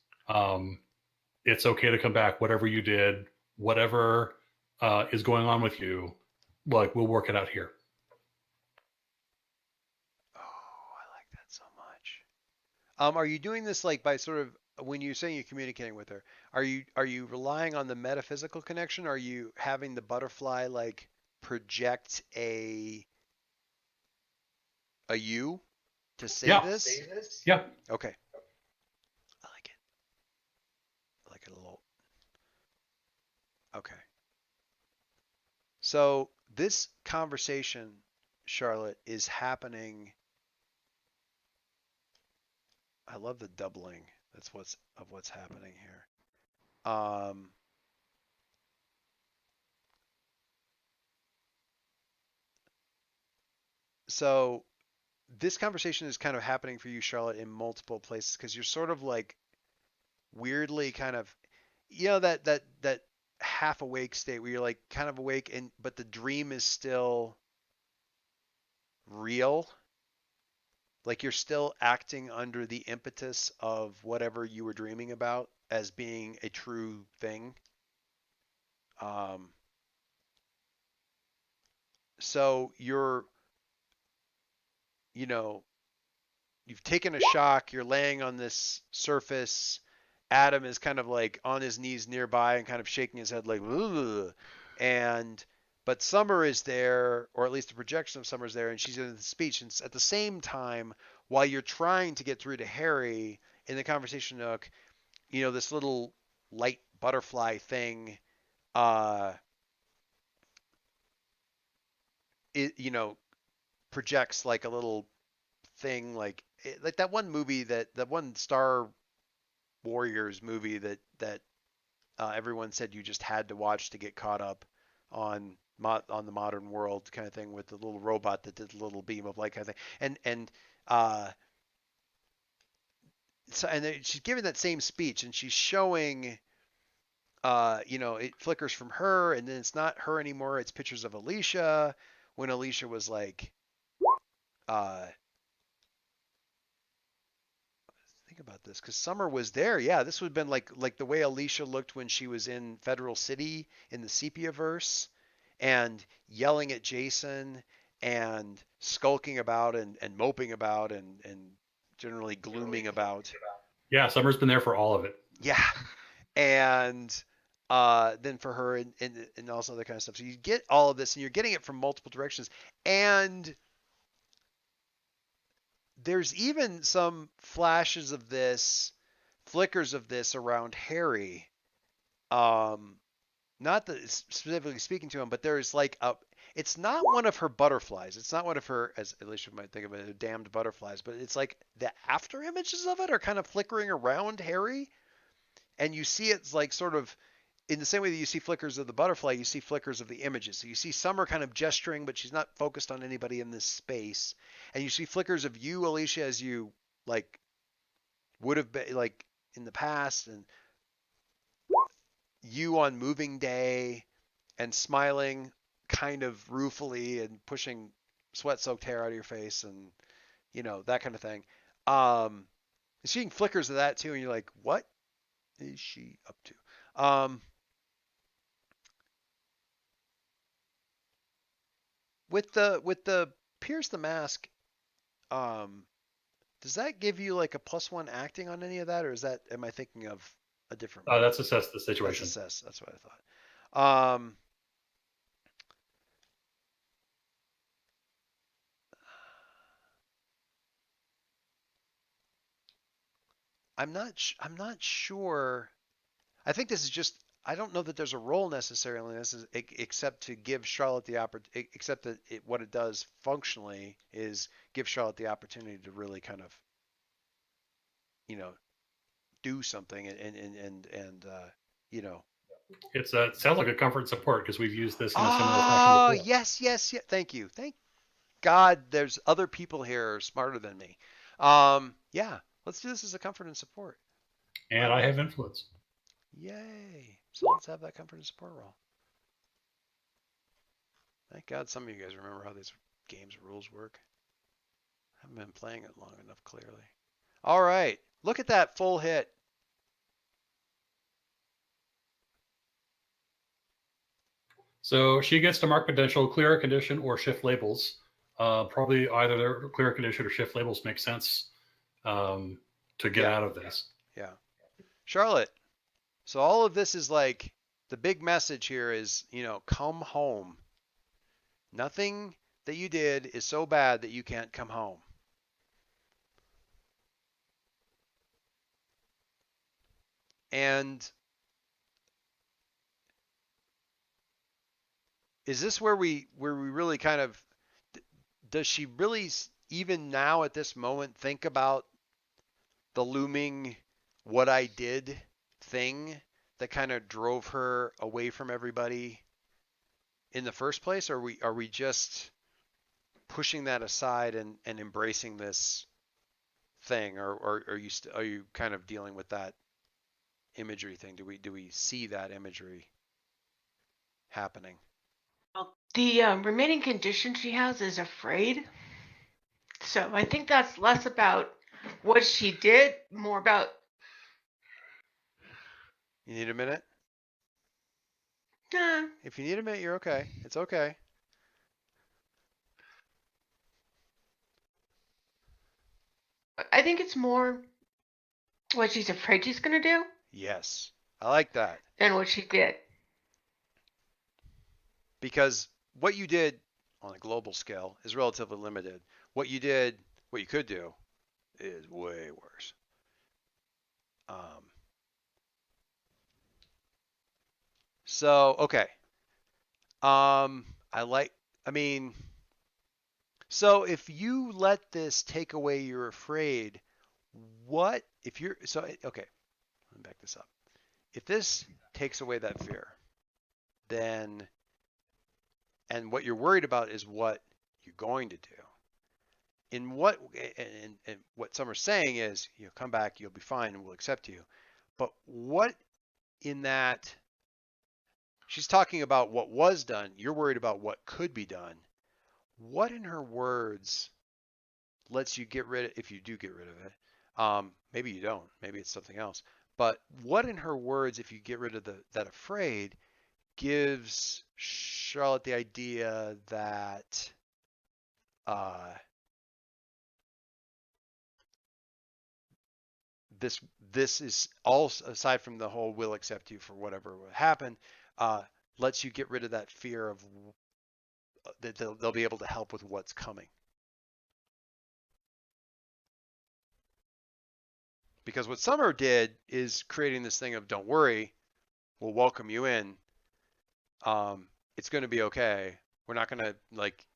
It's okay to come back, whatever you did, whatever is going on with you, like we'll work it out here. Oh, I like that so much. Are you doing this like by sort of, when you're saying you're communicating with her, are you relying on the metaphysical connection? Are you having the butterfly like project a you to say this? Yeah. Okay. I like it. I like it a little. Okay. So this conversation, Charlotte, is happening. I love the doubling. That's what's happening here. So this conversation is kind of happening for you, Charlotte, in multiple places because you're sort of like weirdly kind of, that half awake state where you're like kind of awake but the dream is still real. Like you're still acting under the impetus of whatever you were dreaming about as being a true thing. So you're, you've taken a shock, you're laying on this surface, Adam is kind of like on his knees nearby and kind of shaking his head like, ugh. And but Summer is there, or at least the projection of Summer is there, and she's in the speech. And at the same time, while you're trying to get through to Harry in the conversation nook, this little light butterfly thing, uh, projects like a little thing, like that one movie that one Star Warriors movie that everyone said you just had to watch to get caught up on on the modern world kind of thing, with the little robot that did the little beam of light kind of thing. And uh, so she's giving that same speech, and she's showing it flickers from her, and then it's not her anymore. It's pictures of Alicia when Alicia was like, think about this, because Summer was there. Yeah, this would have been like the way Alicia looked when she was in Federal City in the Sepia verse, and yelling at Jason and skulking about and moping about and generally glooming about. Yeah, Summer's been there for all of it. Yeah, and then for her and also other kind of stuff. So you get all of this, and you're getting it from multiple directions, and there's even some flashes of this, flickers of this around Harry. Not that specifically speaking to him, but there's like it's not one of her butterflies. It's not one of her, as Alicia might think of it, damned butterflies, but it's like the after images of it are kind of flickering around Harry. And you see it's like sort of in the same way that you see flickers of the butterfly, you see flickers of the images. So you see Summer kind of gesturing, but she's not focused on anybody in this space. And you see flickers of you, Alicia, as you like would have been like in the past, and you on moving day and smiling kind of ruefully and pushing sweat-soaked hair out of your face, and that kind of thing. Seeing flickers of that too, and you're like, what is she up to? With the Pierce the Mask, does that give you like a +1 acting on any of that, or am I thinking of a different movie? That's assess the situation. That's assess. That's what I thought. I'm not sure. I think this is just. I don't know that there's a role necessarily in this, except to give Charlotte the except that what it does functionally is give Charlotte the opportunity to really kind of, do something and It sounds like a comfort and support, because we've used this in a similar fashion before. Yes. Thank you. Thank God there's other people here smarter than me. Yeah, let's do this as a comfort and support. And I have influence. Yay. So let's have that comfort and support roll. Thank God some of you guys remember how these games rules work. I haven't been playing it long enough, clearly. All right. Look at that full hit. So she gets to mark potential, clear a condition, or shift labels. Probably either the clear a condition or shift labels make sense to get out of this. Yeah. Charlotte. So all of this is like, the big message here is, come home. Nothing that you did is so bad that you can't come home. And is this where we really kind of, does she really even now at this moment think about the looming what I did thing that kind of drove her away from everybody in the first place? Or are we just pushing that aside and embracing this thing, or are you kind of dealing with that imagery thing? Do we see that imagery happening? Well, the remaining condition she has is afraid. So I think that's less about what she did, more about. You need a minute? Nah. If you need a minute, you're okay. It's okay. I think it's more what she's afraid she's gonna do. Yes. I like that. than what she did. Because what you did on a global scale is relatively limited. What you could do is way worse. So, okay. I mean, so if you let this take away your afraid, what if you're, so, okay, let me back this up. If this takes away that fear, then, and what you're worried about is what you're going to do. In what, and what Summer's saying is, come back, you'll be fine, and we'll accept you. But what in that, she's talking about what was done. You're worried about what could be done. What in her words lets you get rid of, if you do get rid of it, maybe you don't, maybe it's something else. But what in her words, if you get rid of that afraid, gives Charlotte the idea that this is all, aside from the whole "we'll accept you for whatever will happen," lets you get rid of that fear of that they'll be able to help with what's coming. Because what Summer did is creating this thing of, don't worry, we'll welcome you in. It's going to be okay. We're not going to like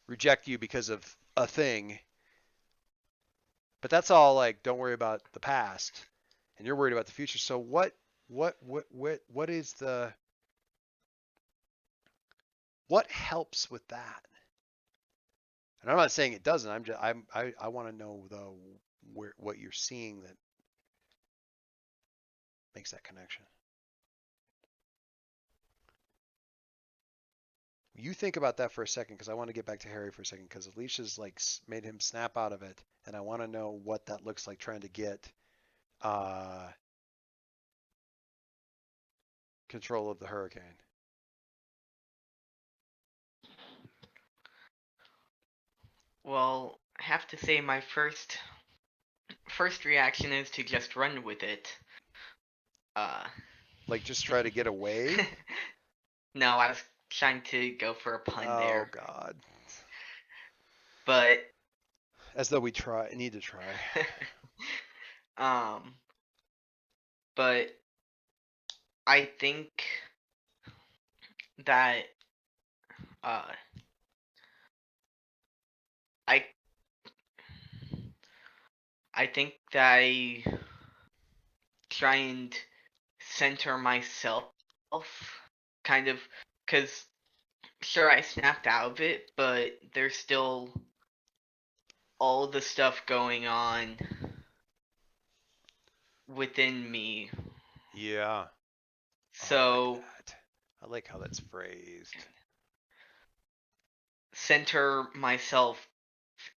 reject you because of a thing. But that's all like, don't worry about the past, and you're worried about the future. So what is the, what helps with that? And I'm not saying it doesn't. I want to know though what you're seeing that makes that connection. You think about that for a second, because I want to get back to Harry for a second, because Alicia's like made him snap out of it, and I want to know what that looks like trying to get control of the hurricane. Well, I have to say my first reaction is to just run with it. Like just try to get away? No, I was trying to go for a pun there. Oh God. But as though we need to try. But I think that I think that I try and center myself, kind of, because sure, I snapped out of it, but there's still all the stuff going on within me. Yeah. So I like how that's phrased. Center myself,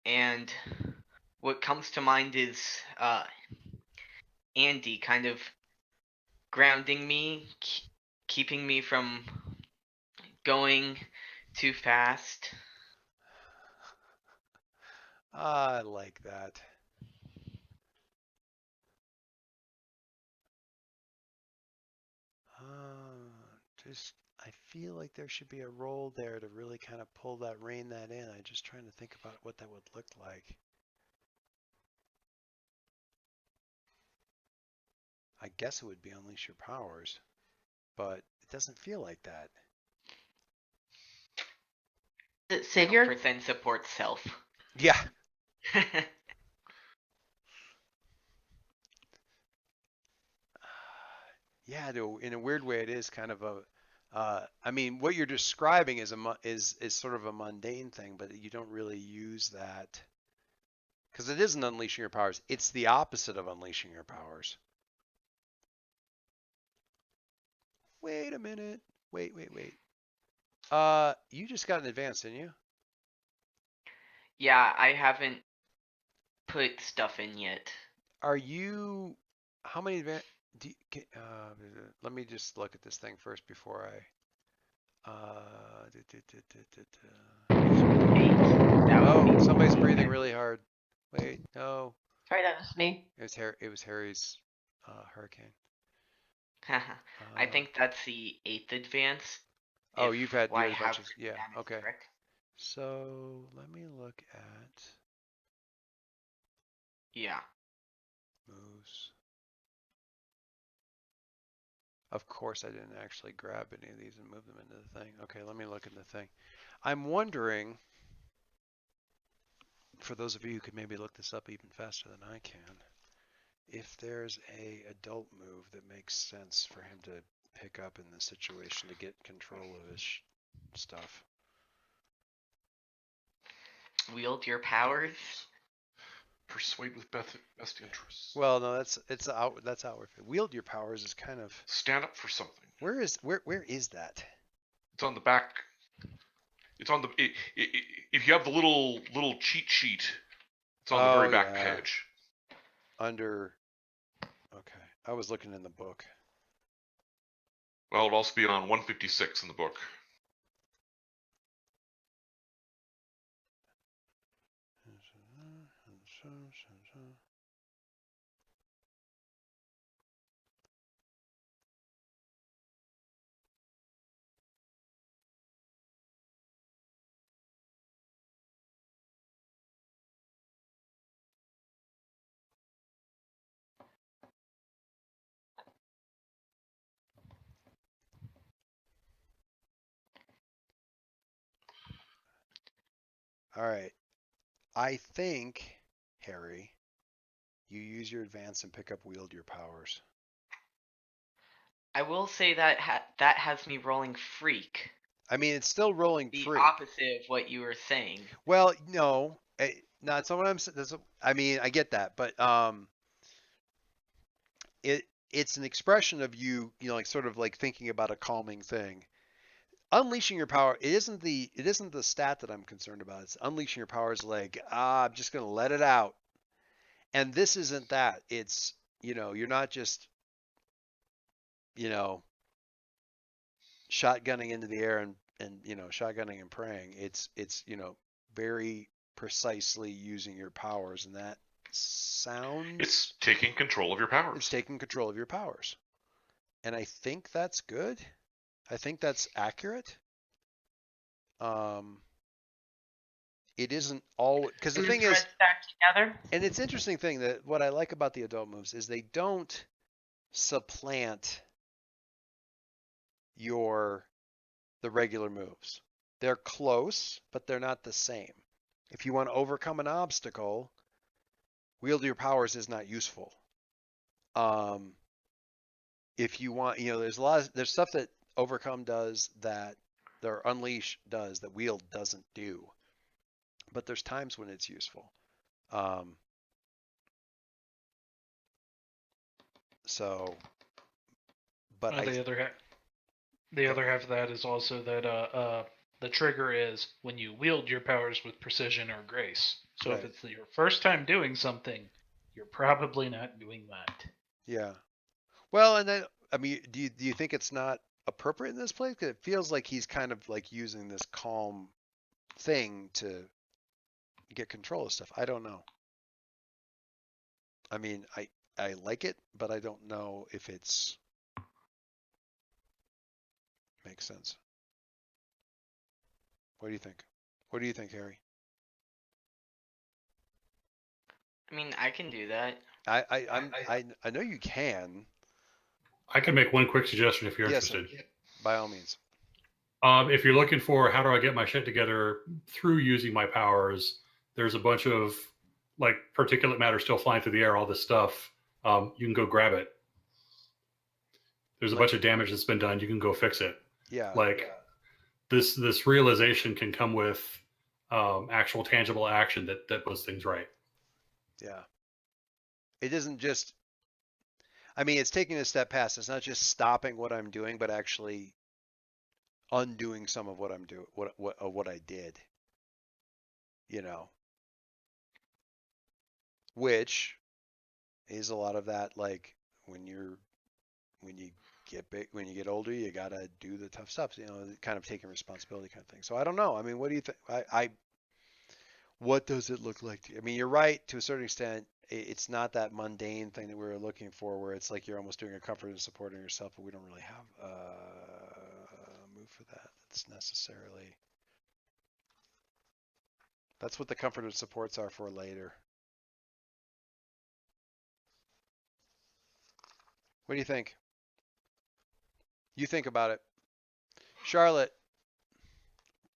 and what comes to mind is Andy kind of grounding me, keeping me from going too fast. I like that. I feel like there should be a role there to really kind of rein that in. I'm just trying to think about what that would look like. I guess it would be unleash your powers, but it doesn't feel like that. Savior? Percent support self. Yeah. Yeah, in a weird way, it is kind of a. I mean, what you're describing is sort of a mundane thing, but you don't really use that because it isn't unleashing your powers. It's the opposite of unleashing your powers. Wait a minute. Wait. You just got an advance, didn't you? Yeah, I haven't put stuff in yet. Are you? How many advance? Let me just look at this thing first before I. 8. Oh, somebody's breathing really hard. Wait, no. Sorry, that was me. It was Harry's Hurricane. I think that's the 8th advance. Oh, if you had I a have bunch of, yeah, that is okay. correct. So let me look at Yeah. moves. Of course, I didn't actually grab any of these and move them into the thing. Okay, let me look in the thing. I'm wondering, for those of you who could maybe look this up even faster than I can, if there's a adult move that makes sense for him to pick up in this situation to get control of his stuff. Wield your powers. Persuade with best interests. Well, no, that's outward. Wield your powers is kind of. Stand up for something. Where is that? It's on the back. It's on the. If you have the little cheat sheet, it's on the very back page. Under. Okay, I was looking in the book. Well, it'll also be on 156 in the book. All right. I think, Harry, you use your advance and pick up wield your powers. I will say that that has me rolling freak. I mean, it's still rolling The free. opposite of what you were saying. Well, no, not what I'm saying. I mean, I get that, but it's an expression of you know, like sort of like thinking about a calming thing. Unleashing your power, it isn't the stat that I'm concerned about. It's unleashing your powers like, I'm just gonna let it out. And this isn't that. It's, you know, you're not just, you know, shotgunning into the air and you know, shotgunning and praying. It's you know, very precisely using your powers, and that sounds. It's taking control of your powers. It's taking control of your powers, and I think that's good. I think that's accurate. It isn't all because the thing is, stacked together. and it's interesting thing that what I like about the adult moves is they don't supplant the regular moves. They're close, but they're not the same. If you want to overcome an obstacle, wield your powers is not useful. If you want, you know, there's stuff that overcome does that, or unleash does that wield doesn't do. But there's times when it's useful. So, but the other half of that is also that the trigger is when you wield your powers with precision or grace. So Right. if it's your first time doing something, you're probably not doing that. Yeah. Well, and then I mean, do you think it's not appropriate in this place? Because it feels like he's kind of like using this calm thing to get control of stuff. I don't know. I mean, I like it, but I don't know if it's makes sense. What do you think? What do you think, Harry? I mean, I can do that. I know you can. I can make one quick suggestion if you're Yes, interested. by all means. If you're looking for how do I get my shit together through using my powers, there's a bunch of like particulate matter still flying through the air, all this stuff. You can go grab it. There's a bunch of damage that's been done. You can go fix it. Yeah. Like this realization can come with actual tangible action that puts things right. Yeah. It isn't just. I mean, it's taking a step past. It's not just stopping what I'm doing, but actually undoing some of what I'm doing, what I did. You know, which is a lot of that. Like when you get big, when you get older, you gotta do the tough stuff. You know, kind of taking responsibility, kind of thing. So I don't know. I mean, what do you think? what does it look like to you? I mean, you're right to a certain extent. It's not that mundane thing that we were looking for, where it's like you're almost doing a comfort and supporting yourself, but we don't really have a move for that. That's necessarily. That's what the comfort and supports are for later. What do you think? You think about it. Charlotte,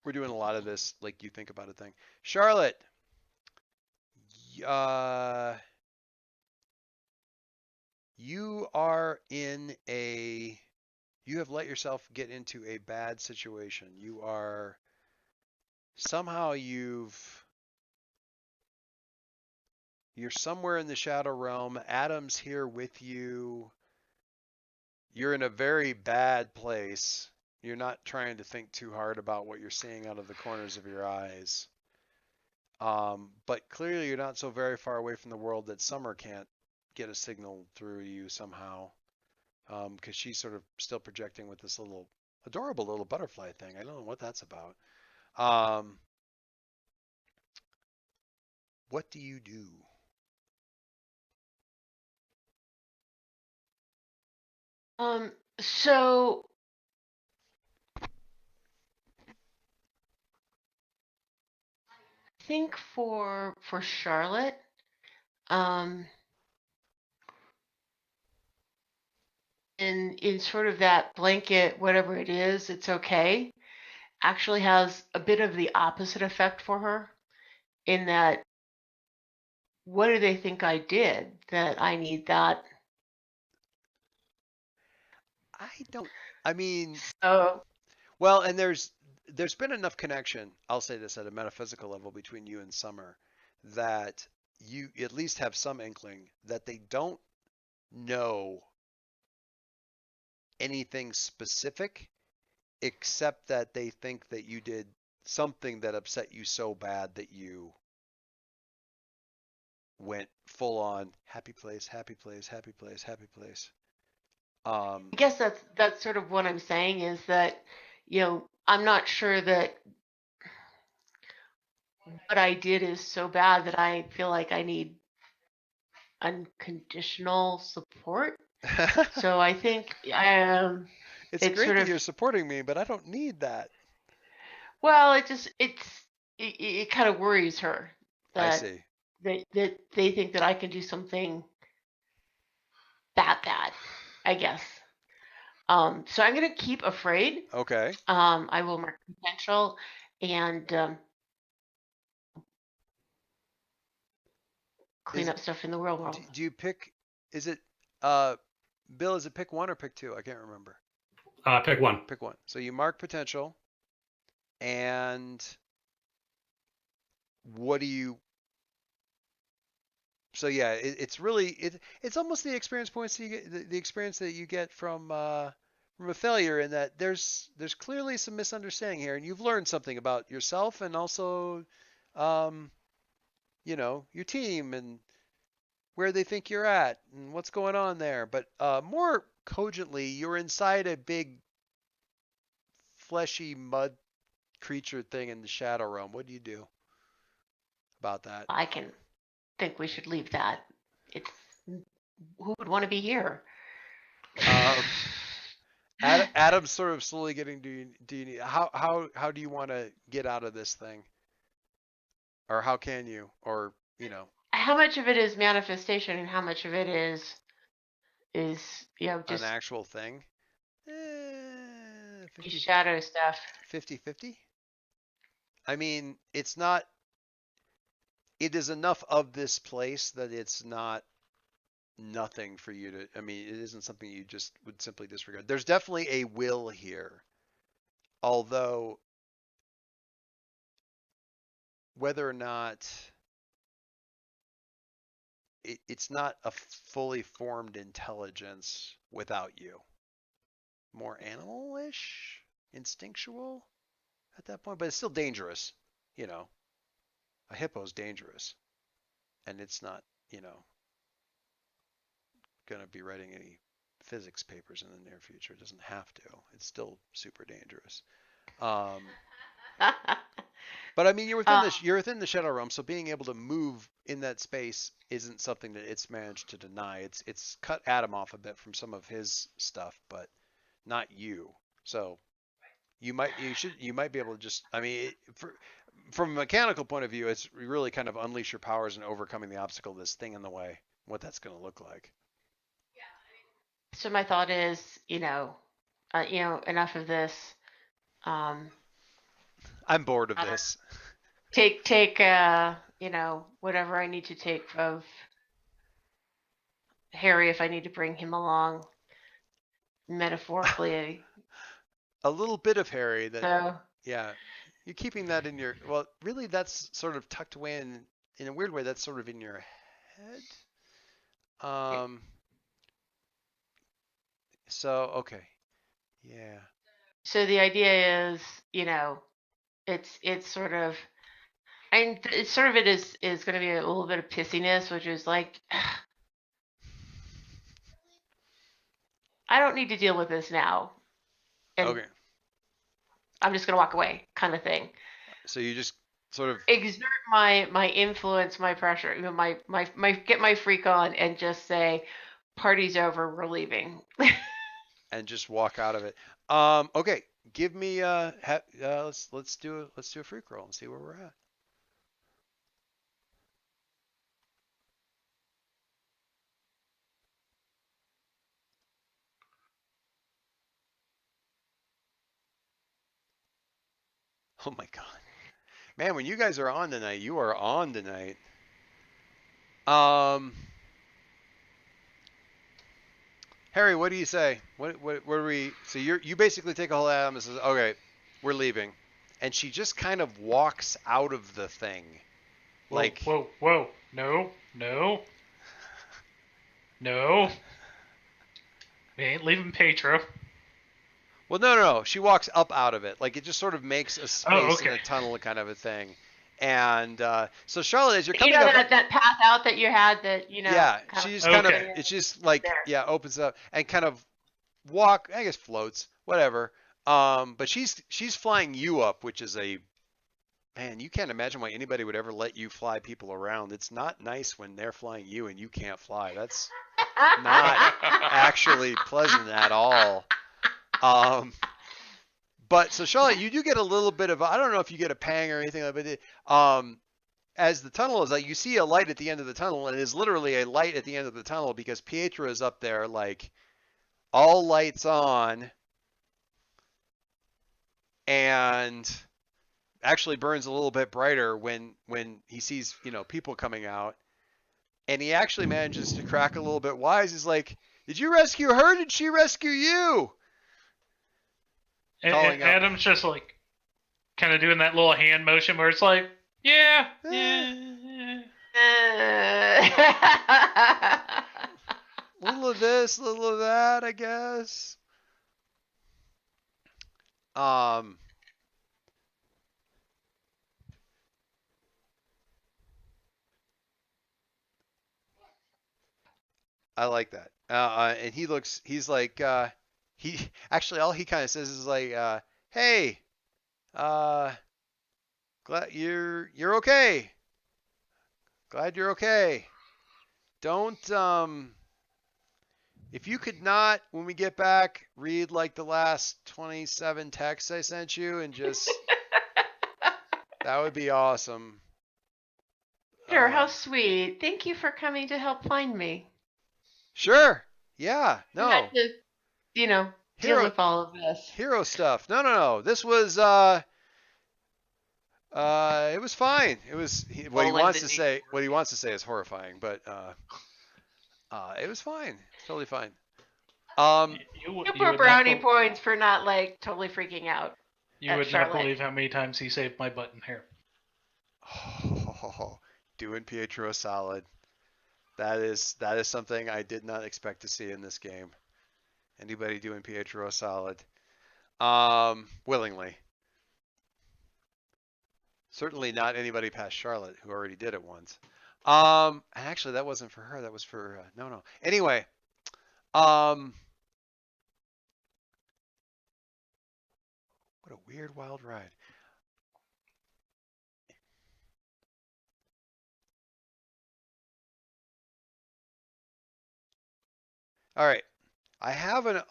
we're doing a lot of this, like you think about it thing. Charlotte, uh, you are in a, you have let yourself get into a bad situation. You are, somehow you're somewhere in the shadow realm. Adam's here with you. You're in a very bad place. You're not trying to think too hard about what you're seeing out of the corners of your eyes. But clearly you're not so very far away from the world that Summer can't get a signal through you somehow. Because she's sort of still projecting with this little adorable little butterfly thing. I don't know what that's about. What do you do? So I think for Charlotte, um, in sort of that blanket, whatever it is, it's okay, actually has a bit of the opposite effect for her in that what do they think I did that I need that? I don't, I mean, So well, and there's been enough connection, I'll say this at a metaphysical level between you and Summer, that you at least have some inkling that they don't know anything specific except that they think that you did something that upset you so bad that you went full on happy place, happy place, happy place, happy place. I guess that's sort of what I'm saying is that, I'm not sure that what I did is so bad that I feel like I need unconditional support. So I think It's it's great sort that of, you're supporting me, but I don't need that. well, it kind of worries her I that see. they think that I can do something that bad, I guess. So I'm gonna keep afraid. Okay. I will mark potential and clean Is up stuff in the real world. do you pick? Is it Bill? Is it pick one or pick two? I can't remember. Pick one. Pick one. So you mark potential, and what do you? So yeah, it's really it's almost the experience points that you get, the experience that you get from a failure, in that there's clearly some misunderstanding here, and you've learned something about yourself and also, um, your team and where they think you're at and what's going on there. But more cogently, you're inside a big fleshy mud creature thing in the shadow realm. What do you do about that? I can think we should leave that. It's who would want to be here? Um, Adam's sort of slowly getting. Do you need how do you want to get out of this thing, or how can you, or How much of it is manifestation and how much of it is an just actual thing? 50, shadow stuff? 50-50? I mean, it's not. It is enough of this place that it's not nothing for you to. I mean, it isn't something you just would simply disregard. There's definitely a will here, although whether or not it's not a fully formed intelligence without you. More animal-ish, instinctual at that point, but it's still dangerous. You know, a hippo's dangerous, and it's not, going to be writing any physics papers in the near future. It doesn't have to. It's still super dangerous. Um, But I mean, Um, you're within the shadow realm, so being able to move in that space isn't something that it's managed to deny. It's cut Adam off a bit from some of his stuff, but not you. So you might be able to just, I mean, from a mechanical point of view, it's really kind of unleash your powers and overcoming the obstacle of this thing in the way. What that's going to look like. so my thought is, enough of this. I'm bored of I don't this. take whatever I need to take of Harry if I need to bring him along metaphorically. A little bit of Harry that, So yeah, you're keeping that in your, well, really that's sort of tucked away in a weird way, that's sort of in your head. So, okay. Yeah. so the idea is, it's sort of, and it's sort of it is going to be a little bit of pissiness, which is like, I don't need to deal with this now, and Okay. I'm just going to walk away, kind of thing. So you just sort of, Exert my influence, my pressure, my get my freak on, and just say, party's over, we're leaving. and just walk out of it. Okay. Give me, let's do a freak roll and see where we're at. Oh my God. Man, when you guys are on tonight, you are on tonight. Harry, what do you say? What are we? So you basically take a whole Adam and says, okay, we're leaving, and she just kind of walks out of the thing, Whoa, like whoa. No. We ain't leaving Petro. well, no. She walks up out of it, like it just sort of makes a space in okay. a tunnel kind of a thing. And so Charlotte, as you're You coming know up, that path out that you had that yeah, kind she's of kind of, Okay. it's just like, there. yeah, opens up and kind of I guess floats, whatever. But she's flying you up, which is man, you can't imagine why anybody would ever let you fly people around. It's not nice when they're flying you and you can't fly. That's not actually pleasant at all. But so Charlotte, you do get a little bit of, I don't know if you get a pang or anything like that. As the tunnel is like, you see a light at the end of the tunnel, and it is literally a light at the end of the tunnel because Pietro is up there, like all lights on, and actually burns a little bit brighter when he sees people coming out, and he actually manages to crack a little bit wise. He's like, "Did you rescue her? Did she rescue you?" Calling And up. Adam's just like kind of doing that little hand motion where it's like, yeah. Little of this, little of that, I guess. I like that. And he's like, he actually, all he kind of says is like, hey, glad you're okay. Glad you're okay. Don't, if you could not, when we get back, read like the last 27 texts I sent you and just, that would be awesome. Peter, how sweet. Thank you for coming to help find me. Sure. Yeah. You No. had to, deal with all of this. Hero stuff. No. This was it was fine. It was what he wants to say. What he wants to say is horrifying, but it was fine. Totally fine. Super brownie points for not like totally freaking out. You would not believe how many times he saved my butt in hair. Oh, doing Pietro a solid. That is something I did not expect to see in this game. Anybody doing Pietro a solid? Willingly. Certainly not anybody past Charlotte, who already did it once. And actually, that wasn't for her. That was for no. Anyway, what a weird wild ride. All right. I have an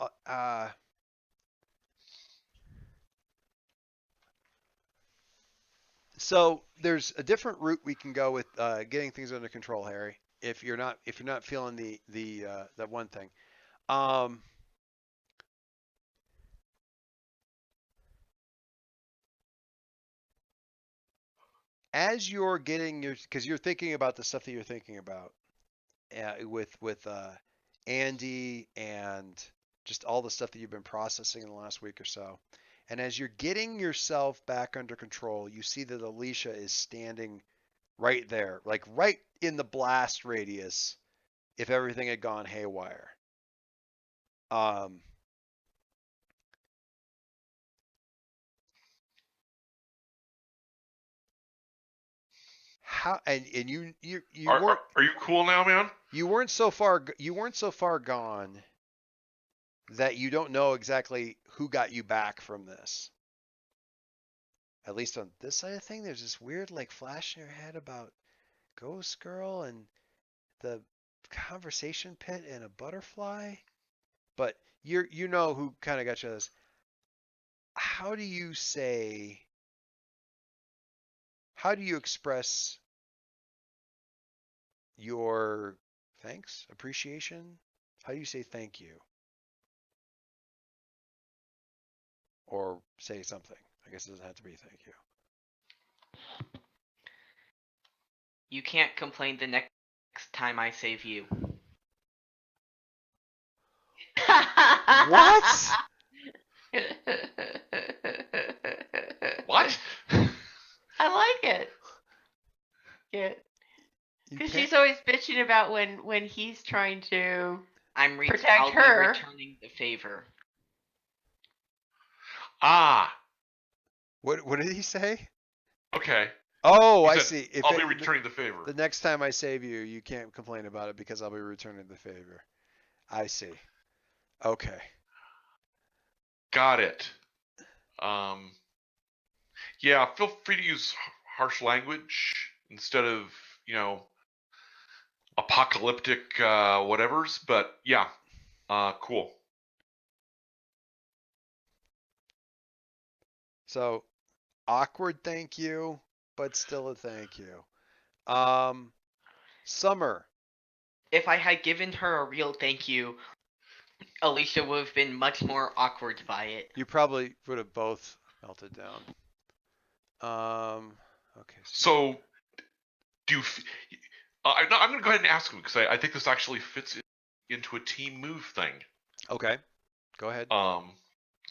so there's a different route we can go with getting things under control, Harry. If you're not feeling the that one thing. Um, as you're getting your, because you're thinking about the stuff that you're thinking about with Andy and just all the stuff that you've been processing in the last week or so. And as you're getting yourself back under control, you see that Alicia is standing right there, like right in the blast radius if everything had gone haywire. Um, how and you weren't Are you cool now, man? you weren't so far gone that you don't know exactly who got you back from this. At least on this side of thing, there's this weird like flash in your head about Ghost Girl and the conversation pit and a butterfly. But you know who kind of got you this. How do you say? How do you express your thanks, appreciation? How do you say thank you? Or say something. I guess it doesn't have to be thank you. You can't complain the next time I save you. What? What? I like it. Yeah. You Because can't- she's always bitching about when he's trying to. I'll Protect be her. returning the favor. Ah, What did he say? okay. Oh, He I said, see. If I'll it- be returning the favor. the next time I save you, you can't complain about it because I'll be returning the favor. I see. Okay. Got it. Yeah, feel free to use harsh language instead of, apocalyptic whatevers, but yeah, cool. So awkward thank you, but still a thank you. Summer. If I had given her a real thank you, Alicia would have been much more awkward by it. You probably would have both melted down. Okay. So, do you? I'm going to go ahead and ask him because I think this actually fits into a team move thing. Okay. Go ahead.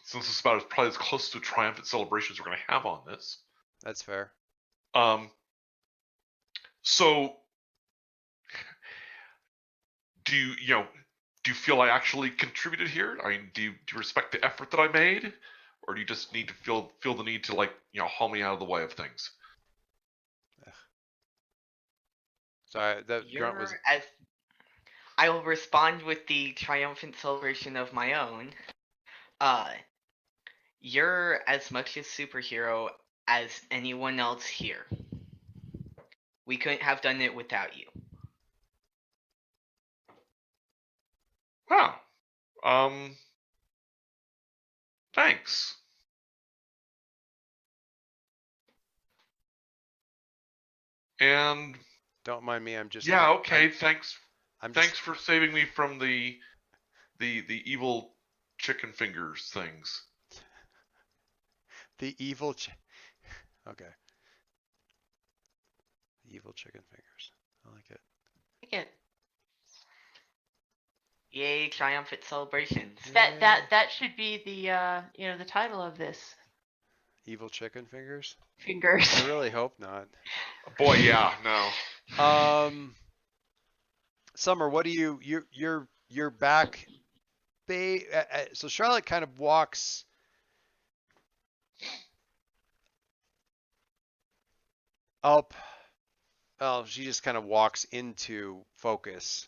Since this is about probably as close to a triumphant celebration as we're going to have on this. That's fair. So, do you feel I actually contributed here? I mean, do you respect the effort that I made, or do you just need to feel the need to haul me out of the way of things? Sorry, that grunt was. I will respond with the triumphant celebration of my own. You're as much a superhero as anyone else here. We couldn't have done it without you. Wow. Thanks. And Don't mind me. I'm just. yeah, okay. Thanks. I'm Thanks just, for saving me from the evil chicken fingers things. the evil. Okay. The evil chicken fingers. I like it. Like it. Yay, triumphant celebrations. That should be the title of this. Evil chicken fingers. Fingers. I really hope not. Boy, yeah, no. Summer, what do you're back. So Charlotte kind of walks up. Oh, she just kind of walks into focus.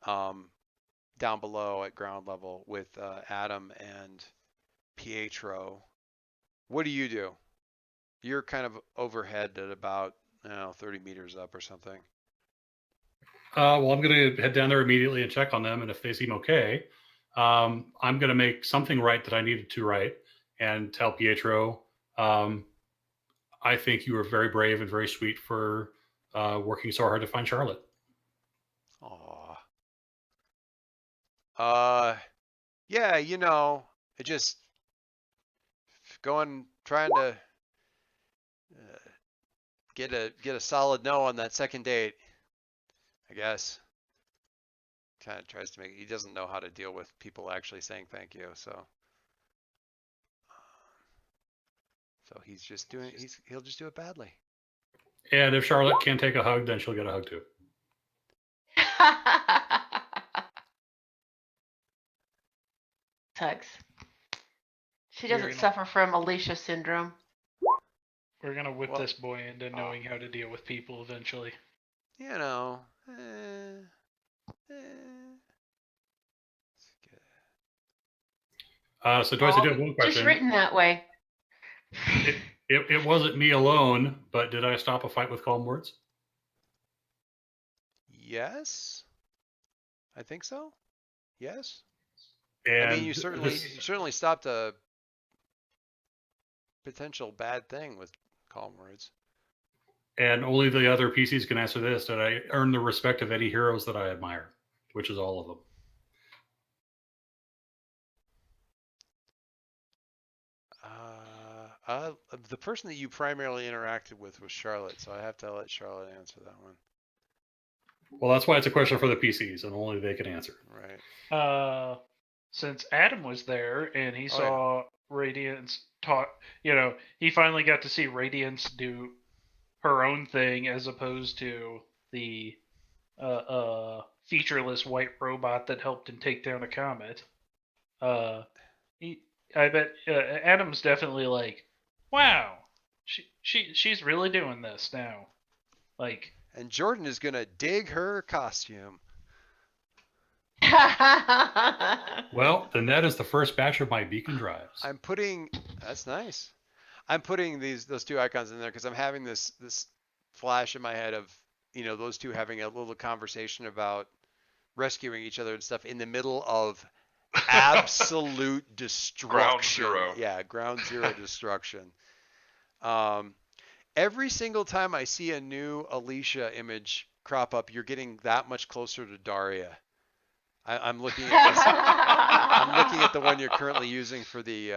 Down below at ground level with Adam and Pietro. What do you do? You're kind of overhead at about 30 meters up or something. Well, I'm going to head down there immediately and check on them, and if they seem okay, I'm going to make something right that I needed to write and tell Pietro, I think you were very brave and very sweet for working so hard to find Charlotte. Aw. Yeah, I just trying to get a solid no on that second date, I guess. Kind of tries to he doesn't know how to deal with people actually saying thank you, so he's just he'll just do it badly. And if Charlotte can't take a hug, then she'll get a hug too. Tugs. She You're doesn't gonna- suffer from Alicia syndrome. We're gonna whip Well- this boy into knowing how to deal with people eventually. You know. So Joyce, I do have one Just question. written that way. It wasn't me alone, but did I stop a fight with calm words? Yes. I think so. Yes. And I mean, you certainly stopped a potential bad thing with calm words. And only the other PCs can answer this. Did I earn the respect of any heroes that I admire? Which is all of them. The person that you primarily interacted with was Charlotte, so I have to let Charlotte answer that one. Well, that's why it's a question for the PCs, and only they can answer. Right. Since Adam was there and he Oh, saw Radiance talk, he finally got to see Radiance do her own thing as opposed to the featureless white robot that helped him take down a comet. I bet Adam's definitely like, wow, she's really doing this now. Like, And Jordan is gonna dig her costume. Well, then that is the first batch of my beacon drives. That's nice. I'm putting those two icons in there because I'm having this flash in my head of those two having a little conversation about rescuing each other and stuff in the middle of absolute destruction. Ground zero. Yeah, ground zero destruction. Every single time I see a new Alicia image crop up, you're getting that much closer to Daria. I'm looking at this. I'm looking at the one you're currently using for the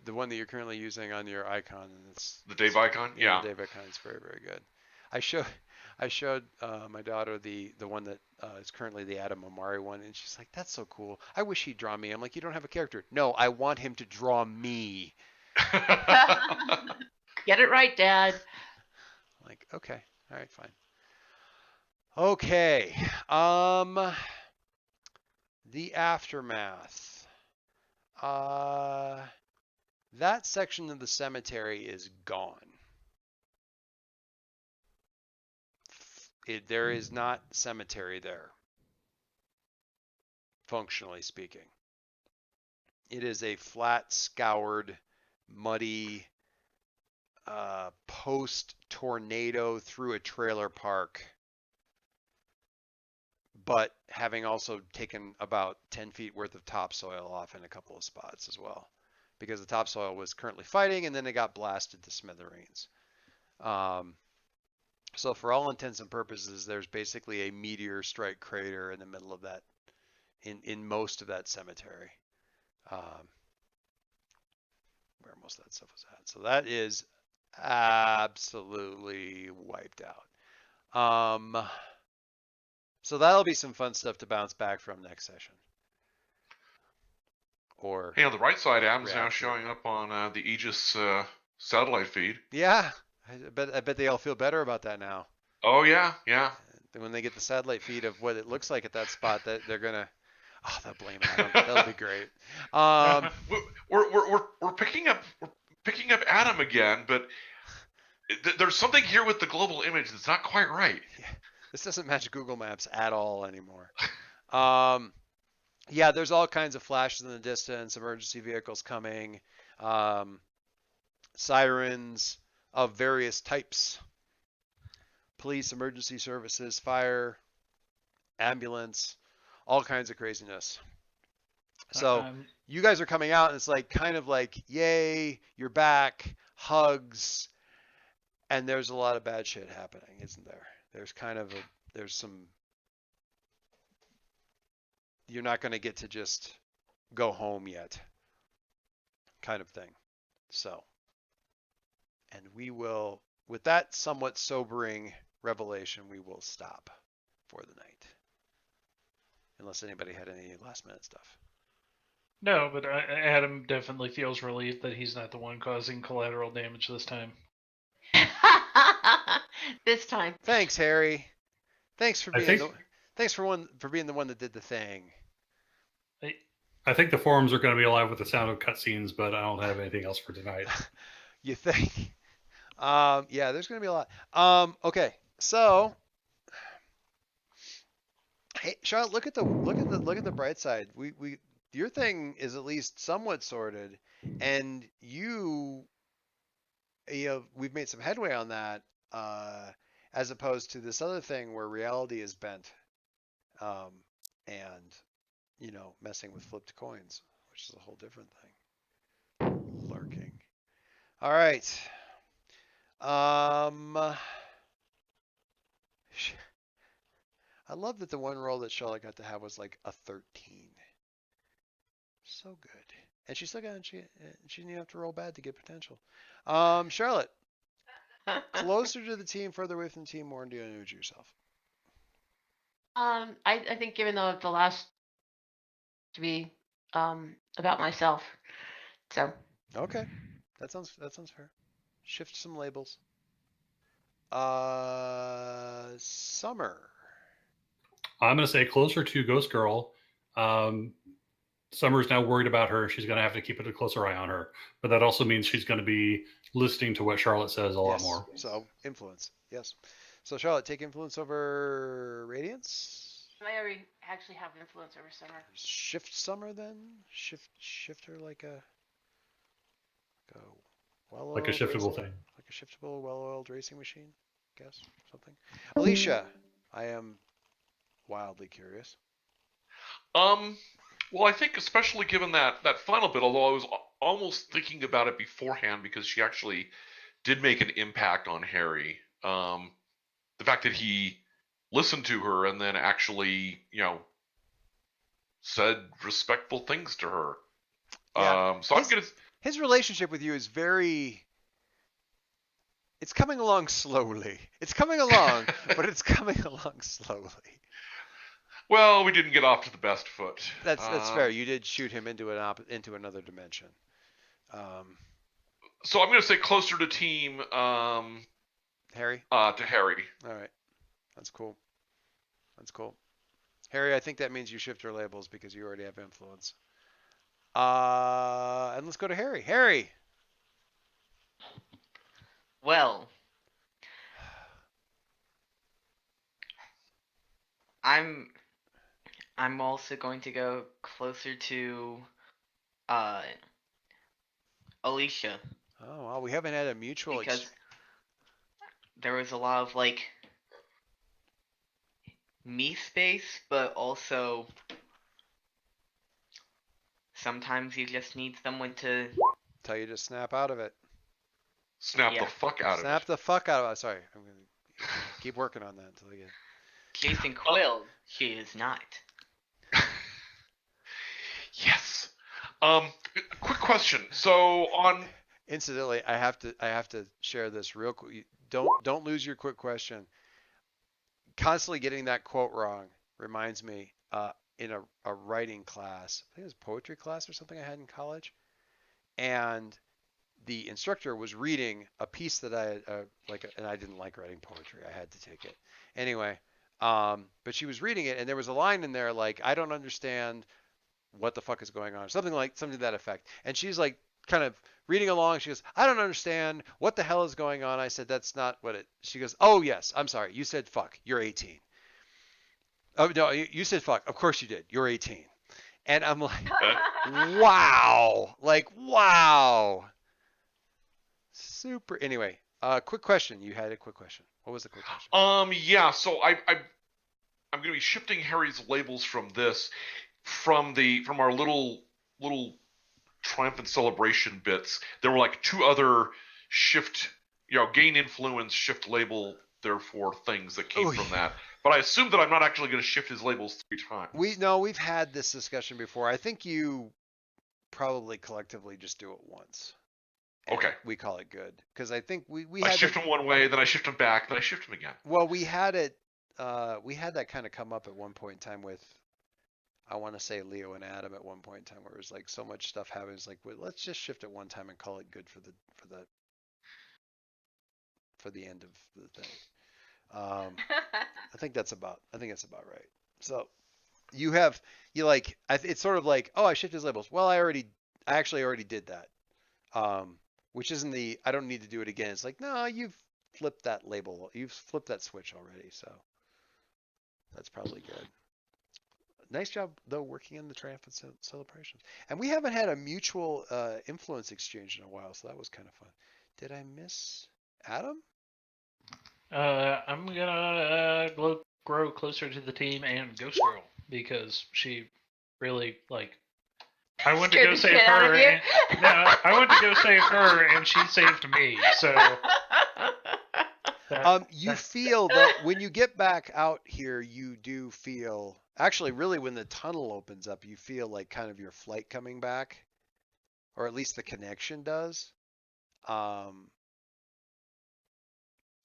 one that you're currently using on your icon, and it's The Dave icon? Yeah. the Dave icon is very, very good. I showed my daughter the one that is currently the Adam Omari one, and she's like, "That's so cool. I wish he'd draw me." I'm like, "You don't have a character." No, I want him to draw me. Get it right, Dad. I'm like, okay, all right, fine. Okay, the aftermath. That section of the cemetery is gone. There is not cemetery there, functionally speaking. It is a flat, scoured, muddy, post-tornado through a trailer park, but having also taken about 10 feet worth of topsoil off in a couple of spots as well, because the topsoil was currently fighting and then it got blasted to smithereens. So for all intents and purposes, there's basically a meteor strike crater in the middle of that, in most of that cemetery, where most of that stuff was at. So that is absolutely wiped out. So that'll be some fun stuff to bounce back from next session. Or Hey, on the right side, Adam's now React. showing up on the Aegis satellite feed. yeah, I bet they all feel better about that now. Oh yeah, yeah. When they get the satellite feed of what it looks like at that spot, that they're gonna, they'll blame Adam. That'll be great. We're picking up Adam again, but there's something here with the global image that's not quite right. This doesn't match Google Maps at all anymore. Yeah, there's all kinds of flashes in the distance, emergency vehicles coming, sirens, of various types. Police, emergency services, fire, ambulance, all kinds of craziness. So you guys are coming out and it's like kind of like, yay, you're back, hugs, and there's a lot of bad shit happening, isn't there? There's some, you're not going to get to just go home yet kind of thing. So, and we will, with that somewhat sobering revelation, we will stop for the night. Unless anybody had any last minute stuff. No, but Adam definitely feels relieved that he's not the one causing collateral damage this time. This time. Thanks, Harry. Thanks for being think- being the one that did the thing. I think the forums are going to be alive with the sound of cutscenes, but I don't have anything else for tonight. You think? Yeah, there's going to be a lot. Okay, so hey, Charlotte, look at the bright side. Your thing is at least somewhat sorted, and you know, we've made some headway on that, as opposed to this other thing where reality is bent, and you know, messing with flipped coins, which is a whole different thing. Lurking. All right. I love that the one roll that Charlotte got to have was like a 13. So good. And she still got, she didn't even have to roll bad to get potential. Charlotte, closer to the team, further away from the team, more into yourself. I think given the last to be about myself. So. Okay. That sounds fair. Shift some labels. Summer. I'm going to say closer to Ghost Girl. Summer's now worried about her. She's going to have to keep a closer eye on her. But that also means she's going to be listening to what Charlotte says a lot more. So, influence. Yes. So, Charlotte, take influence over Radiance. I already actually have influence over Summer. Shift Summer then? Shift her like a well-oiled like a shiftable thing. Like a shiftable, well-oiled racing machine, I guess. Something. Alicia, I am wildly curious. Well, I think especially given that final bit, although I was almost thinking about it beforehand because she actually did make an impact on Harry. The fact that he listened to her and then actually, you know, said respectful things to her. Yeah. So I'm gonna. His relationship with you is it's coming along slowly. It's coming along, but it's coming along slowly. Well, we didn't get off to the best foot. That's fair. You did shoot him into another dimension. So I'm going to say closer to team. Harry. To Harry. All right, that's cool. That's cool. Harry, I think that means you shift your labels because you already have influence. And let's go to Harry. Harry. Well, I'm also going to go closer to Alicia. Oh, well, we haven't had a mutual because there was a lot of like me space, but also sometimes you just need someone to tell you to snap out of it. Snap the fuck out of it. Snap the fuck out of it. Sorry, I'm gonna keep working on that until I get. Jason Quill, she is not. Yes. Quick question. So on. Incidentally, I have to share this real quick. Don't lose your quick question. Constantly getting that quote wrong reminds me in a writing class. I think it was poetry class or something I had in college, and the instructor was reading a piece that I and I didn't like writing poetry. I had to take it anyway. But she was reading it, and there was a line in there like, "I don't understand what the fuck is going on," something to that effect. And she's like, kind of reading along. She goes, "I don't understand what the hell is going on." I said, "That's not what it." She goes, "Oh yes, I'm sorry. You said fuck. You're 18." Oh no, you said fuck. Of course you did. You're 18. And I'm like, wow, like wow. Super. Anyway, Quick question. You had a quick question. What was the quick question? Yeah. So I'm going to be shifting Harry's labels from our little triumphant celebration bits. There were like two other shift, gain influence, shift label, therefore things that came from that. But I assume that I'm not actually going to shift his labels 3 times. We've had this discussion before. I think you probably collectively just do it once. And Okay. we call it good because I think we I had shift him one way, then I shift him back, then I shift him again. well, we had it. We had that kind of come up at one point in time with, I want to say Leo and Adam at one point in time, where it was like so much stuff happening. It's like, well, let's just shift it one time and call it good for the end of the thing. I think that's about right. So it's sort of like, oh, I shifted his labels. Well, I actually already did that. Which isn't I don't need to do it again. It's like, no, you've flipped that label. You've flipped that switch already. So that's probably good. Nice job though, working in the triumphant celebrations. And we haven't had a mutual influence exchange in a while, so that was kind of fun. Did I miss Adam? I'm gonna grow closer to the team and Ghost Girl because she really I went to Scared go the save shit out of her. you. I went to go save her, and she saved me. So You feel that when you get back out here, you do feel actually really when the tunnel opens up, you feel like kind of your flight coming back, or at least the connection does.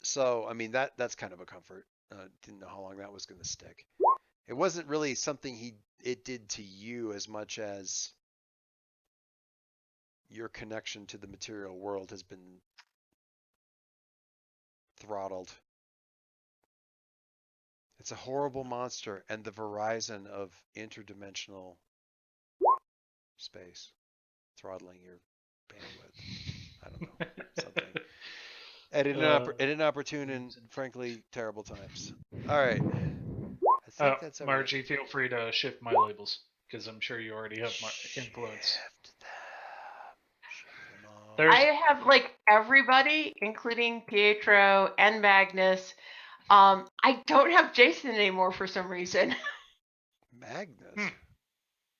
So I mean that's kind of a comfort. Didn't know how long that was going to stick. It wasn't really something it did to you as much as your connection to the material world has been throttled. It's a horrible monster and the Verizon of interdimensional space throttling your bandwidth. I don't know, something. At inopportune and frankly terrible times. All right. I think that's everything. Margie, feel free to shift my labels because I'm sure you already have my influence. Shift them all. I have everybody, including Pietro and Magnus. I don't have Jason anymore for some reason. Magnus?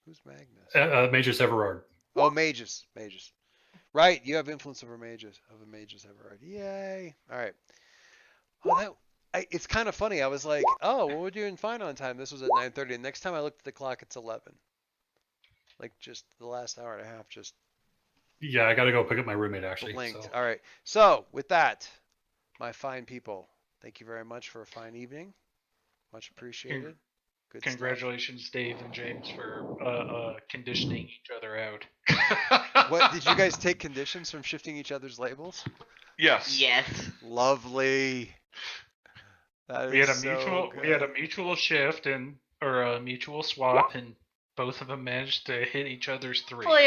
Who's Magnus? Magus Everard. Oh, Magus. Right, you have influence over Magus Everard. Yay! All right. Well, it's kind of funny. I was like, oh, well, we're doing fine on time. This was at 9:30. And next time I looked at the clock, it's 11. Like just the last hour and a half just. Yeah, I got to go pick up my roommate actually. Blinked. So. All right. So with that, my fine people, thank you very much for a fine evening. Much appreciated. Good Congratulations, stuff. Dave and James, for conditioning each other out. What did you guys take conditions from shifting each other's labels? Yes. Yes. Lovely. We had a mutual shift or a mutual swap, and both of them managed to hit each other's 3. Hopefully,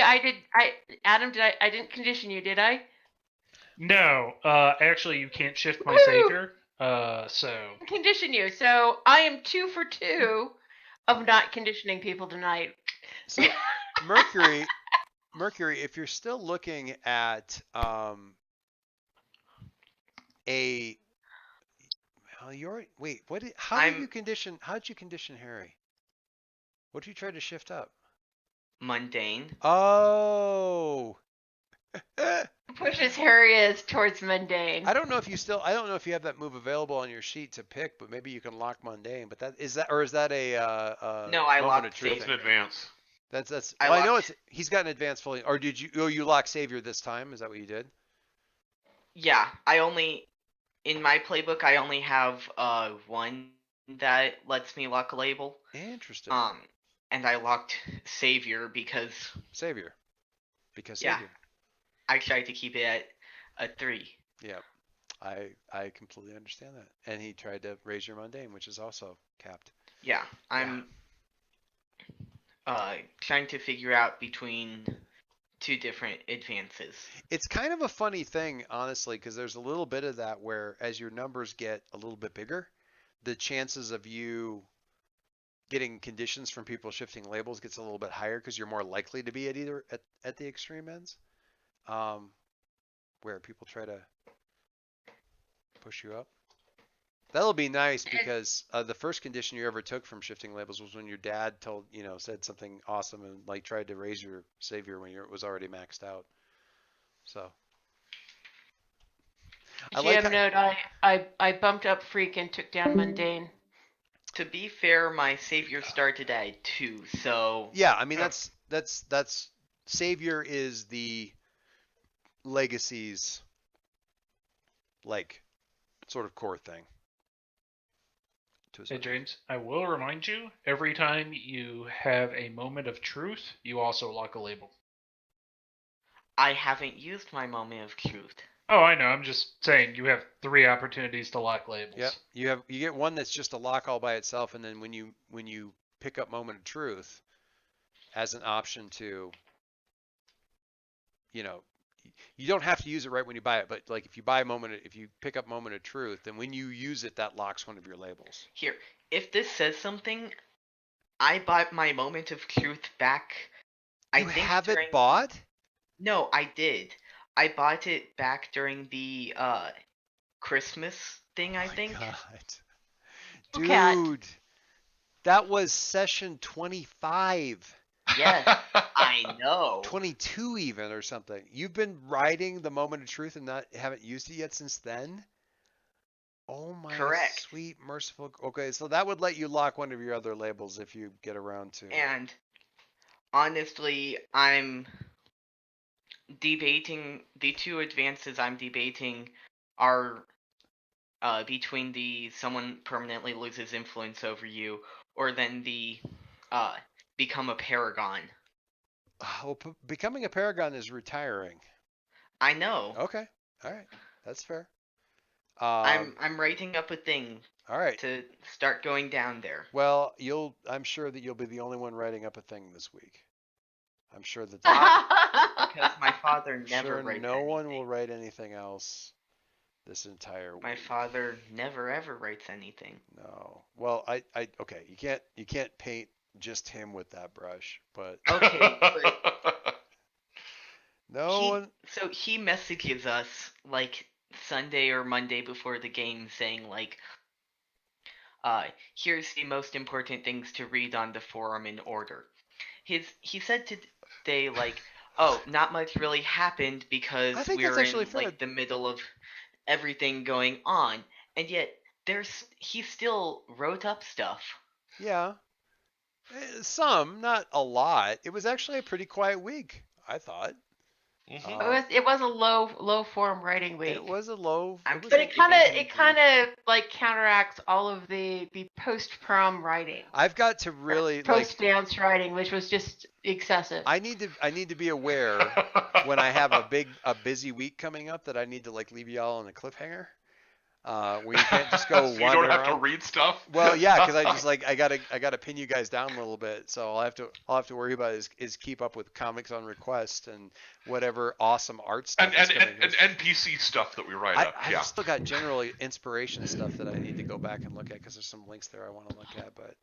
Adam, I didn't condition you, did I? No, actually, you can't shift my Woo! savior. So Condition you. So I am 2 for 2 of not conditioning people tonight. So Mercury, if you're still looking at how'd you condition Harry? What did you try to shift up? Mundane. Oh. Pushes Harry towards mundane. I don't know if you have that move available on your sheet to pick, but maybe you can lock mundane. But is that a No, I moment locked of truth It's Savior. in advance. That's. I Well, I know locked- he's got an advanced fully. Or did you? Oh, you lock Savior this time? Is that what you did? Yeah, in my playbook I only have one that lets me lock a label. Interesting. And I locked Savior because Savior. Because Yeah. Savior. I tried to keep it at a 3. Yeah. I completely understand that. And he tried to raise your mundane, which is also capped. Yeah, I'm trying to figure out between 2 different advances. It's kind of a funny thing, honestly, because there's a little bit of that where as your numbers get a little bit bigger, the chances of you getting conditions from people shifting labels gets a little bit higher because you're more likely to be at the extreme ends, where people try to push you up. That'll be nice because the first condition you ever took from shifting labels was when your dad said something awesome and like tried to raise your savior when it was already maxed out. So. GM note, I bumped up Freak and took down Mundane. To be fair, my savior started at 2, so Yeah, I mean that's savior is the legacy's like sort of core thing. Hey James, I will remind you, every time you have a moment of truth, you also lock a label. I haven't used my moment of truth. Oh, I know. I'm just saying you have 3 opportunities to lock labels. Yep. You get one that's just a lock all by itself, and then when you pick up moment of truth as an option to, you don't have to use it right when you buy it, but like if you pick up moment of truth, then when you use it, that locks one of your labels. Here, if this says something, I bought my moment of truth back. You have it bought? No, I did. I bought it back during the Christmas thing, I think. God. Dude, that was session 25. Yes, I know. 22 even or something. You've been riding the moment of truth and haven't used it yet since then? Oh my Correct. Sweet merciful. Okay, so that would let you lock one of your other labels if you get around to. And honestly, I'm debating the 2 advances I'm debating are between the someone permanently loses influence over you, or then the become a paragon. Well, becoming a paragon is retiring. I know. Okay, all right, that's fair. I'm writing up a thing. All right. To start going down there. Well, I'm sure that you'll be the only one writing up a thing this week. I'm sure that because my father never writes no anything. one will write anything else this entire week. My father never ever writes anything. No. Well, okay, you can't paint just him with that brush, but okay. But So he messages us like Sunday or Monday before the game saying like here's the most important things to read on the forum in order. He said today like, oh, not much really happened because we're in like the middle of everything going on, and yet he still wrote up stuff. Yeah, some, not a lot. It was actually a pretty quiet week, I thought. It was a low form writing week. It was a low. But it kind of like counteracts all of the post prom writing. I've got to really post dance writing, which was just excessive. I need to be aware when I have a busy week coming up that I need to like leave y'all on a cliffhanger. Where you can't just go. So you don't have to read stuff. Well, yeah, because I just like I gotta pin you guys down a little bit. So all I have to worry about is keep up with comics on request and whatever awesome art stuff. And NPC stuff that we write up. I've still got generally inspiration stuff that I need to go back and look at because there's some links there I want to look at. But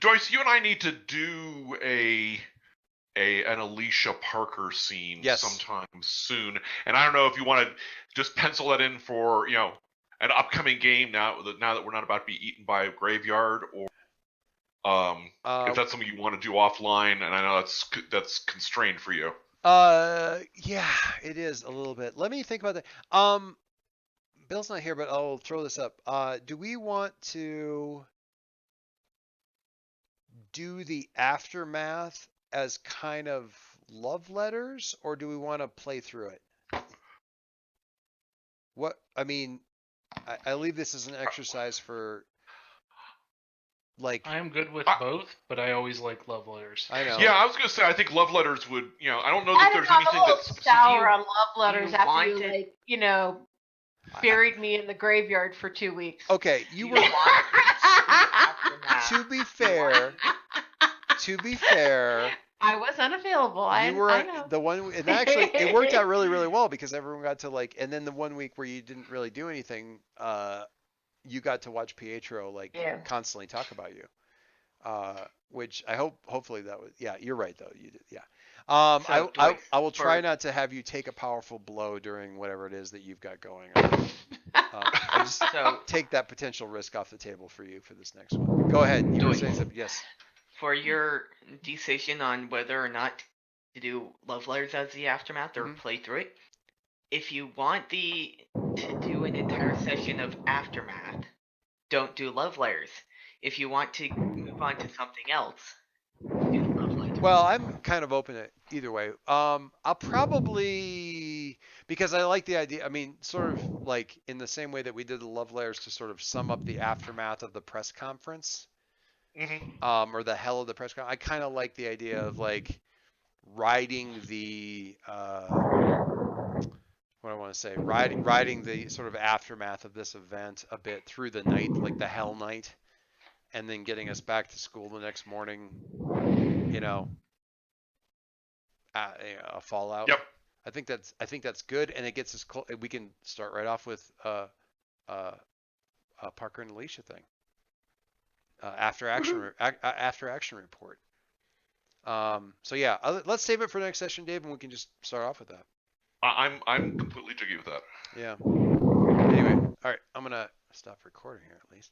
Joyce, you and I need to do an Alicia Parker scene sometime soon, and I don't know if you want to just pencil that in for an upcoming game now that we're not about to be eaten by a graveyard, or if that's something you want to do offline. And I know that's constrained for you. Yeah, it is a little bit. Let me think about that. Bill's not here, but I'll throw this up. Do we want to do the aftermath as kind of love letters, or do we want to play through it? What I mean, I leave this as an exercise for like. I am good with both, but I always like love letters. I know. Yeah, I was gonna say I think love letters would. I don't know that there's anything that's sour on love letters after you buried me in the graveyard for 2 weeks. Okay, you were. To be fair, I was unavailable. You were I know. the one, and actually it worked out really, really well because everyone got to and then the 1 week where you didn't really do anything, you got to watch Pietro constantly talk about you, which hopefully that was, you're right though, you did, I will try not to have you take a powerful blow during whatever it is that you've got going on. I just So take that potential risk off the table for you for this next one. Go ahead. You were Doing- saying something. Yes. for your decision on whether or not to do Love Letters as the aftermath or Mhm. play through it, if you want to do an entire session of aftermath, don't do Love Letters. If you want to move on to something else, do Love Letters. Well, I'm kind of open to either way. I'll probably, because I like the idea. I mean, sort of like in the same way that we did the love letters to sort of sum up the aftermath of the press conference, or the hell of the press conference. I kind of like the idea of like riding the what I want to say, riding the sort of aftermath of this event a bit through the night, like the hell night, and then getting us back to school the next morning. You know, a fallout. Yep. I think that's good, and it gets us. We can start right off with Parker and Alicia thing. After action report. So yeah, let's save it for next session, Dave, and we can just start off with that. I'm completely jiggy with that. Yeah. Anyway, all right, I'm gonna stop recording here at least.